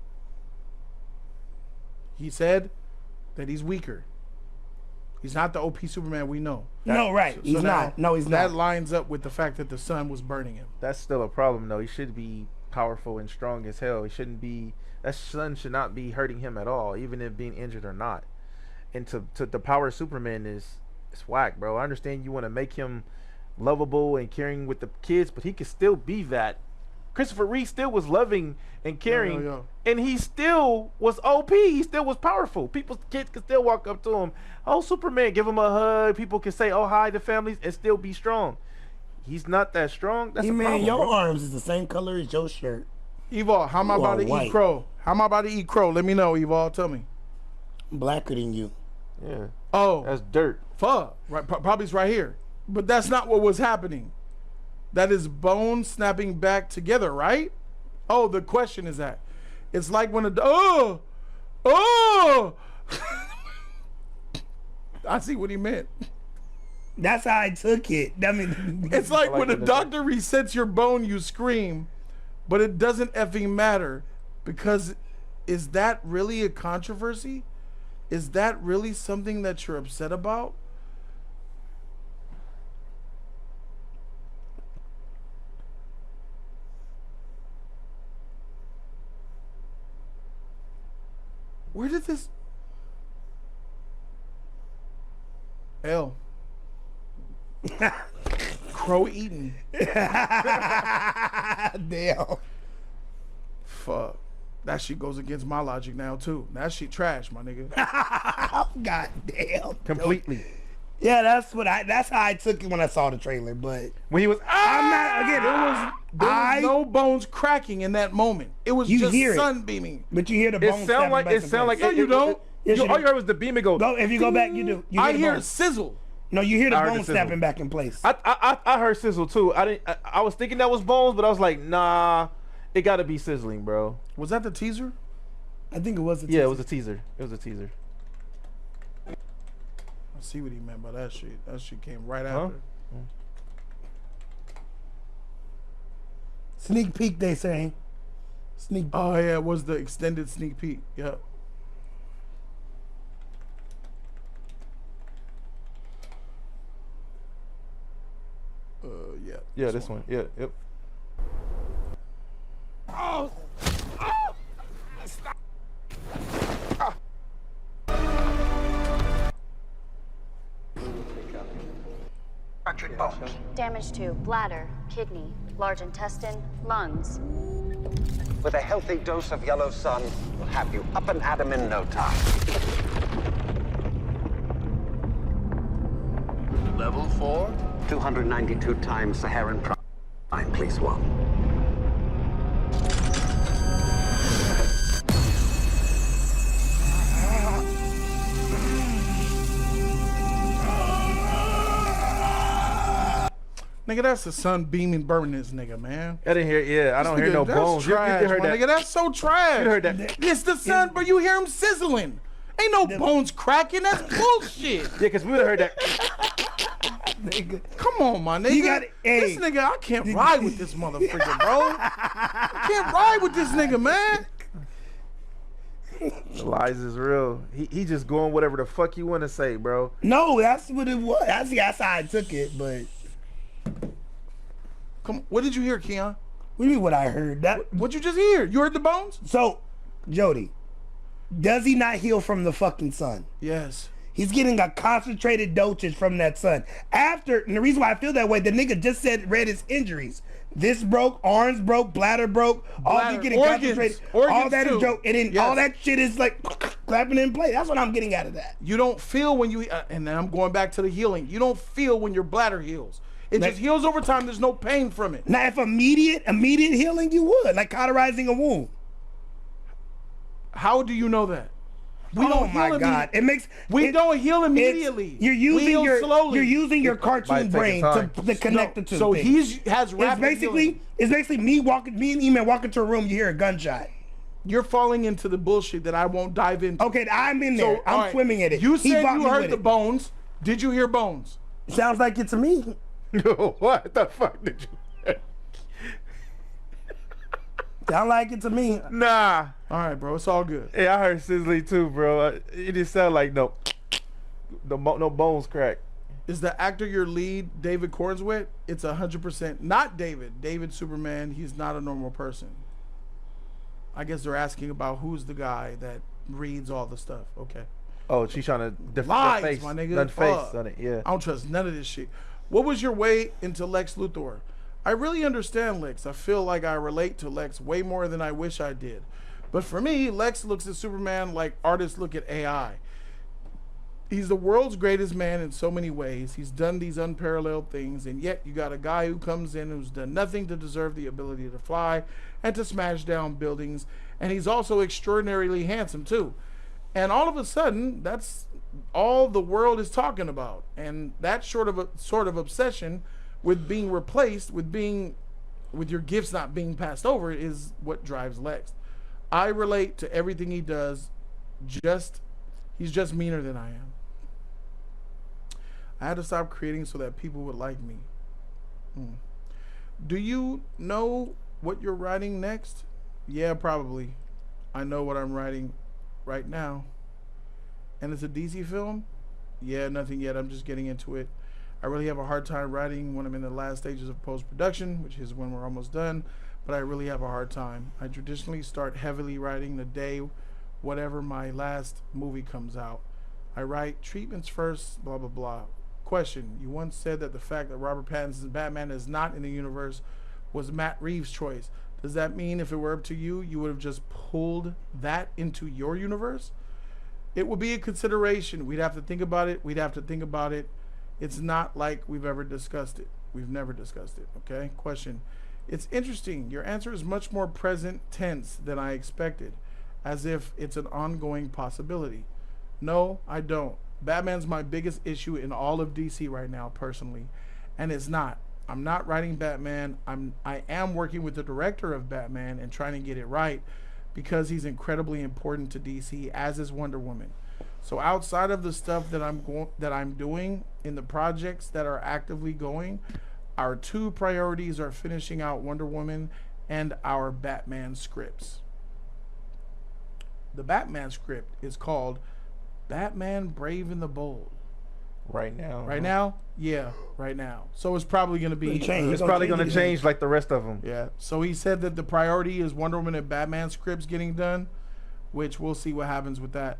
He said that he's weaker. He's not the OP Superman we know. No, right. He's not. No, he's not. That lines up with the fact that the sun was burning him. That's still a problem, though. He should be powerful and strong as hell. He shouldn't be. That sun should not be hurting him at all, even if being injured or not. And to the power of Superman is whack, bro. I understand you want to make him lovable and caring with the kids, but he could still be that. Christopher Reeve still was loving and caring, and he still was OP. He still was powerful. Kids could still walk up to him. Oh, Superman, give him a hug. People can say, oh, hi to families and still be strong. He's not that strong. That's a problem, your bro. arms is the same color as your shirt. Evil, how am I about to eat crow? How am I about to eat crow? Let me know, Evil. Tell me. I'm blacker than you. Yeah. Oh. That's dirt. Fuck. Right, probably it's right here. But that's not what was happening. That is bone snapping back together, right? Oh, the question is that. It's like when I see what he meant. That's how I took it. I mean, it's like when a doctor resets your bone, you scream, but it doesn't effing matter, because is that really a controversy? Is that really something that you're upset about? Where did this... L. Crow eating. Damn. Fuck. That shit goes against my logic now too. That shit trash, my nigga. God damn. Completely. Yeah, that's how I took it when I saw the trailer. But when he was, I'm not again. There was no bones cracking in that moment. It was just sunbeaming. But you hear the bones. It sound like no, you don't. All you heard was the beam and go. If you go back, you do. I hear sizzle. No, you hear the bones snapping back in place. I heard sizzle too. I was thinking that was bones, but I was like, nah, it got to be sizzling, bro. Was that the teaser? I think it was a teaser. Yeah, it was a teaser. It was a teaser. I see what he meant by that shit. That shit came right after. Sneak peek, they say. Sneak. Oh yeah, it was the extended sneak peek. Yep. Yeah, this one. Yeah, yep. bones? Damage to bladder, kidney, large intestine, lungs. With a healthy dose of yellow sun, we'll have you up and at 'em in no time. Level 4? 292 times Saharan prime, please, one. Nigga, that's the sun beaming, burning this nigga, man. I didn't hear. Yeah, I don't hear no That's bones. trash, You heard my that? nigga. That's so trash. You heard that? It's the sun, but you hear him sizzling. Ain't no bones cracking. That's bullshit. Yeah, because we would have heard that. Nigga. Come on, my nigga. You got it. This nigga, I can't ride with this motherfucker, bro. I can't ride with this nigga, man. The lies is real. He just going whatever the fuck you want to say, bro. No, that's what it was. That's how I took it, but Come on. What did you hear, Keon? what do you mean what I heard? What'd you just hear? You heard the bones? So, Jody, does he not heal from the fucking sun? Yes. He's getting a concentrated dosage from that sun. After, and the reason why I feel that way, the nigga just read his injuries. This broke, arms broke, bladder broke, all Bladder, he getting organs, concentrated. organs All that too. is joke. And then Yes. all that shit is like clapping in play. That's what I'm getting out of that. You don't feel when you, and then I'm going back to the healing. You don't feel when your bladder heals. It just heals over time. There's no pain from it. Now, if immediate healing, you would, like cauterizing a wound. How do you know that? We Oh don't my heal God! It makes We don't heal immediately. You're We using heal your slowly. You're using your By cartoon taking brain time. to connect the two. So things. he has rapid healing. It's basically me and E-Man walking to a room. You hear a gunshot. You're falling into the bullshit that I won't dive into. Okay, I'm in there. all I'm right. swimming in it. You He said bought you me heard with the it. bones. Did you hear bones? Sounds like it to me. What the fuck did you? Sound like it to me. Nah. All right, bro. It's all good. Hey, I heard sizzling too, bro. It just sound like no bones crack. Is the actor your lead David Cornswet? It's 100% not David. David Superman. He's not a normal person. I guess they're asking about who's the guy that reads all the stuff. Okay. Oh, she's trying to Lies, face, my nigga. done face Fuck. on it. Yeah. I don't trust none of this shit. What was your way into Lex Luthor? I really understand Lex. I feel like I relate to Lex way more than I wish I did. But for me, Lex looks at Superman like artists look at AI. He's the world's greatest man in so many ways. He's done these unparalleled things, and yet you got a guy who comes in who's done nothing to deserve the ability to fly and to smash down buildings, and he's also extraordinarily handsome too. And all of a sudden, that's all the world is talking about. And that sort of obsession with being replaced, with your gifts not being passed over, is what drives Lex. I relate to everything he does. He's just meaner than I am. I had to stop creating so that people would like me. Do you know what you're writing next? Yeah, probably. I know what I'm writing right now. And it's a DC film? Yeah, nothing yet. I'm just getting into it. I really have a hard time writing when I'm in the last stages of post-production, which is when we're almost done, but I really have a hard time. I traditionally start heavily writing the day whatever my last movie comes out. I write treatments first, blah, blah, blah. Question, you once said that the fact that Robert Pattinson's Batman is not in the universe was Matt Reeves' choice. Does that mean if it were up to you, you would have just pulled that into your universe? It would be a consideration. We'd have to think about it. It's not like we've ever discussed it. We've never discussed it, okay? Question, it's interesting. Your answer is much more present tense than I expected, as if it's an ongoing possibility. No, I don't. Batman's my biggest issue in all of DC right now, personally, and it's not. I'm not writing Batman. I am working with the director of Batman and trying to get it right because he's incredibly important to DC, as is Wonder Woman. So outside of the stuff that I'm doing in the projects that are actively going, our two priorities are finishing out Wonder Woman and our Batman scripts. The Batman script is called Batman Brave and the Bold. Right now. Right now? Yeah, right now. So it's probably going to be... It's probably going to change like the rest of them. Yeah. So he said that the priority is Wonder Woman and Batman scripts getting done, which we'll see what happens with that.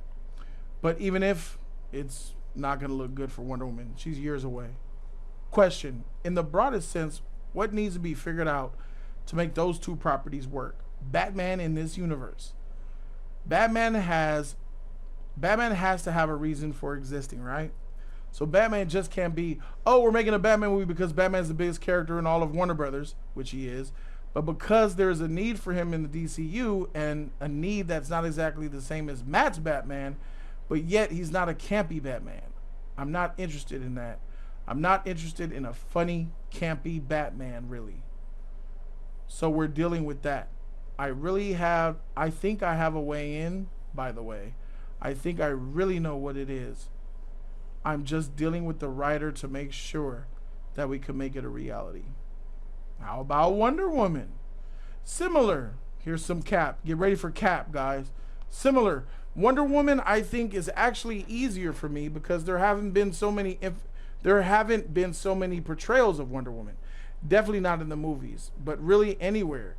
But even if it's not going to look good for Wonder Woman, she's years away. question, in the broadest sense, what needs to be figured out to make those two properties work? Batman in this universe. Batman has to have a reason for existing, right? So Batman just can't be, oh, we're making a Batman movie because Batman's the biggest character in all of Warner Brothers, which he is. But because there's a need for him in the DCU, and a need that's not exactly the same as Matt's Batman, but yet he's not a campy Batman. I'm not interested in that. I'm not interested in a funny, campy Batman, really. So we're dealing with that. I think I have a way in, by the way. I think I really know what it is. I'm just dealing with the writer to make sure that we can make it a reality. How about Wonder Woman? Similar. Here's some Cap. Get ready for Cap, guys. Similar. Wonder Woman, I think, is actually easier for me because there haven't been so many portrayals of Wonder Woman. Definitely not in the movies, but really anywhere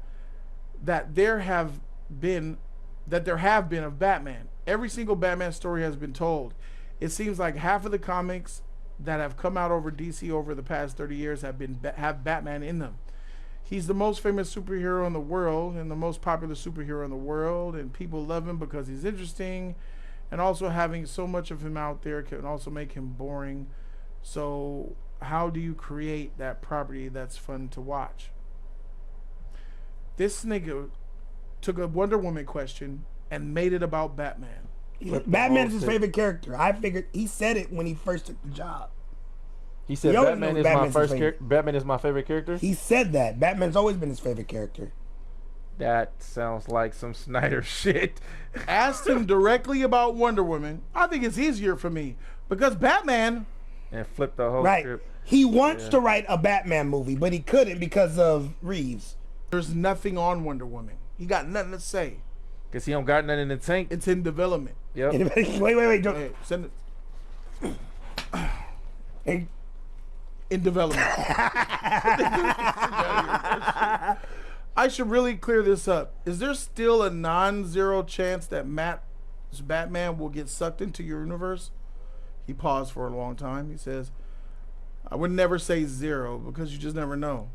that there have been of Batman. Every single Batman story has been told. It seems like half of the comics that have come out over DC over the past 30 years have Batman in them. He's the most famous superhero in the world and the most popular superhero in the world, and people love him because he's interesting, and also having so much of him out there can also make him boring. So how do you create that property that's fun to watch? This nigga took a Wonder Woman question and made it about Batman. Batman's his favorite character. I figured he said it when he first took the job. He said Batman is my favorite character? He said that. Batman's always been his favorite character. That sounds like some Snyder shit. Asked him directly about Wonder Woman. I think it's easier for me because Batman... And flipped the whole script. He wants to write a Batman movie, but he couldn't because of Reeves. There's nothing on Wonder Woman. He got nothing to say. Because he don't got nothing in the tank. It's in development. Yep. Wait. Hey, send it. Hey. In development. I should really clear this up. Is there still a non-zero chance that Matt's Batman will get sucked into your universe? He paused for a long time. He says, I would never say zero because you just never know.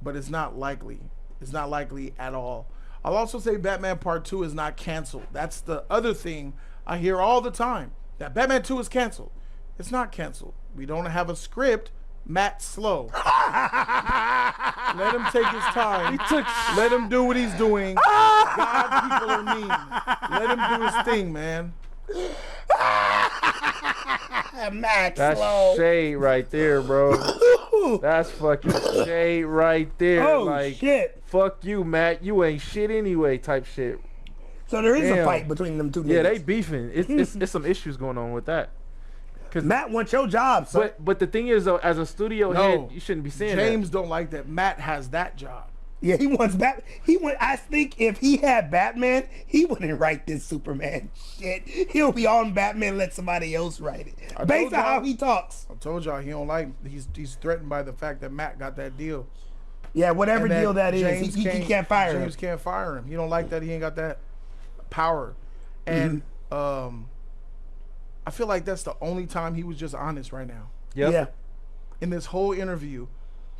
But it's not likely. It's not likely at all. I'll also say Batman Part 2 is not canceled. That's the other thing I hear all the time. That Batman 2 is canceled. It's not canceled. We don't have a script. Matt's slow. Let him take his time. Let him do what he's doing. God, people are mean. Let him do his thing, man. That's shade right there, bro. That's fucking shade right there. Oh, like, shit. Fuck you, Matt. You ain't shit anyway type shit. So there is a fight between them two niggas. Yeah, they beefing. It's some issues going on with that. Cause Matt wants your job, son. But the thing is, though, as a studio head, you shouldn't be saying James don't like that. Matt has that job. Yeah, he wants I think if he had Batman, he wouldn't write this Superman shit. He'll be on Batman, let somebody else write it. Based on how he talks. I told y'all he don't like. He's threatened by the fact that Matt got that deal. Yeah, whatever deal that is, he can't fire him. James can't fire him. He don't like that. He ain't got that power. And I feel like that's the only time he was just honest right now. Yep. Yeah. In this whole interview,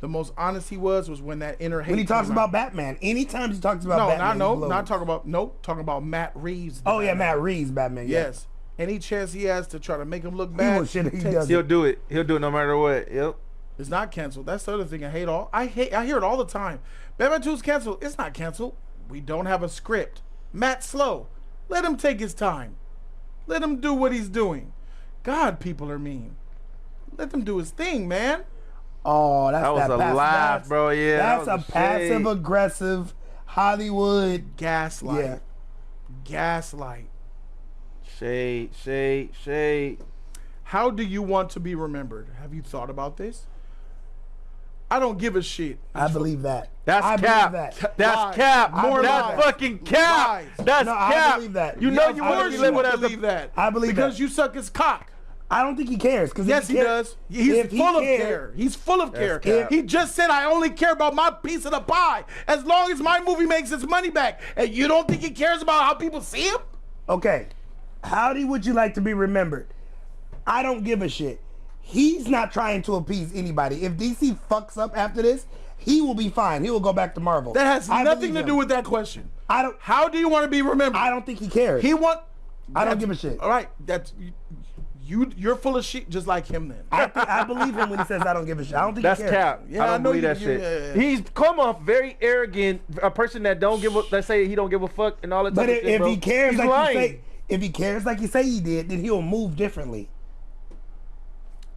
the most honest he was when that inner hate. When he talks about Batman. Anytime he talks about Batman. Talking about Matt Reeves. Oh, yeah, Matt Reeves Batman. Yeah. Yes. Any chance he has to try to make him look bad, he'll do it. He'll do it no matter what. Yep. It's not canceled. That's the other thing I hate. I hear it all the time. Batman 2 is canceled. It's not canceled. We don't have a script. Matt's slow. Let him take his time. Let him do what he's doing. God, people are mean. Let him do his thing, man. Oh, that was a laugh, bro. Yeah, that's a passive aggressive Hollywood gaslight. Yeah. Gaslight. Shade. How do you want to be remembered? Have you thought about this? I don't give a shit. I believe that. That's cap. That's cap. That's fucking cap. That's cap. I believe that. You know you want to believe that. I believe that. Because you suck his cock. I don't think he cares. Yes, he does. He's full of care. He's full of care. He just said, I only care about my piece of the pie as long as my movie makes its money back. And you don't think he cares about how people see him? Okay. How would you like to be remembered? I don't give a shit. he's not trying to appease anybody. If DC fucks up after this, he will be fine. He will go back to Marvel. That has nothing to do with that question. How do you want to be remembered? I don't think he cares. I don't give a shit. All right, that's you're full of shit, just like him. Then I believe him when he says I don't give a shit. I don't think that's he cares. cap. Yeah, I don't believe that shit. Yeah. He's come off very arrogant, a person that don't give a, let's say he don't give a fuck and all that. But type of shit, if bro. he cares he's like lying. you say, if he cares like you say he did, then he'll move differently.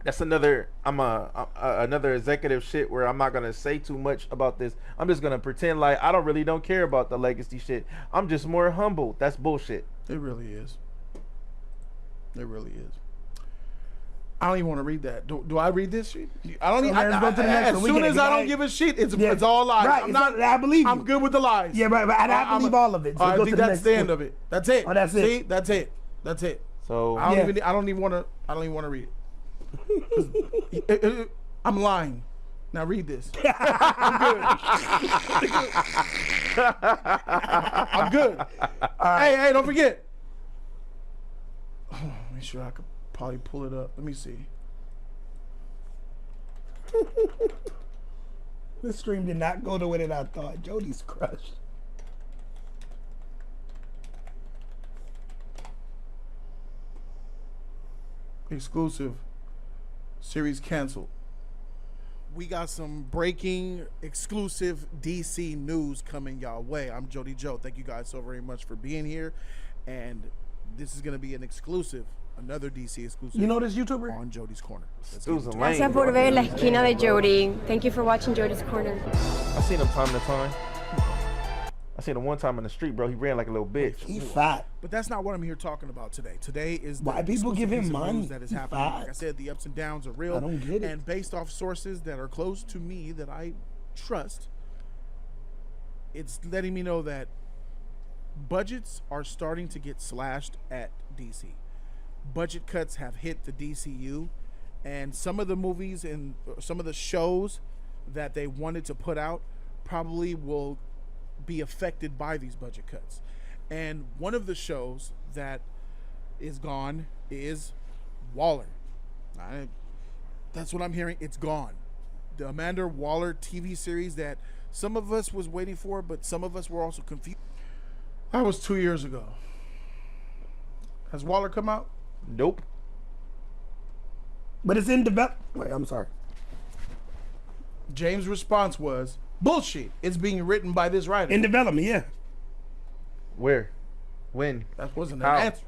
That's another. Another executive shit where I'm not gonna say too much about this. I'm just gonna pretend like I don't care about the legacy shit. I'm just more humble. That's bullshit. It really is. It really is. I don't even want to read that. Do I read this shit? I don't even. Let's go to the next As one. soon as I don't give a shit, it's all lies. Right. I believe you. I'm good with the lies. Yeah, right. And I believe all of it. So I go think to the that's next the end one. of it. That's it. Oh, that's it. See, that's it. That's it. So I don't even want to read it. I'm lying. Now read this. I'm good. I'm good. Hey, don't forget. Make sure I could probably pull it up. Let me see. This stream did not go the way that I thought. Jody's crushed. Exclusive. Series canceled. We got some breaking exclusive DC news coming y'all way. I'm Jody Joe. Thank you guys so very much for being here. And this is going to be an exclusive, another DC exclusive. You know this YouTuber? On Jody's Corner. Gracias por ver la esquina de Jody. Thank you for watching Jody's Corner. I seen him time to time. I seen him one time in the street, bro. He ran like a little bitch. He fat. But that's not what I'm here talking about today. Today is the Why people give him money? that is He happening. fat. Like I said, the ups and downs are real. I don't get it. And based off sources that are close to me that I trust, it's letting me know that budgets are starting to get slashed at DC. Budget cuts have hit the DCU, and some of the movies and some of the shows that they wanted to put out probably will be affected by these budget cuts. And one of the shows that is gone is Waller. That's what I'm hearing. It's gone. The Amanda Waller TV series that some of us was waiting for, but some of us were also confused. That was 2 years ago. Has Waller come out? Nope. But it's in develop. Wait, I'm sorry. James' response was, bullshit. It's being written by this writer. In development, yeah. Where? When? That wasn't How? an answer.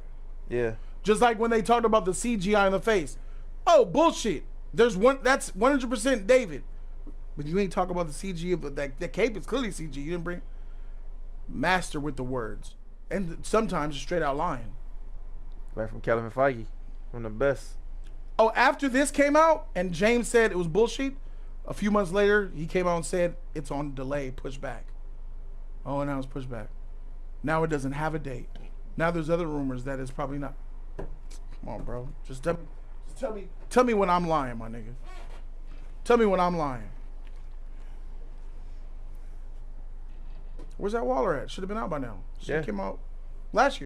Yeah. Just like when they talked about the CGI in the face. Oh, bullshit. There's one that's 100% David. But you ain't talking about the CG, but that cape is clearly CG. You didn't bring master with the words. And sometimes straight out lying. Right from Calvin Feige. From the best. Oh, after this came out and James said it was bullshit, a few months later, he came out and said it's on delay, pushed back. Oh, and now it's pushed back. Now it doesn't have a date. Now there's other rumors that it's probably not. Come on, bro. Just tell me when I'm lying, my nigga. Tell me when I'm lying. Where's that Waller at? Should have been out by now. Shit came out last year.